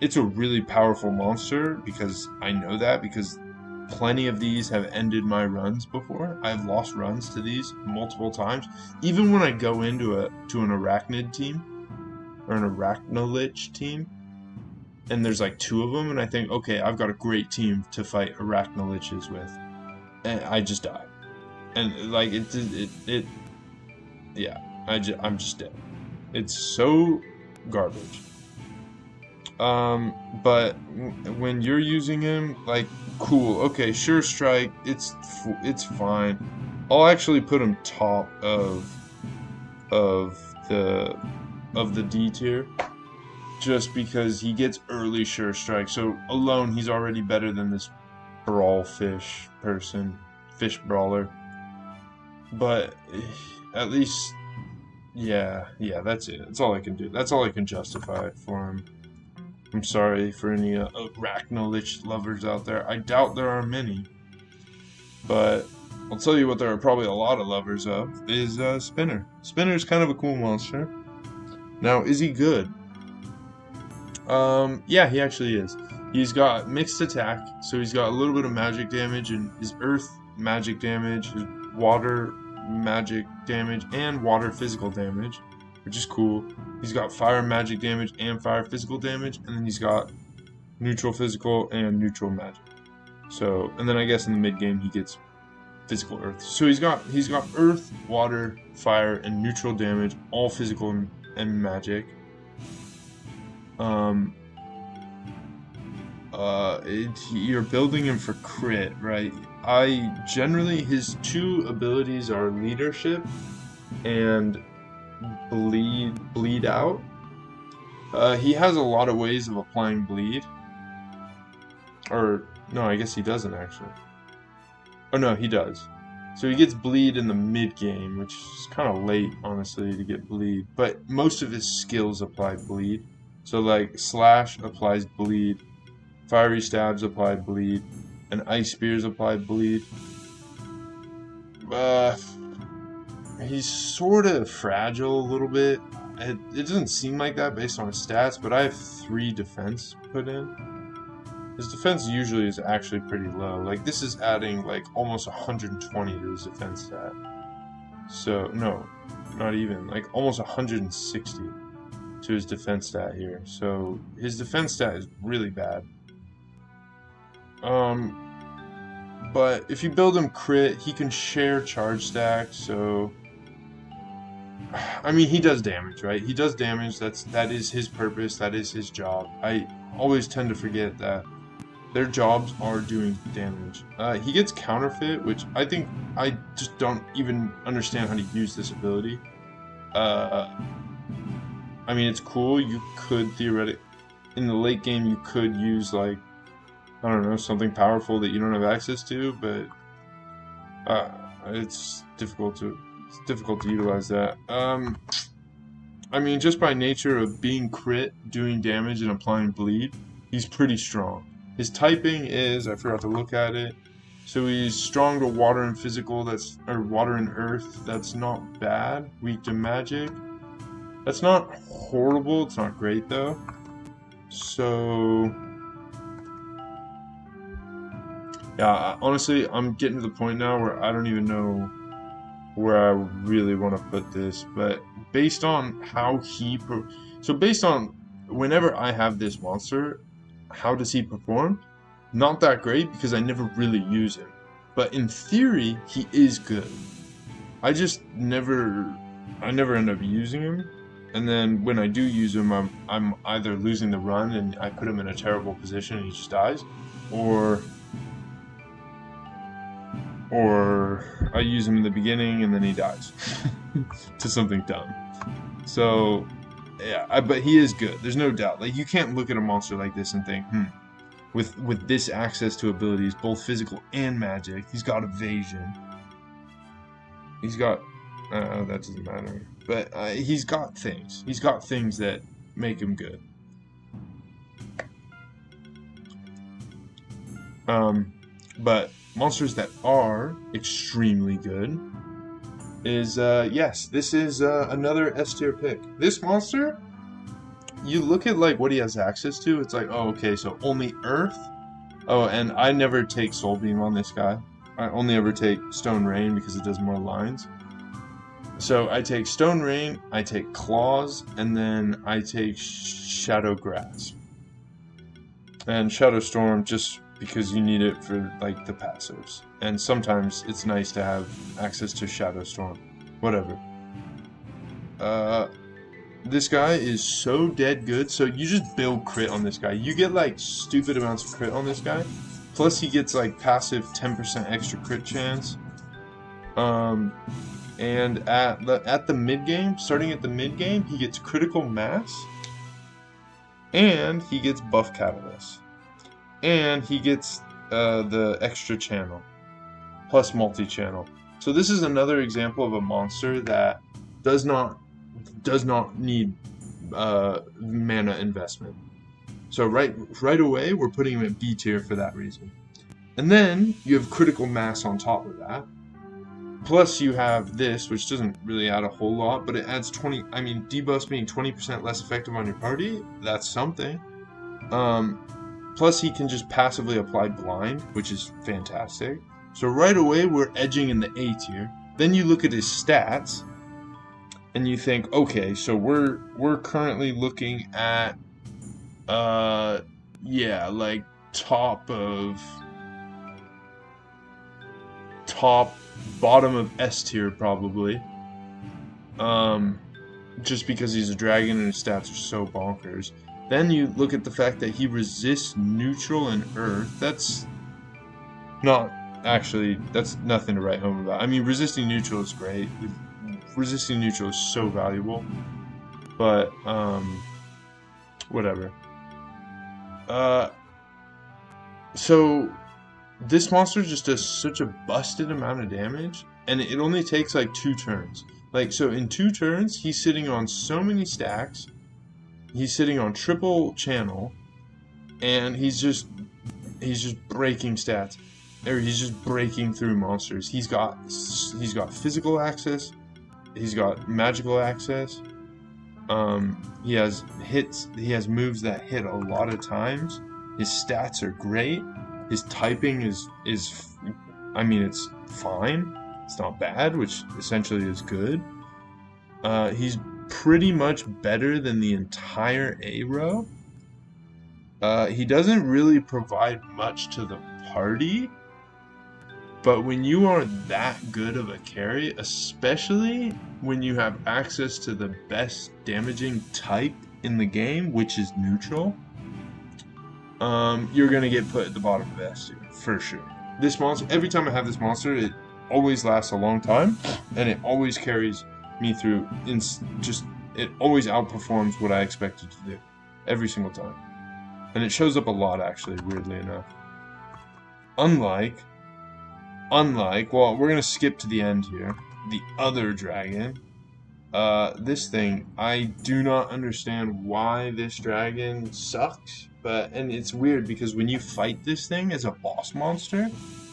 It's a really powerful monster because I know that because plenty of these have ended my runs before. I've lost runs to these multiple times. Even when I go into an Arachnid team or an Arachnolich team, and there's like 2 of them, and I think, okay, I've got a great team to fight Arachnoliches with, and I just die. and like yeah, I'm just dead. It's so garbage. But when you're using him, like, cool, okay, sure strike, it's fine. I'll actually put him top of the of the D tier, just because he gets early sure strike. So alone, he's already better than this brawl fish person, fish brawler. But at least, yeah, that's it. That's all I can do. That's all I can justify for him. I'm sorry for any Arachnolich lovers out there. I doubt there are many, but I'll tell you what there are probably a lot of lovers of is Spinner. Spinner's kind of a cool monster. Now, is he good? Yeah, he actually is. He's got mixed attack, so he's got a little bit of magic damage, and his earth magic damage, his water magic damage, and water physical damage, which is cool. He's got fire magic damage and fire physical damage, and then he's got neutral physical and neutral magic. So, and then I guess in the mid game he gets physical earth. So he's got earth, water, fire, and neutral damage, all physical and magic. You're building him for crit, right? His two abilities are leadership and bleed out. He has a lot of ways of applying bleed. Or no, I guess he doesn't actually. Oh no, he does. So he gets bleed in the mid game, which is kind of late, honestly, to get bleed. But most of his skills apply bleed. So like slash applies bleed, fiery stabs apply bleed, and ice spears apply bleed. He's sort of fragile a little bit. It doesn't seem like that based on his stats, but I have 3 defense put in. His defense usually is actually pretty low. Like, this is adding like almost 120 to his defense stat. So, no, not even. Like almost 160 to his defense stat here. So, his defense stat is really bad. But if you build him crit, he can share charge stack, so I mean, he does damage, right? He does damage. That is his purpose. That is his job. I always tend to forget that their jobs are doing damage. He gets counterfeit, which I think I just don't even understand how to use this ability. I mean, it's cool. You could theoretically, in the late game, you could use like, I don't know, something powerful that you don't have access to, but it's difficult to utilize that. I mean, just by nature of being crit, doing damage, and applying bleed, he's pretty strong. His typing is, I forgot to look at it, so he's strong to water and physical, or water and earth, that's not bad. Weak to magic, that's not horrible, it's not great though. So yeah, honestly, I'm getting to the point now where I don't even know where I really want to put this, but based on how based on whenever I have this monster, how does he perform? Not that great, because I never really use him. But in theory, he is good. I never end up using him, and then when I do use him, I'm either losing the run and I put him in a terrible position and he just dies, or I use him in the beginning and then he dies to something dumb. So yeah, but he is good. There's no doubt. Like, you can't look at a monster like this and think, with this access to abilities, both physical and magic, he's got evasion. He's got that doesn't matter. But he's got things. He's got things that make him good. But monsters that are extremely good is, yes, this is another S tier pick. This monster, you look at like what he has access to, it's like, oh, okay, so only Earth. Oh, and I never take Soul Beam on this guy. I only ever take Stone Rain because it does more lines. So I take Stone Rain, I take Claws, and then I take Shadow Grass. And Shadow Storm, just because you need it for like the passives. And sometimes it's nice to have access to Shadow Storm. Whatever. This guy is so dead good, so you just build crit on this guy. You get like stupid amounts of crit on this guy. Plus he gets like passive 10% extra crit chance. And at the mid game, starting at the mid game, he gets critical mass, and he gets buff catalyst, and he gets the extra channel, plus multi-channel. So this is another example of a monster that does not need mana investment. So right away we're putting him at B tier for that reason. And then you have critical mass on top of that. Plus you have this, which doesn't really add a whole lot, but it adds 20. I mean, debuffs being 20% less effective on your party, that's something. Plus he can just passively apply blind, which is fantastic. So right away we're edging in the A tier. Then you look at his stats, and you think, okay, so we're currently looking at yeah, like bottom of S tier probably. Just because he's a dragon and his stats are so bonkers. Then you look at the fact that he resists neutral and earth. That's nothing to write home about. I mean, resisting neutral is great. Resisting neutral is so valuable, but whatever. So this monster just does such a busted amount of damage, and it only takes like 2 turns. Like, so in 2 turns, he's sitting on so many stacks. He's sitting on triple channel, and he's just breaking stats, or he's just breaking through monsters. He's got physical access. He's got magical access. He has hits. He has moves that hit a lot of times. His stats are great. His typing is I mean, it's fine. It's not bad, which essentially is good. He's pretty much better than the entire A row. He doesn't really provide much to the party. But when you are that good of a carry, especially when you have access to the best damaging type in the game, which is neutral, you're going to get put at the bottom of S tier, for sure. This monster, every time I have this monster, it always lasts a long time, and it always carries me through, it always outperforms what I expected to do, every single time. And it shows up a lot, actually, weirdly enough. Unlike, well, we're going to skip to the end here, the other dragon. This thing, I do not understand why this dragon sucks, and it's weird because when you fight this thing as a boss monster,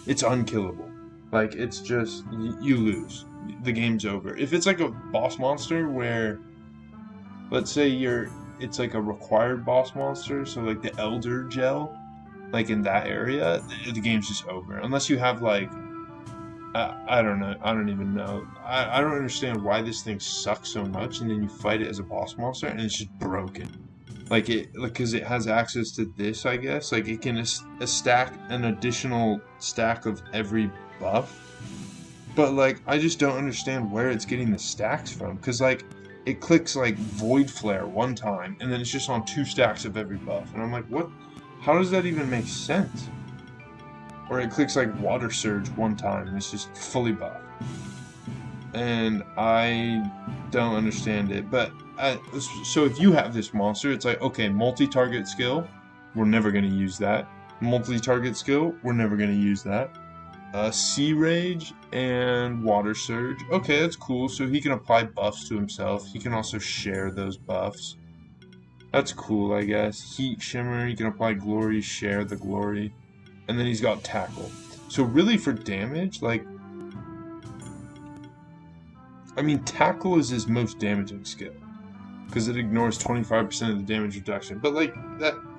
it's unkillable. Like, it's just, you lose. The game's over. If it's like a boss monster where, let's say it's like a required boss monster, so like the Elder Gel, like in that area, the game's just over. Unless you have like, I don't know. I don't even know. I don't understand why this thing sucks so much, and then you fight it as a boss monster, and it's just broken. Because it has access to this, I guess. Like, it can stack an additional stack of every buff. But, like, I just don't understand where it's getting the stacks from. Because, like, it clicks, like, Void Flare one time, and then it's just on 2 stacks of every buff. And I'm like, what? How does that even make sense? Or it clicks like Water Surge one time and it's just fully buffed. And I don't understand it. But so if you have this monster, it's like, okay, multi-target skill, we're never going to use that. Multi-target skill, we're never going to use that. Sea Rage and Water Surge. Okay, that's cool. So he can apply buffs to himself. He can also share those buffs. That's cool, I guess. Heat Shimmer, he can apply glory, share the glory. And then he's got Tackle. So really for damage, like, I mean, Tackle is his most damaging skill, because it ignores 25% of the damage reduction. But like,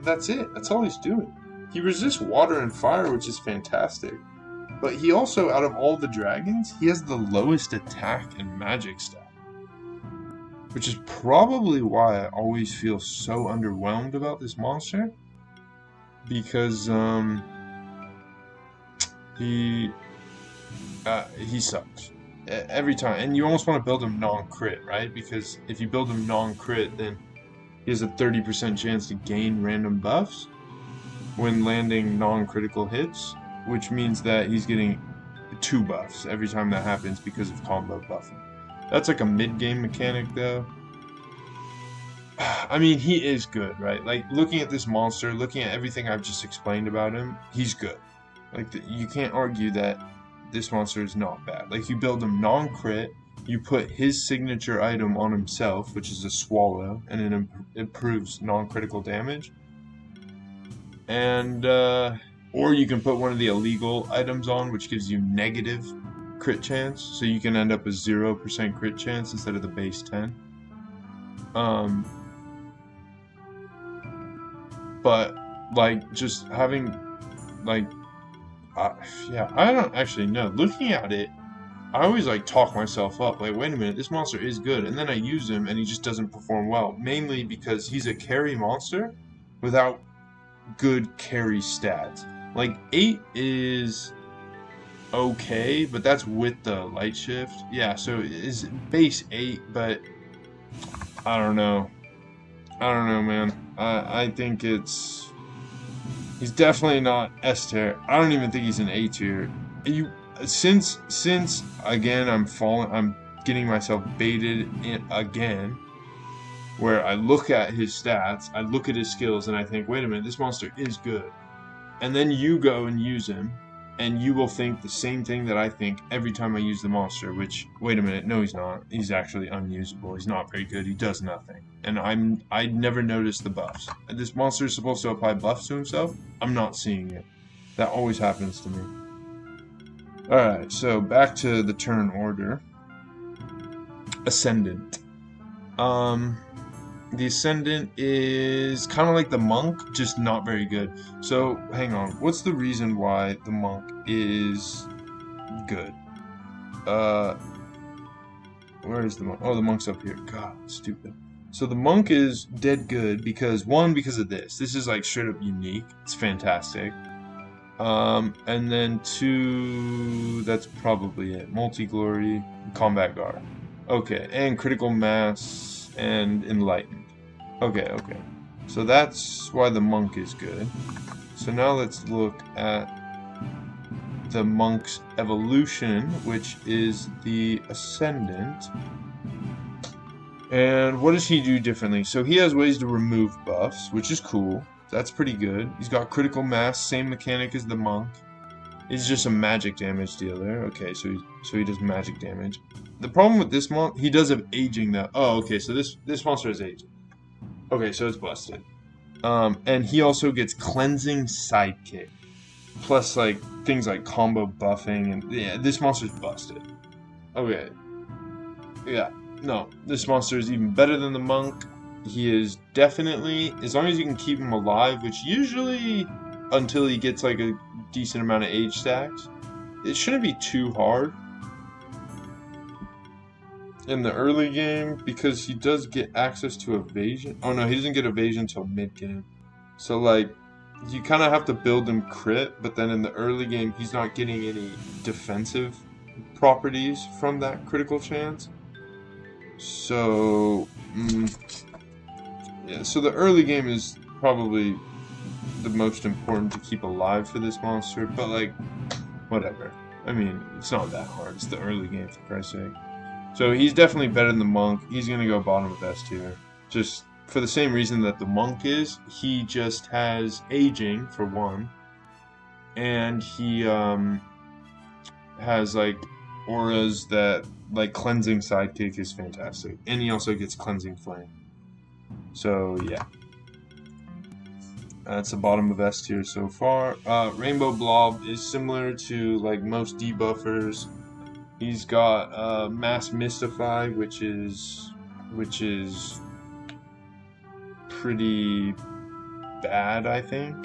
that's it. That's all he's doing. He resists water and fire, which is fantastic. But he also, out of all the dragons, he has the lowest attack and magic stat. Which is probably why I always feel so underwhelmed about this monster. Because, He sucks every time, and you almost want to build him non-crit, right? Because if you build him non-crit, then he has a 30% chance to gain random buffs when landing non-critical hits, which means that he's getting 2 buffs every time that happens because of combo buffing. That's like a mid-game mechanic, though. I mean, he is good, right? Like, looking at this monster, looking at everything I've just explained about him, he's good. Like, you can't argue that this monster is not bad. Like, you build him non-crit, you put his signature item on himself, which is a swallow, and it improves non-critical damage. And, or you can put one of the illegal items on, which gives you negative crit chance, so you can end up with 0% crit chance instead of the base 10. But, like, just having, like, yeah, I don't actually know. Looking at it, I always, like, talk myself up. Like, wait a minute, this monster is good. And then I use him, and he just doesn't perform well. Mainly because he's a carry monster without good carry stats. Like, 8 is okay, but that's with the light shift. Yeah, so it's base 8, but I don't know. I don't know, man. I think it's... He's definitely not S tier. I don't even think he's an A tier. Since again I'm getting myself baited in again, where I look at his stats, I look at his skills, and I think, wait a minute, this monster is good. And then you go and use him, and you will think the same thing that I think every time I use the monster, which, wait a minute, no he's not. He's actually unusable. He's not very good. He does nothing. And I never noticed the buffs. This monster is supposed to apply buffs to himself. I'm not seeing it. That always happens to me. Alright, so back to the turn order. Ascendant. The Ascendant is kind of like the Monk, just not very good. So, hang on. What's the reason why the Monk is good? Where is the Monk? Oh, the Monk's up here. God, stupid. So the Monk is dead good because, one, because of this. This is, like, straight up unique. It's fantastic. And then 2, that's probably it. Multi-Glory, Combat Guard. Okay, and Critical Mass and Enlightened. Okay. So that's why the Monk is good. So now let's look at the Monk's evolution, which is the Ascendant. And what does he do differently? So he has ways to remove buffs, which is cool. That's pretty good. He's got Critical Mass, same mechanic as the Monk. He's just a magic damage dealer. Okay, so he does magic damage. The problem with this monk, he does have aging though. Oh, okay, so this monster has aging. Okay, so it's busted. And he also gets Cleansing Sidekick. Plus, like, things like combo buffing, and yeah, this monster's busted. Okay. Yeah, no, this monster is even better than the Monk. He is definitely, as long as you can keep him alive, which usually, until he gets, like, a decent amount of age stacks, it shouldn't be too hard in the early game, because he does get access to evasion. Oh no, he doesn't get evasion until mid-game. So, like, you kind of have to build him crit, but then in the early game, he's not getting any defensive properties from that critical chance. So, yeah, so the early game is probably the most important to keep alive for this monster, but, like, whatever. I mean, it's not that hard. It's the early game, for Christ's sake. So he's definitely better than the Monk. He's going to go bottom of S tier. Just for the same reason that the Monk is. He just has aging, for one. And he has, like, auras that, like, Cleansing Sidekick is fantastic. And he also gets Cleansing Flame. So, yeah. That's the bottom of S tier so far. Rainbow Blob is similar to, like, most debuffers. He's got Mass Mystify, which is pretty bad, I think.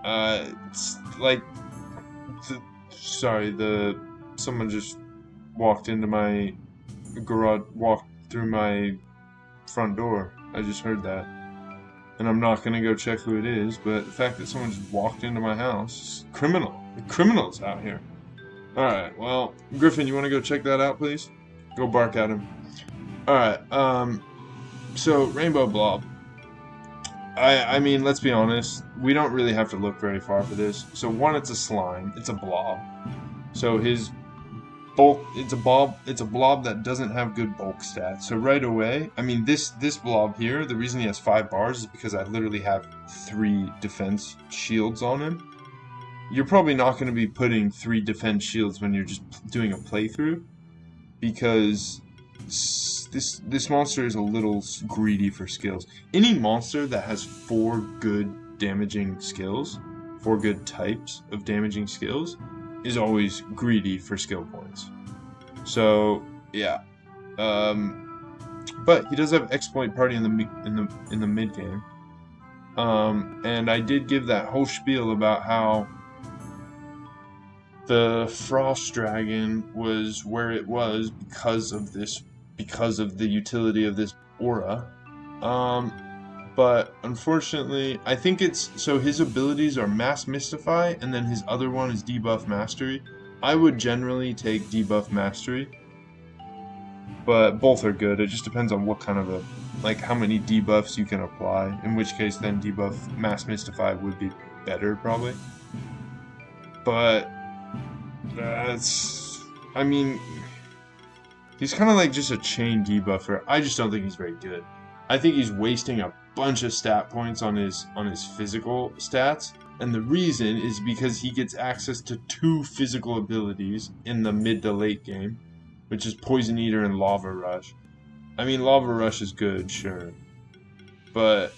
It's like, someone just walked into my garage, walked through my front door. I just heard that. and I'm not gonna go check who it is, but the fact that someone just walked into my house is criminal. The criminals out here. Alright, well, Griffin, you wanna go check that out, please? Go bark at him. Alright, so Rainbow Blob. I mean, let's be honest, we don't really have to look very far for this. So one, it's a slime, it's a blob. So his bulk, it's a blob that doesn't have good bulk stats. So right away, I mean, this blob here, the reason he has 5 bars is because I literally have 3 defense shields on him. You're probably not going to be putting 3 defense shields when you're just doing a playthrough, because this monster is a little greedy for skills. Any monster that has 4 good damaging skills, 4 good types of damaging skills, is always greedy for skill points. So yeah, but he does have exploit party in the mid game, and I did give that whole spiel about how the Frost Dragon was where it was because of the utility of this aura. But unfortunately, I think it's so his abilities are Mass Mystify, and then his other one is Debuff Mastery. I would generally take Debuff Mastery, but both are good. It just depends on what kind of how many debuffs you can apply. In which case, then Debuff Mass Mystify would be better probably. But I mean, he's kind of like just a chain debuffer. I just don't think he's very good. I think he's wasting a bunch of stat points on his physical stats, and the reason is because he gets access to 2 physical abilities in the mid to late game, which is Poison Eater and Lava Rush. I mean, Lava Rush is good, sure, but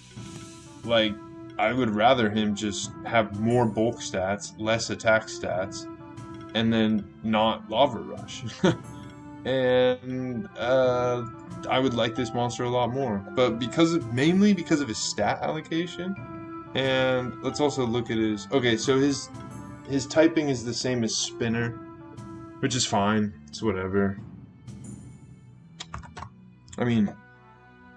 like, I would rather him just have more bulk stats, less attack stats, and then not Lava Rush. And I would like this monster a lot more, but mainly because of his stat allocation. And let's also look at his. Okay, so his typing is the same as Spinner, which is fine. It's whatever. I mean,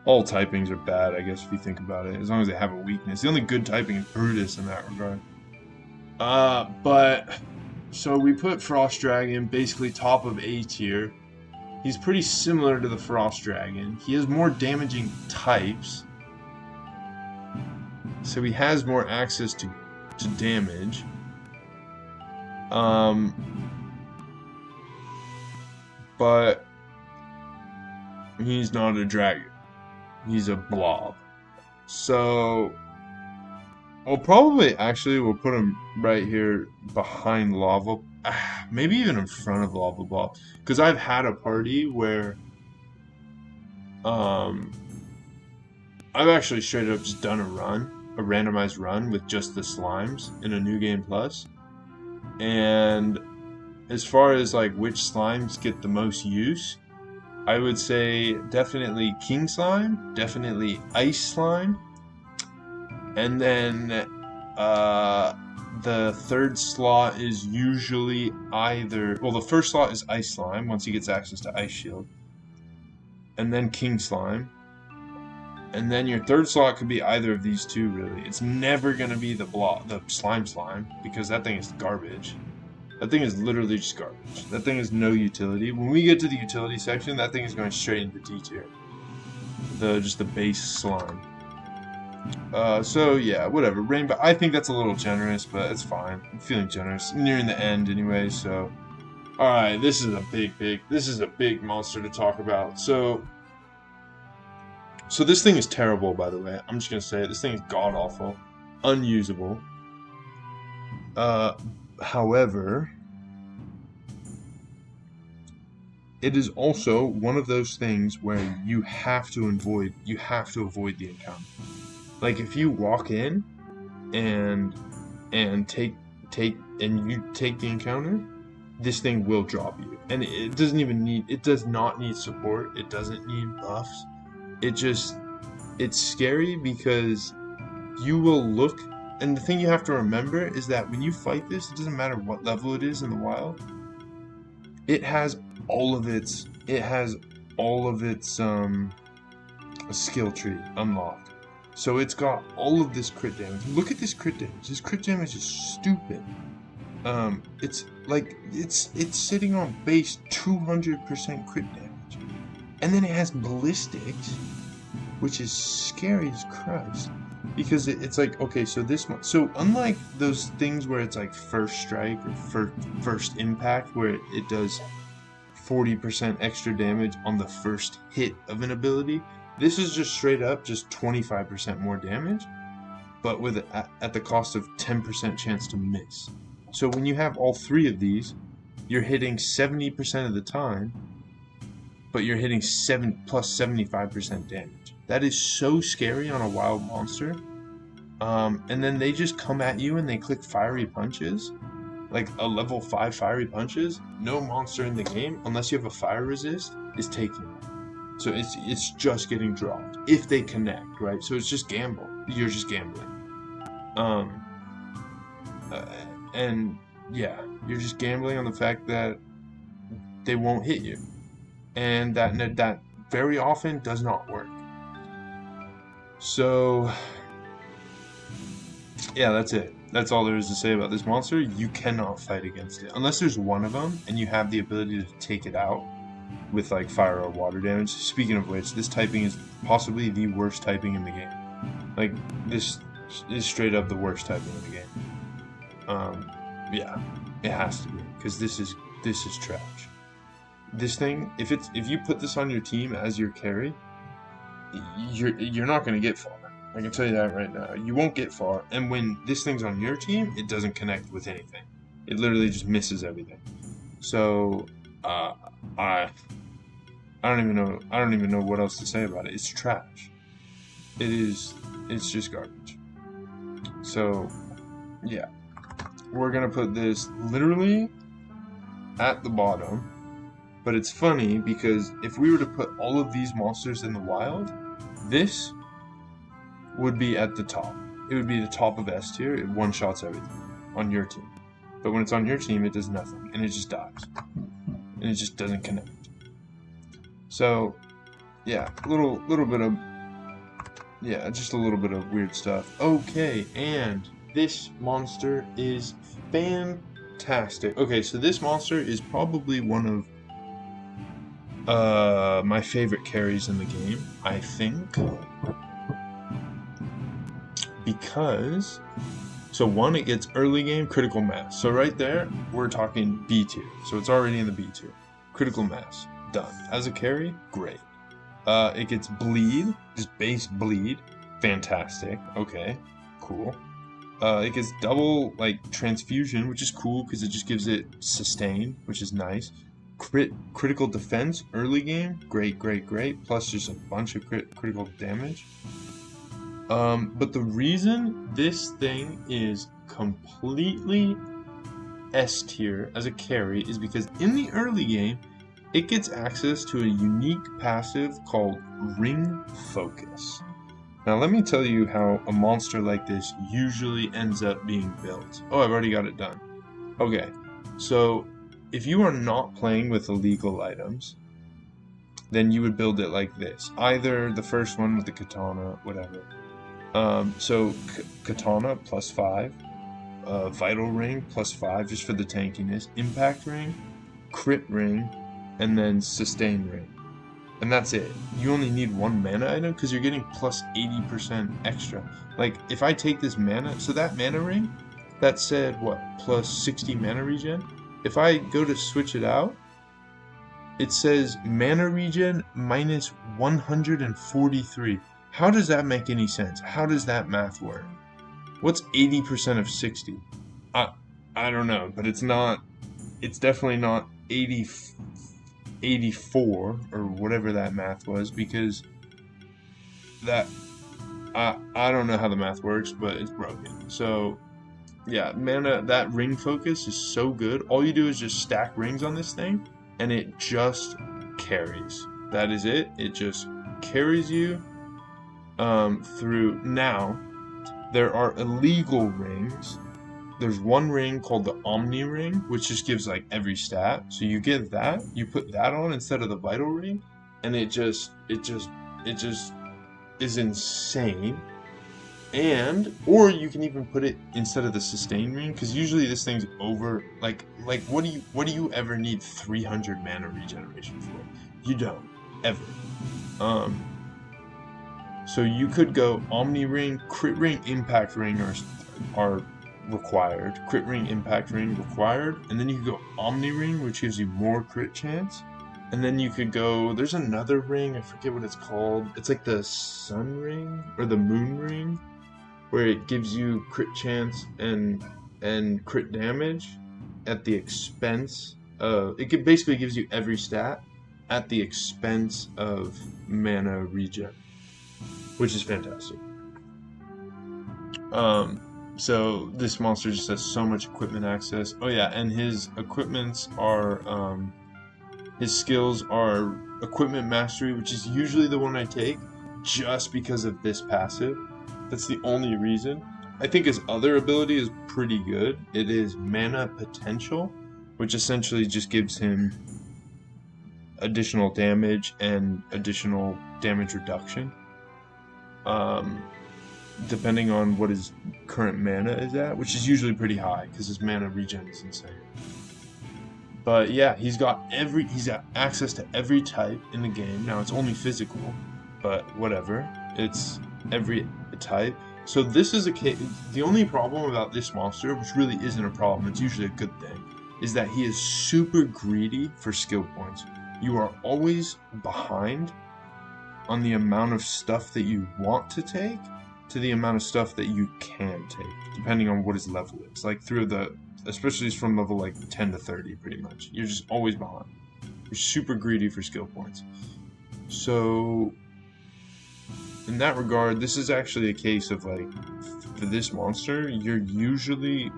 all typings are bad, I guess, if you think about it, as long as they have a weakness. The only good typing is Brutus in that regard. But so we put Frost Dragon basically top of A tier. He's pretty similar to the Frost Dragon. He has more damaging types, so he has more access to damage. But he's not a dragon. He's a blob. So we'll put him right here behind Lava. Maybe even in front of Lava Blob, because I've had a party where I've actually straight up just done a randomized run with just the slimes in a New Game Plus, and as far as like which slimes get the most use, I would say definitely King Slime, definitely Ice Slime, and then the third slot is usually the first slot is Ice Slime once he gets access to Ice Shield, and then King Slime, and then your third slot could be either of these two. Really, it's never gonna be the slime, because that thing is garbage. That thing is literally just garbage. That thing has no utility. When we get to the utility section, that thing is going straight into D tier. Just the base slime. So yeah, whatever. Rainbow, I think that's a little generous, but it's fine. I'm feeling generous. Nearing the end anyway, so. Alright, this is a big monster to talk about. So this thing is terrible, by the way. I'm just gonna say it. This thing is god-awful. Unusable. However, it is also one of those things where you have to avoid the encounter. Like, if you walk in and take the encounter, this thing will drop you. And it does not need support. It doesn't need buffs. It's scary because you will look. And the thing you have to remember is that when you fight this, it doesn't matter what level it is in the wild. It has all of its skill tree unlocked. So it's got all of this crit damage. Look at this crit damage. This crit damage is stupid. It's like it's sitting on base 200% crit damage, and then it has ballistics, which is scary as Christ. Because it's like, okay, so so unlike those things where it's like first strike or first impact, where it does 40% extra damage on the first hit of an ability, this is just straight up just 25% more damage, but with at the cost of 10% chance to miss. So when you have all three of these, you're hitting 70% of the time, but you're hitting plus 75% damage. That is so scary on a wild monster. And then they just come at you and they click fiery punches, like a level 5 fiery punches. No monster in the game, unless you have a fire resist, is taking it. So it's just getting dropped if they connect, right? So it's just gamble. You're just gambling. And yeah, you're just gambling on the fact that they won't hit you, and that very often does not work. So yeah, that's it. That's all there is to say about this monster. You cannot fight against it unless there's one of them and you have the ability to take it out with like fire or water damage. Speaking of which, this typing is possibly the worst typing in the game. Like, this is straight up the worst typing in the game. Yeah, it has to be, because this is trash. This thing, if you put this on your team as your carry, you're not going to get far. I can tell you that right now. You won't get far, and when this thing's on your team, it doesn't connect with anything. It literally just misses everything. So, I don't even know what else to say about it. It's trash. It's just garbage. So, yeah. We're gonna put this literally at the bottom, but it's funny because if we were to put all of these monsters in the wild, this would be at the top. It would be the top of S tier. It one-shots everything on your team. But when it's on your team, it does nothing, and it just dies. And it just doesn't connect. So, yeah, little bit of, yeah, just a little bit of weird stuff. Okay, and this monster is fantastic. Okay, so this monster is probably one of my favorite carries in the game, I think. Because, so one, it gets early game critical mass. So right there, we're talking B tier. So it's already in the B tier. Critical mass, done. As a carry, great. It gets bleed, just base bleed, fantastic. Okay, cool. It gets double, like, transfusion, which is cool because it just gives it sustain, which is nice. Critical defense, early game, great. Plus just a bunch of critical damage. But the reason this thing is completely S tier as a carry is because in the early game, it gets access to a unique passive called Ring Focus. Now let me tell you how a monster like this usually ends up being built. Oh, I've already got it done. Okay, so if you are not playing with illegal items, then you would build it like this. Either the first one with the katana, whatever. So katana +5, vital ring +5 just for the tankiness, impact ring, crit ring, and then sustain ring. And that's it. You only need one mana item because you're getting plus 80% extra. Like, if I take this mana, so that mana ring, that said, what, plus 60 mana regen? If I go to switch it out, it says mana regen minus 143. How does that make any sense? How does that math work? What's 80% of 60? I don't know, but it's definitely not 84 or whatever that math was, because that I don't know how the math works, but it's broken. So yeah, mana, that ring focus is so good. All you do is just stack rings on this thing and it just carries. That is it. It just carries you through. Now there are illegal rings. There's one ring called the Omni ring, which just gives like every stat. So you get that, you put that on instead of the vital ring, and it just is insane. or you can even put it instead of the sustain ring, because usually this thing's over, like what do you ever need 300 mana regeneration for? You don't, ever. So you could go Omni Ring, Crit Ring, Impact Ring are required. Crit Ring, Impact Ring required, and then you could go Omni Ring, which gives you more crit chance. And then you could go, there's another ring, I forget what it's called. It's like the Sun Ring or the Moon Ring, where it gives you crit chance and crit damage at the expense of, basically gives you every stat at the expense of mana regen, which is fantastic. So this monster just has so much equipment access. Oh yeah, and his equipments are, his skills are Equipment Mastery, which is usually the one I take, just because of this passive. That's the only reason. I think his other ability is pretty good. It is Mana Potential, which essentially just gives him additional damage and additional damage reduction. Depending on what his current mana is at, which is usually pretty high because his mana regen is insane. But yeah, he's got access to every type in the game. Now it's only physical, but whatever. It's every type. So this is a case. The only problem about this monster, which really isn't a problem, it's usually a good thing, is that he is super greedy for skill points. You are always behind on the amount of stuff that you want to take to the amount of stuff that you can take, depending on what his level is. Like especially from level like 10 to 30 pretty much. You're just always behind. You're super greedy for skill points. So in that regard, this is actually a case of like, for this monster, you're usually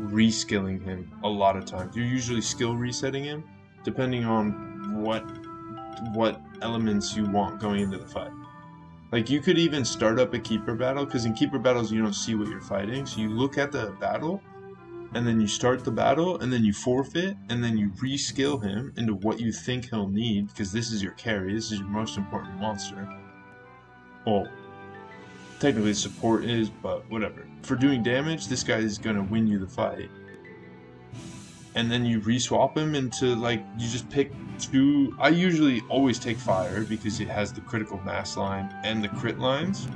reskilling him a lot of times. You're usually skill resetting him, depending on what elements you want going into the fight. Like, you could even start up a keeper battle, because in keeper battles you don't see what you're fighting, so you look at the battle, and then you start the battle, and then you forfeit, and then you reskill him into what you think he'll need, because this is your carry, this is your most important monster. Well, technically support is, but whatever. For doing damage, this guy is going to win you the fight. And then you reswap him into, like, you just pick two. I usually always take fire because it has the critical mass line and the crit lines.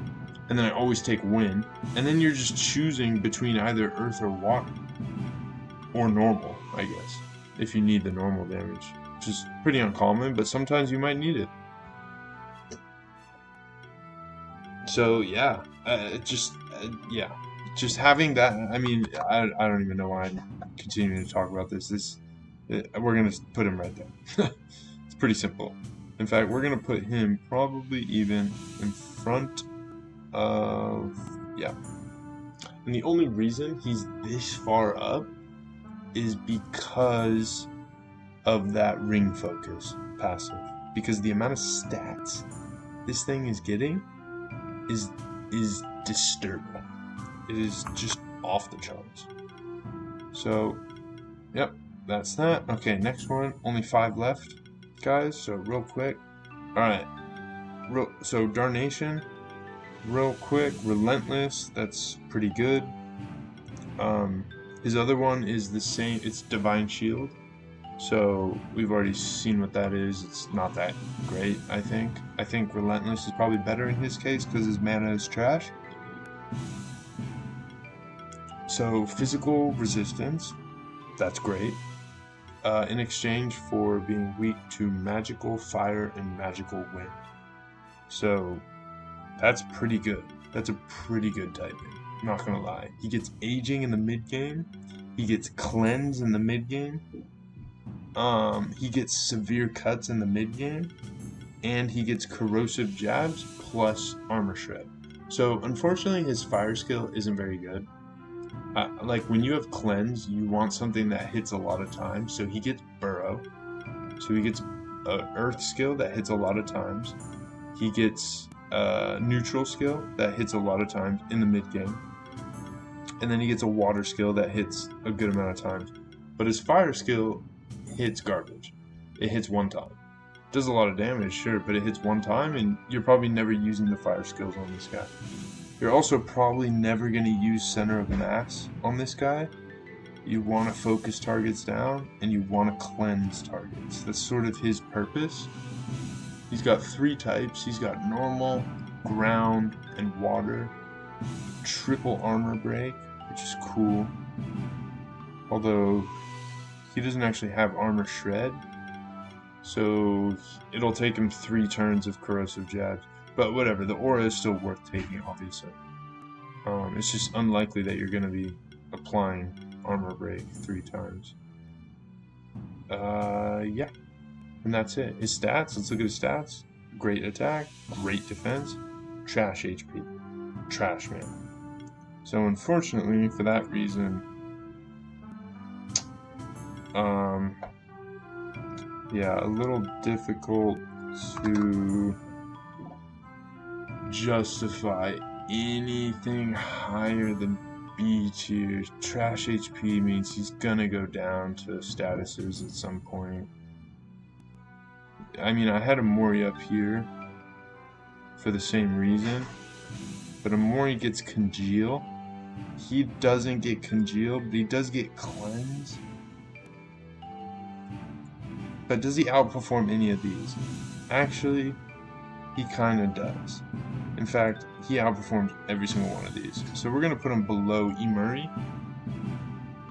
And then I always take wind. And then you're just choosing between either earth or water. Or normal, I guess. If you need the normal damage. Which is pretty uncommon, but sometimes you might need it. So, yeah. Just having that, I mean, I don't even know why I'm continuing to talk about this. We're going to put him right there. It's pretty simple. In fact, we're going to put him probably even in front of, yeah. And the only reason he's this far up is because of that ring focus passive. Because the amount of stats this thing is getting is disturbing. It is just off the charts. So, yep, that's that. Okay, next one. Only 5 left, guys. So, real quick. Alright. So, Darnation. Real quick. Relentless. That's pretty good. His other one is the same. It's Divine Shield. So, we've already seen what that is. It's not that great, I think. I think Relentless is probably better in his case because his mana is trash. So, physical resistance, that's great, in exchange for being weak to magical fire and magical wind. So, that's pretty good. That's a pretty good typing, not gonna lie. He gets aging in the mid-game, he gets cleanse in the mid-game, he gets severe cuts in the mid-game, and he gets corrosive jabs plus armor shred. So, unfortunately, his fire skill isn't very good. Like, when you have cleanse, you want something that hits a lot of times. So he gets burrow. So he gets an earth skill that hits a lot of times. He gets a neutral skill that hits a lot of times in the mid game. And then he gets a water skill that hits a good amount of times. But his fire skill hits garbage. It hits one time. Does a lot of damage, sure, but it hits one time, and you're probably never using the fire skills on this guy. You're also probably never going to use center of mass on this guy. You want to focus targets down, and you want to cleanse targets. That's sort of his purpose. He's got 3 types. He's got normal, ground, and water. Triple armor break, which is cool. Although, he doesn't actually have armor shred. So, it'll take him 3 turns of corrosive jabs. But whatever, the aura is still worth taking, obviously. It's just unlikely that you're going to be applying armor break 3 times. Yeah. And that's it. His stats, let's look at his stats. Great attack, great defense, trash HP. Trash, man. So unfortunately, for that reason, yeah, a little difficult to justify anything higher than B tier. Trash HP means he's gonna go down to statuses at some point. I mean, I had Amori up here for the same reason, but Amori gets Congeal. He doesn't get Congeal, but he does get Cleanse. But does he outperform any of these? Actually, he kind of does. In fact, he outperforms every single one of these. So we're going to put him below Emuri.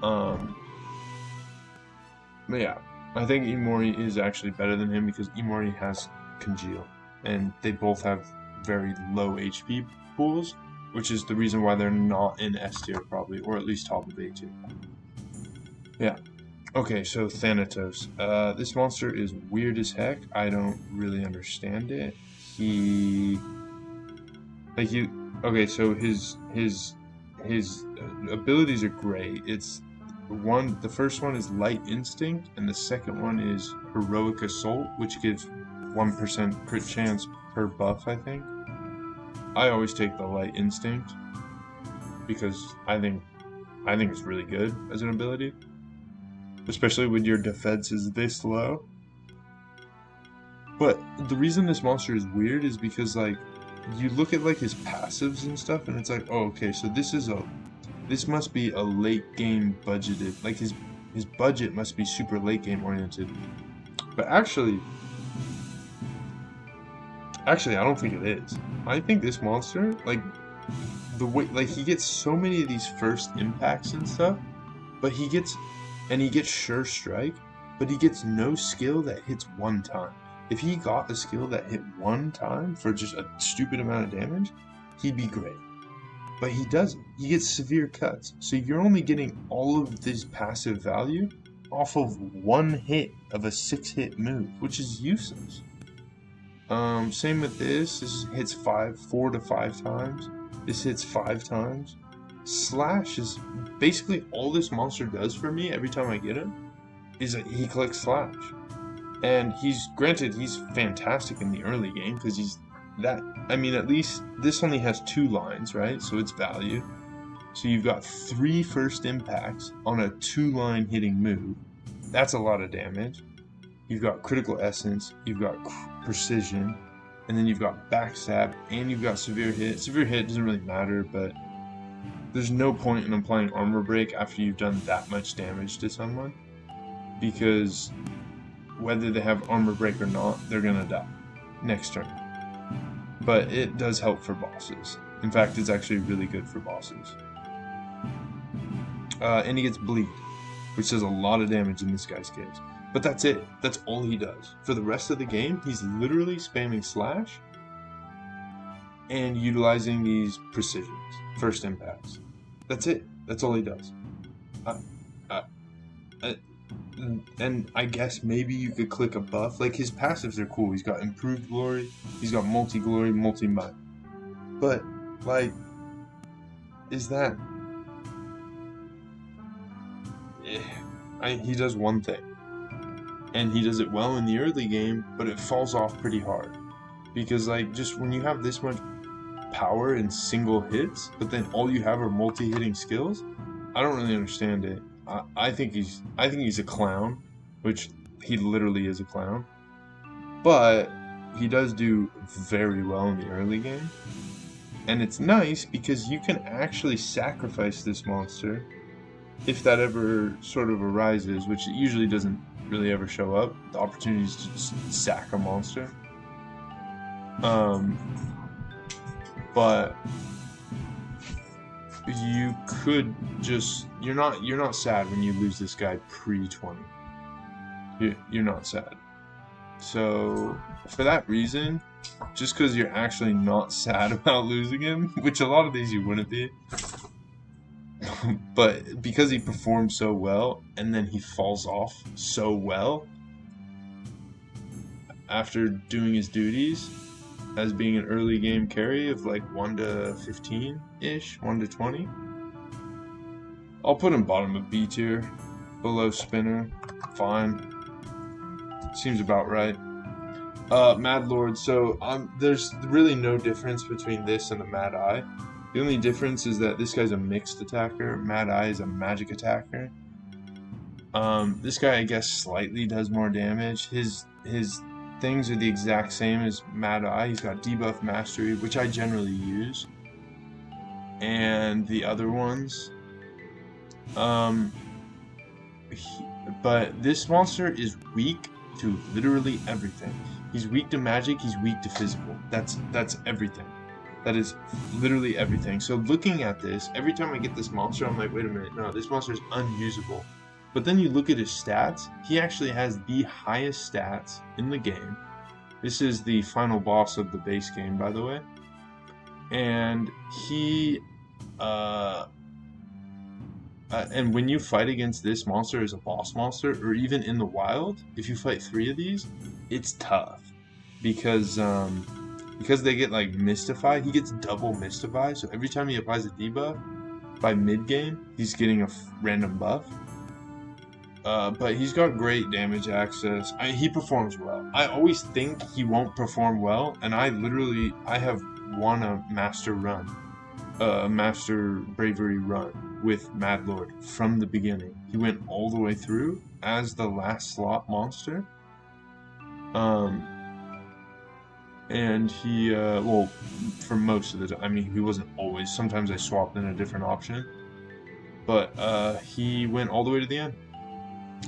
But yeah, I think Emori is actually better than him because Emori has Congeal. And they both have very low HP pools, which is the reason why they're not in S tier probably, or at least top of A tier. Yeah. Okay, so Thanatos. This monster is weird as heck. I don't really understand it. Okay, so his abilities are great. The first one is Light Instinct, and the second one is Heroic Assault, which gives 1% crit chance per buff, I think. I always take the Light Instinct because I think it's really good as an ability. Especially when your defense is this low. But the reason this monster is weird is because, like, you look at, like, his passives and stuff, and it's like, oh, okay, so this must be a late game budgeted, like, his budget must be super late game oriented. But actually, I don't think it is. I think this monster, like, the way, like, he gets so many of these first impacts and stuff, but he gets Sure Strike, but he gets no skill that hits 1 time. If he got a skill that hit 1 time for just a stupid amount of damage, he'd be great. But he doesn't. He gets severe cuts. So you're only getting all of this passive value off of 1 hit of a 6-hit move, which is useless. Same with this. This hits 4 to 5 times. This hits 5 times. Slash is basically all this monster does for me every time I get him is that he clicks Slash. And he's fantastic in the early game because he's that. I mean, at least this only has 2 lines, right? So it's value. So you've got 3 first impacts on a 2-line hitting move. That's a lot of damage. You've got critical essence, you've got precision, and then you've got backstab, and you've got severe hit. Severe hit doesn't really matter, but there's no point in applying armor break after you've done that much damage to someone, because whether they have armor break or not, they're gonna die next turn. But it does help for bosses. In fact, it's actually really good for bosses. And he gets bleed, which does a lot of damage in this guy's case. But that's it. That's all he does. For the rest of the game, he's literally spamming Slash and utilizing these precisions, first impacts. That's it. That's all he does. And I guess maybe you could click a buff. Like, his passives are cool. He's got Improved Glory. He's got Multi-Glory, Multi-Might. But, like, is that... he does one thing. And he does it well in the early game, but it falls off pretty hard. Because, like, just when you have this much power in single hits, but then all you have are multi-hitting skills, I don't really understand it. I think he's a clown, which he literally is a clown. But he does do very well in the early game. And it's nice because you can actually sacrifice this monster if that ever sort of arises, which it usually doesn't really ever show up. The opportunities to just sack a monster. But you could just you're not sad when you lose this guy pre-20. You're not sad. So for that reason, just because you're actually not sad about losing him, which a lot of these you wouldn't be, but because he performed so well and then he falls off so well after doing his duties as being an early game carry of like 1 to 15 ish, 1 to 20, I'll put him bottom of B tier, below Spinner. Fine, seems about right. Mad Lord, so there's really no difference between this and the Mad Eye. The only difference is that this guy's a mixed attacker, Mad Eye is a magic attacker. This guy, I guess, slightly does more damage. His things are the exact same as Mad Eye. He's got debuff mastery, which I generally use, and the other ones. But this monster is weak to literally everything. He's weak to magic, he's weak to physical. That's everything. That is literally everything. So looking at this, every time I get this monster, I'm like, wait a minute, no, this monster is unusable. But then you look at his stats, he actually has the highest stats in the game. This is the final boss of the base game, by the way. And he, and when you fight against this monster as a boss monster, or even in the wild, if you fight 3 of these, it's tough. Because they get like Mystify, he gets double Mystify, so every time he applies a debuff, by mid-game, he's getting a random buff. But he's got great damage access. He performs well. I always think he won't perform well, and I have won a master run. Master Bravery run with Mad Lord from the beginning. He went all the way through as the last slot monster. And he, well, for most of the time, I mean, he wasn't always. Sometimes I swapped in a different option. But he went all the way to the end.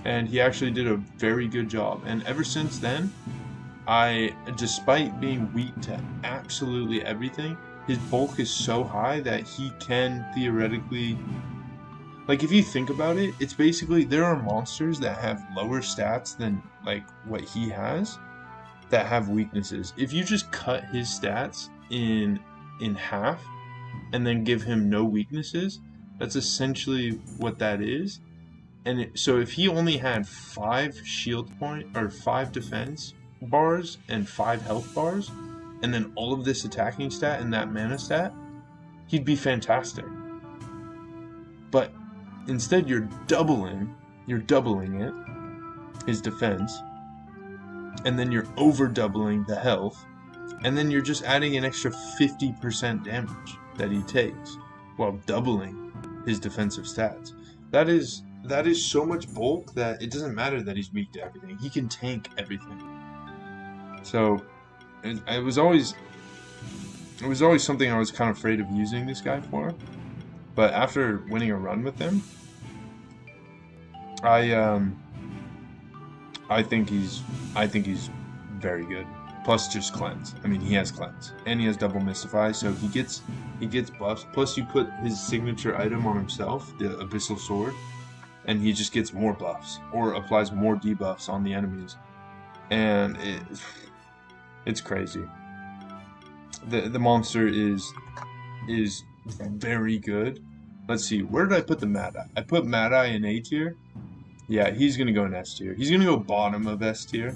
And he actually did a very good job. And ever since then, despite being weak to absolutely everything, his bulk is so high that he can theoretically, like, if you think about it, it's basically, there are monsters that have lower stats than like what he has that have weaknesses. If you just cut his stats in half and then give him no weaknesses, that's essentially what that is. And so if he only had 5 shield point or 5 defense bars and 5 health bars, and then all of this attacking stat and that mana stat, he'd be fantastic. But instead you're doubling it, his defense, and then you're over doubling the health, and then you're just adding an extra 50% damage that he takes while doubling his defensive stats. That is so much bulk that it doesn't matter that he's weak to everything. He can tank everything. So it was always something I was kind of afraid of using this guy for. But after winning a run with him, I think he's very good. Plus just cleanse. I mean, he has cleanse and he has double mystify, so he gets buffs. Plus you put his signature item on himself, the abyssal sword, and he just gets more buffs or applies more debuffs on the enemies, and it's crazy. The monster is very good. Let's see, where did I put the Mad Eye? I put Mad Eye in A tier. Yeah, he's gonna go in S tier. He's gonna go bottom of S tier.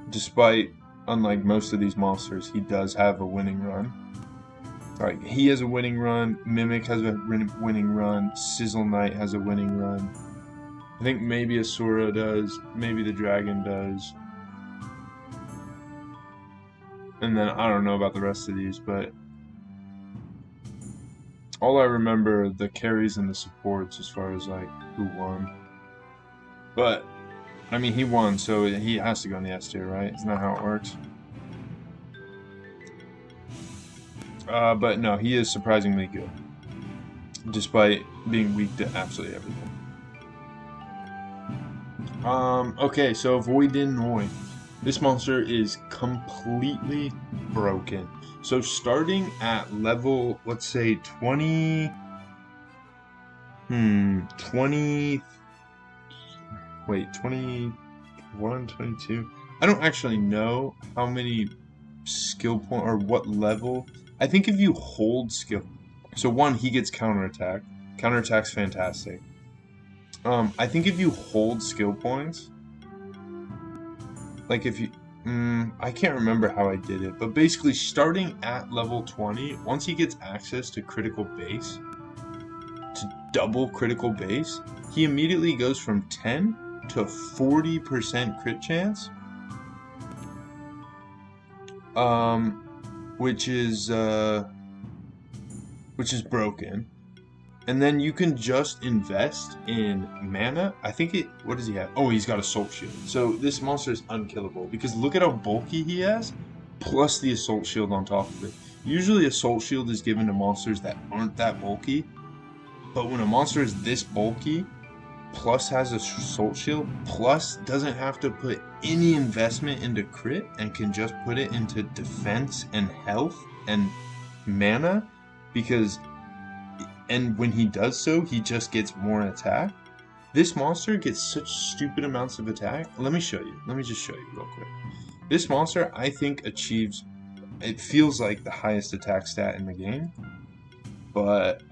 Despite, unlike most of these monsters, he does have a winning run. Alright, he has a winning run, Mimic has a winning run, Sizzle Knight has a winning run. I think maybe Asura does, maybe the Dragon does. And then I don't know about the rest of these, but all I remember are the carries and the supports as far as like who won. But I mean, he won, so he has to go in the S tier, right? Isn't that how it works? But no, he is surprisingly good, despite being weak to absolutely everything. Okay, so Voidinoid. This monster is completely broken. So starting at level, let's say 20, 20, wait, 21, 22. I don't actually know how many skill point or what level. I think if you hold skill, so one, he gets counterattack. Counterattack's fantastic. I think if you hold skill points, like if you, I can't remember how I did it, but basically starting at level 20, once he gets access to critical base, to double critical base, he immediately goes from 10 to 40% crit chance, which is broken. And then you can just invest in mana. I think it, what does he have? Oh, he's got Assault Shield. So this monster is unkillable because look at how bulky he has, plus the Assault Shield on top of it. Usually Assault Shield is given to monsters that aren't that bulky, but when a monster is this bulky, plus has Assault Shield, plus doesn't have to put any investment into crit and can just put it into defense and health and mana, because and when he does so, he just gets more attack. This monster gets such stupid amounts of attack. Let me show you. Let me just show you real quick. This monster, I think, achieves, it feels like the highest attack stat in the game, but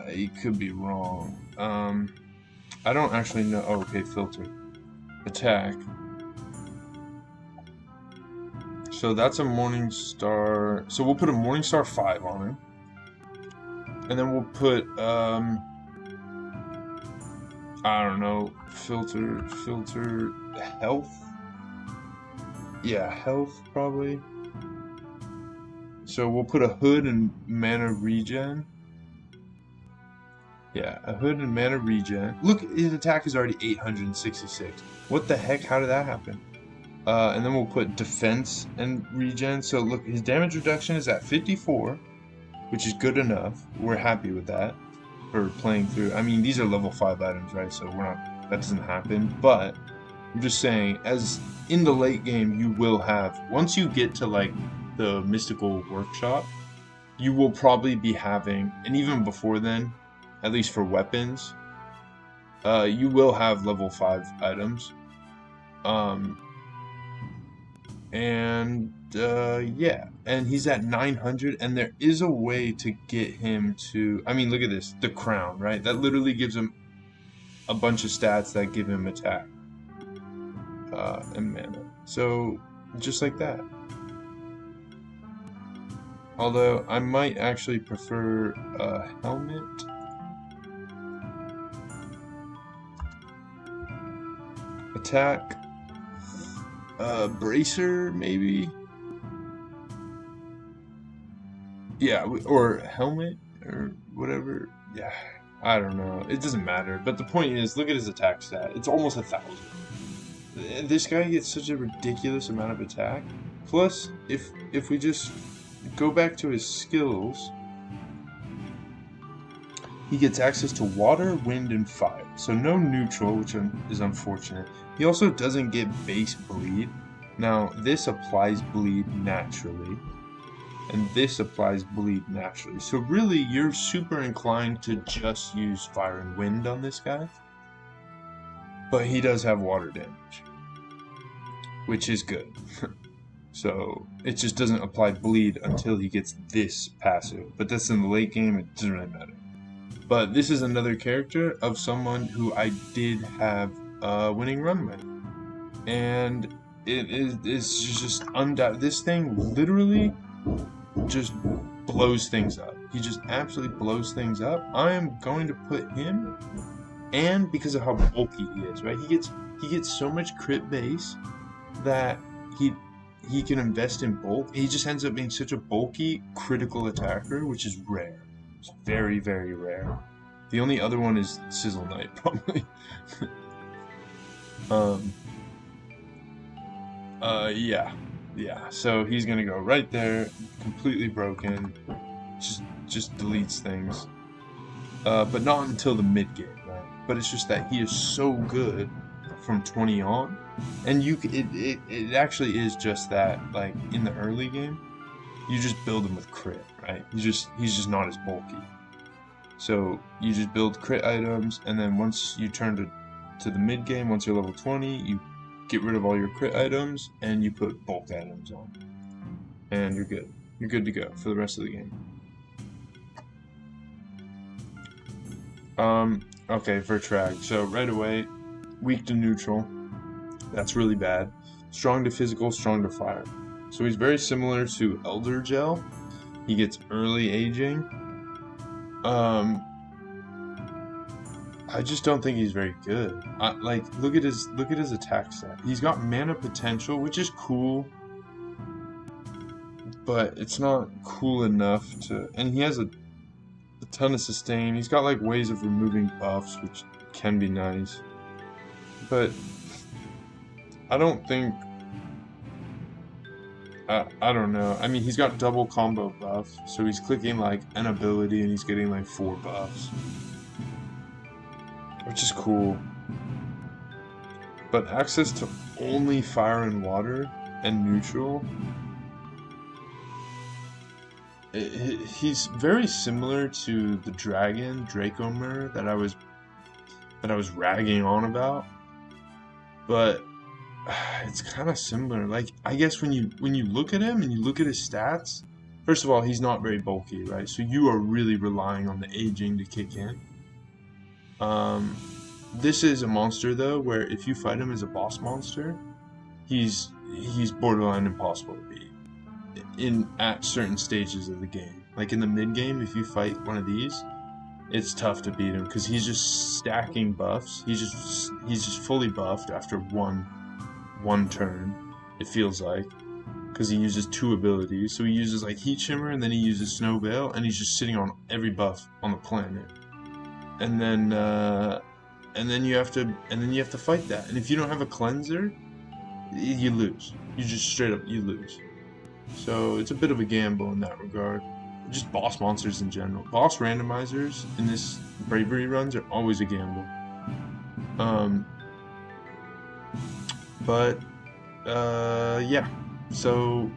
it could be wrong. I don't actually know. Oh, okay, filter. Attack. So that's a Morningstar. So we'll put a Morningstar 5 on him. And then we'll put, I don't know, filter, health? Yeah, health, probably. So we'll put a hood and mana regen. Yeah, a hood and mana regen. Look, his attack is already 866. What the heck? How did that happen? And then we'll put defense and regen. So look, his damage reduction is at 54. Which is good enough. We're happy with that for playing through. I mean, these are level 5 items, right? So we're not, that doesn't happen. But I'm just saying, as in the late game, you will have, once you get to like the mystical workshop, you will probably be having, and even before then, at least for weapons, you will have level 5 items. Yeah, and he's at 900, and there is a way to get him to, I mean, look at this, the crown, right? That literally gives him a bunch of stats that give him attack and mana. So just like that. Although I might actually prefer a helmet. Attack. Bracer, maybe? Yeah, or helmet, or whatever. Yeah, I don't know. It doesn't matter. But the point is, look at his attack stat. It's almost 1,000. This guy gets such a ridiculous amount of attack. Plus, if we just go back to his skills, he gets access to water, wind, and fire. So no neutral, which is unfortunate. He also doesn't get base bleed. Now, this applies bleed naturally, and this applies bleed naturally. So really, you're super inclined to just use fire and wind on this guy. But he does have water damage, which is good. So it just doesn't apply bleed until he gets this passive. But that's in the late game, it doesn't really matter. But this is another character of someone who I did have a winning run with. And it's just undoubted. This thing literally just blows things up. He just absolutely blows things up. I am going to put him, and because of how bulky he is, right? He gets so much crit base that he can invest in bulk. He just ends up being such a bulky critical attacker, which is rare. It's very, very rare. The only other one is Sizzle Knight, probably. Yeah. Yeah. So he's gonna go right there, completely broken, just deletes things. But not until the mid game, right? But it's just that he is so good from 20 on, and it actually is just that. Like in the early game, you just build him with crit, right? He's just not as bulky. So you just build crit items, and then once you turn to the mid game, once you're level 20, you get rid of all your crit items and you put bulk items on, and you're good. You're good to go for the rest of the game. Okay, Vertrag. So right away, weak to neutral. That's really bad. Strong to physical, strong to fire. So he's very similar to Elder Gel. He gets early aging. I just don't think he's very good. Like look at his attack stat. He's got mana potential, which is cool, but it's not cool enough to. And he has a ton of sustain. He's got like ways of removing buffs, which can be nice, but I don't think. I don't know. I mean, he's got double combo buffs, so he's clicking like an ability and he's getting like 4 buffs, which is cool. But access to only fire and water and neutral. He's very similar to the dragon Dracomir that I was ragging on about, but it's kind of similar. Like I guess when you look at him and you look at his stats, first of all, he's not very bulky, right? So you are really relying on the aging to kick in. This is a monster though, where if you fight him as a boss monster, he's borderline impossible to beat at certain stages of the game. Like in the mid game, if you fight one of these, it's tough to beat him because he's just stacking buffs. He's just fully buffed after one turn. It feels like, because he uses 2 abilities. So he uses like Heat Shimmer and then he uses Snow Veil, and he's just sitting on every buff on the planet. And then you have to fight that. And if you don't have a cleanser, you lose. You just straight up you lose. So it's a bit of a gamble in that regard. Just boss monsters in general. Boss randomizers in this Bravery runs are always a gamble. Yeah. So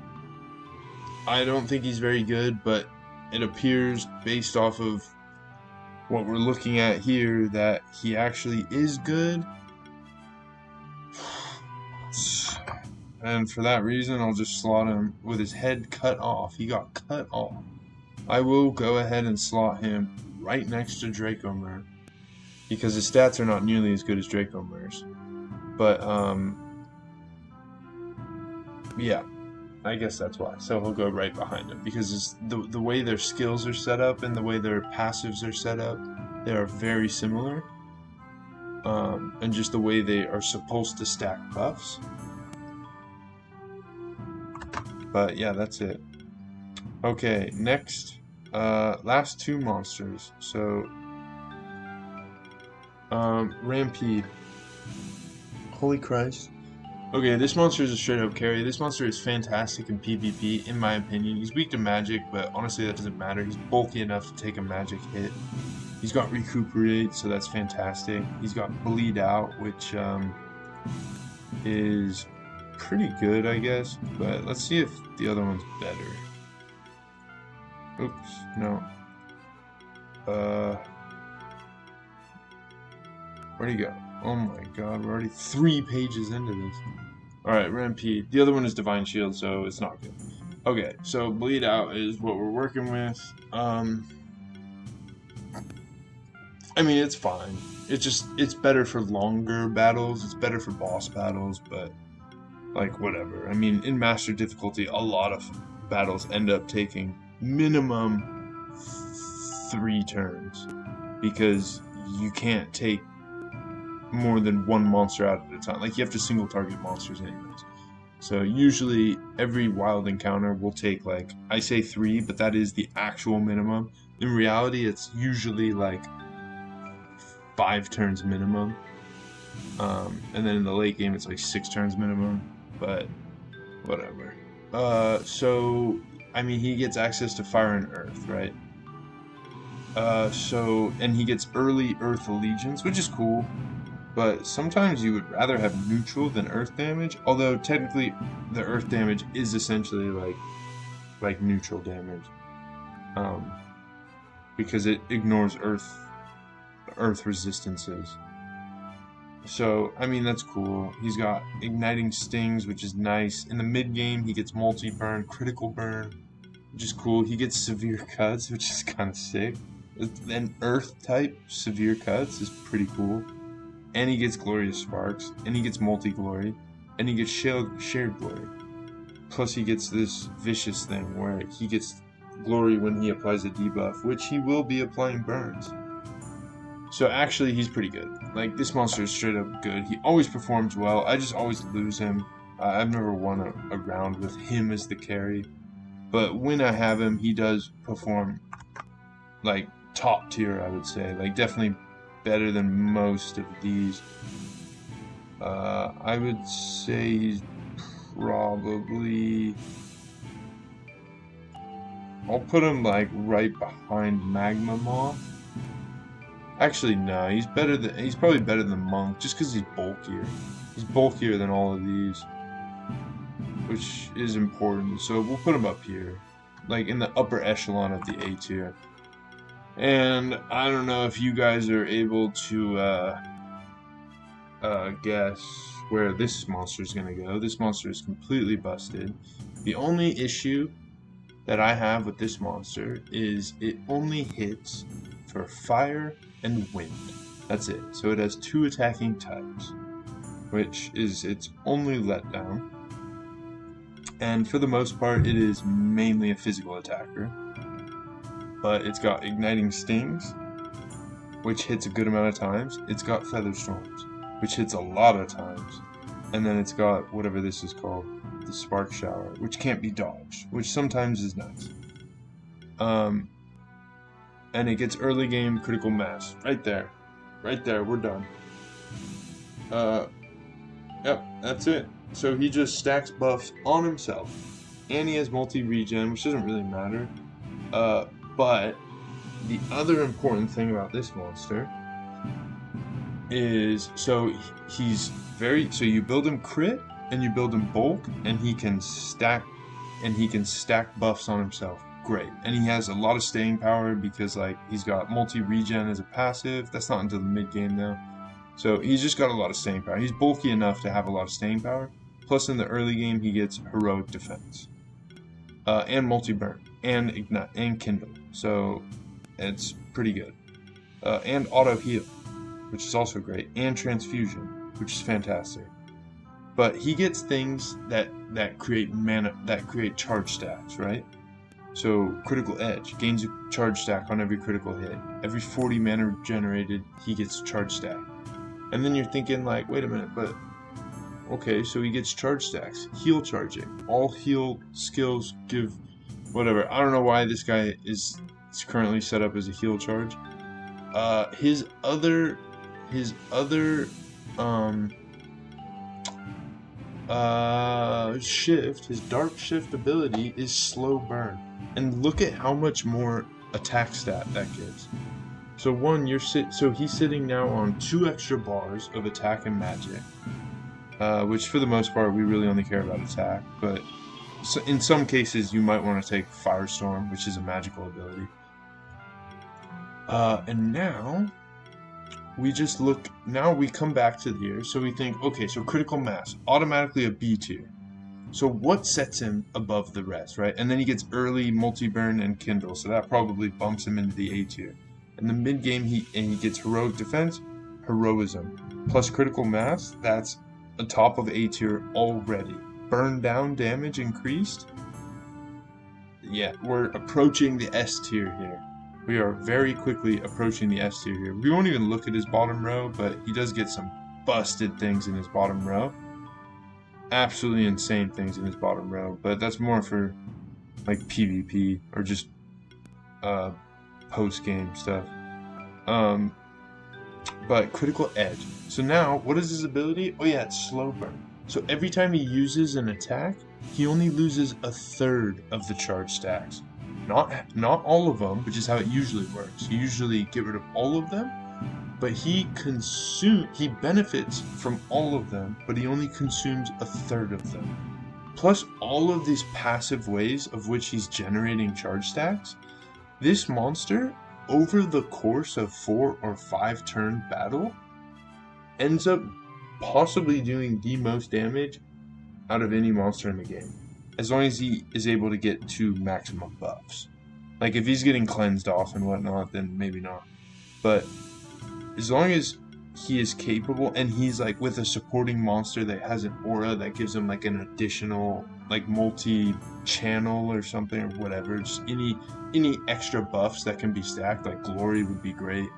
I don't think he's very good, but it appears based off of what we're looking at here that he actually is good. And for that reason, I'll just slot him with his head cut off. He got cut off. I will go ahead and slot him right next to Dracomir, because his stats are not nearly as good as Dracomir's. But, yeah, I guess that's why. So he'll go right behind him, because the way their skills are set up and the way their passives are set up, they are very similar. And just the way they are supposed to stack buffs. But yeah, that's it. Okay, next, last 2 monsters. So, Rampede. Holy Christ. Okay, this monster is a straight up carry. This monster is fantastic in PvP, in my opinion. He's weak to magic, but honestly that doesn't matter. He's bulky enough to take a magic hit. He's got Recuperate, so that's fantastic. He's got Bleed Out, which is pretty good, I guess. But let's see if the other one's better. Oops, no. Where'd he go? Oh my god, we're already 3 pages into this. Alright, Rampede. The other one is Divine Shield, so it's not good. Okay, so Bleed Out is what we're working with. I mean, it's fine. It's better for longer battles. It's better for boss battles, but like whatever. I mean, in Master difficulty, a lot of battles end up taking minimum 3 turns, because you can't take more than 1 monster out at a time. Like, you have to single target monsters anyways. So usually every wild encounter will take, like, I say 3, but that is the actual minimum. In reality, it's usually like 5 turns minimum. And then in the late game, it's like 6 turns minimum. But whatever. So I mean, he gets access to fire and earth, right? And he gets early earth allegiance, which is cool. But sometimes you would rather have neutral than earth damage, although technically the earth damage is essentially like neutral damage, um, because it ignores earth resistances. So I mean that's cool. He's got igniting stings, which is nice. In the mid game, he gets multi burn, critical burn, which is cool. He gets severe cuts, which is kind of sick. Then earth type severe cuts is pretty cool. And he gets glorious sparks, and he gets multi-glory, and he gets shared glory. Plus he gets this vicious thing where he gets glory when he applies a debuff, which he will be applying burns. So actually he's pretty good. Like, this monster is straight up good. He always performs well. I just always lose him. I've never won a round with him as the carry. But when I have him, he does perform like top tier, I would say. Like, definitely better than most of these. I would say he's probably... I'll put him like right behind Magma Moth. Actually, no, he's probably better than Monk, just because he's bulkier. He's bulkier than all of these, which is important. So we'll put him up here, like in the upper echelon of the A tier. And I don't know if you guys are able to guess where this monster is gonna go. This monster is completely busted. The only issue that I have with this monster is it only hits for fire and wind. That's it. So it has 2 attacking types, which is its only letdown. And for the most part, it is mainly a physical attacker. But it's got igniting stings, which hits a good amount of times. It's got feather storms, which hits a lot of times. And then it's got whatever this is called, the spark shower, which can't be dodged, which sometimes is nice. And it gets early game critical mass. Right there, we're done. Yep, that's it. So he just stacks buffs on himself. And he has multi-regen, which doesn't really matter. But the other important thing about this monster is, so you build him crit and you build him bulk, and he can stack buffs on himself. Great. And he has a lot of staying power because like he's got multi-regen as a passive. That's not until the mid game though. So he's just got a lot of staying power. He's bulky enough to have a lot of staying power. Plus in the early game he gets heroic defense. And multi-burn. And ignite and kindle. So it's pretty good. And auto heal, which is also great. And transfusion, which is fantastic. But he gets things that create mana, that create charge stacks, right? So critical edge gains a charge stack on every critical hit. Every 40 mana generated, he gets a charge stack. And then you're thinking like, wait a minute, but okay, so he gets charge stacks. Heal charging. All heal skills give whatever. I don't know why this guy is currently set up as a heal charge. His other shift, his dark shift ability is slow burn. And look at how much more attack stat that gives. So one, so he's sitting now on 2 extra bars of attack and magic. Which for the most part we really only care about attack, but so in some cases you might want to take Firestorm, which is a magical ability. And now we come back to here, so we think, okay, so critical mass, automatically a B tier. So what sets him above the rest, right? And then he gets early multi-burn and kindle, so that probably bumps him into the A tier. In the mid game he gets heroic defense, heroism, plus critical mass. That's a top of A tier already. Burn down damage increased. Yeah, we're approaching the S tier here. We are very quickly approaching the S tier here. We won't even look at his bottom row, but he does get some busted things in his bottom row. Absolutely insane things in his bottom row, but that's more for like PvP or just post-game stuff. But critical edge. So now, what is his ability? Oh yeah, it's slow burn. So every time he uses an attack, he only loses a third of the charge stacks. Not all of them, which is how it usually works. You usually get rid of all of them, but he benefits from all of them, but he only consumes a third of them. Plus all of these passive ways of which he's generating charge stacks, this monster, over the course of 4 or 5 turn battle, ends up possibly doing the most damage out of any monster in the game, as long as he is able to get to maximum buffs. Like if he's getting cleansed off and whatnot, then maybe not. But as long as he is capable, and he's like with a supporting monster that has an aura that gives him like an additional like multi-channel or something or whatever, just any extra buffs that can be stacked, like glory would be great.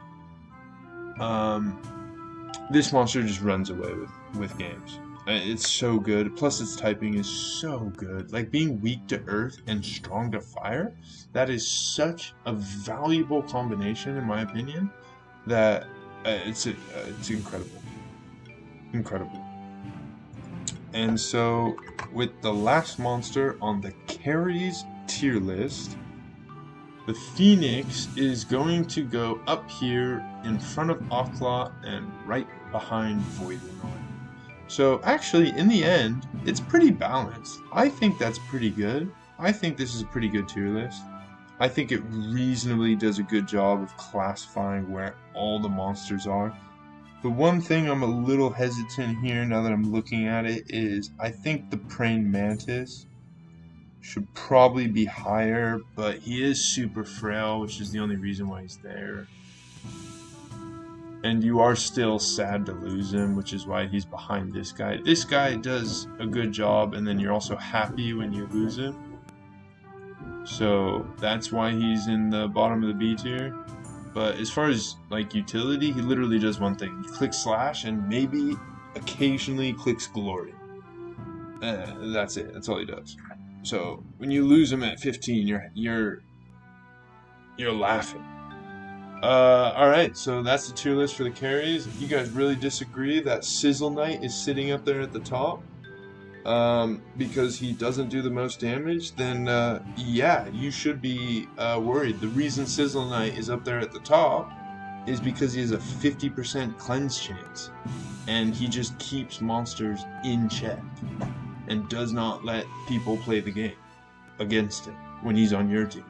This monster just runs away with games. It's so good. Plus its typing is so good. Like being weak to earth and strong to fire, that is such a valuable combination in my opinion, that it's incredible. Incredible. And so with the last monster on the carries tier list, the Phoenix is going to go up here in front of Akla and right behind Voidenoid. So actually, in the end, it's pretty balanced. I think that's pretty good. I think this is a pretty good tier list. I think it reasonably does a good job of classifying where all the monsters are. The one thing I'm a little hesitant here now that I'm looking at it is I think the Praying Mantis should probably be higher, but he is super frail, which is the only reason why he's there. And you are still sad to lose him, which is why he's behind this guy. This guy does a good job, and then you're also happy when you lose him. So that's why he's in the bottom of the B tier. But as far as like utility, he literally does one thing. He clicks slash and maybe occasionally clicks glory. That's it. That's all he does. So when you lose him at 15, you're laughing. Alright, so that's the tier list for the carries. If you guys really disagree that Sizzle Knight is sitting up there at the top because he doesn't do the most damage, then yeah, you should be worried. The reason Sizzle Knight is up there at the top is because he has a 50% cleanse chance, and he just keeps monsters in check and does not let people play the game against him when he's on your team.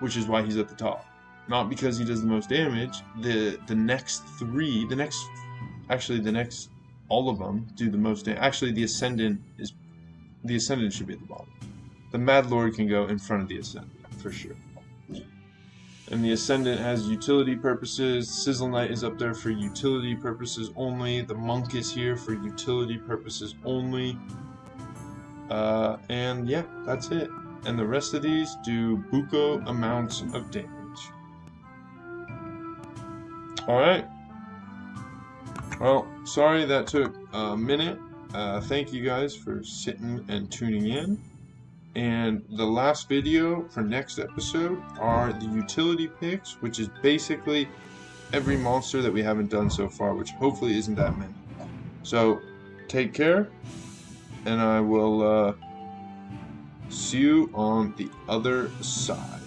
Which is why he's at the top. Not because he does the most damage. The next all of them do the most damage. Actually, the Ascendant should be at the bottom. The Mad Lord can go in front of the Ascendant for sure. And the Ascendant has utility purposes. Sizzle Knight is up there for utility purposes only. The Monk is here for utility purposes only. And yeah, that's it. And the rest of these do buco amounts of damage. Alright. Well, sorry that took a minute. Thank you guys for sitting and tuning in. And the last video for next episode are the utility picks, which is basically every monster that we haven't done so far, which hopefully isn't that many. So, take care, and I will see you on the other side.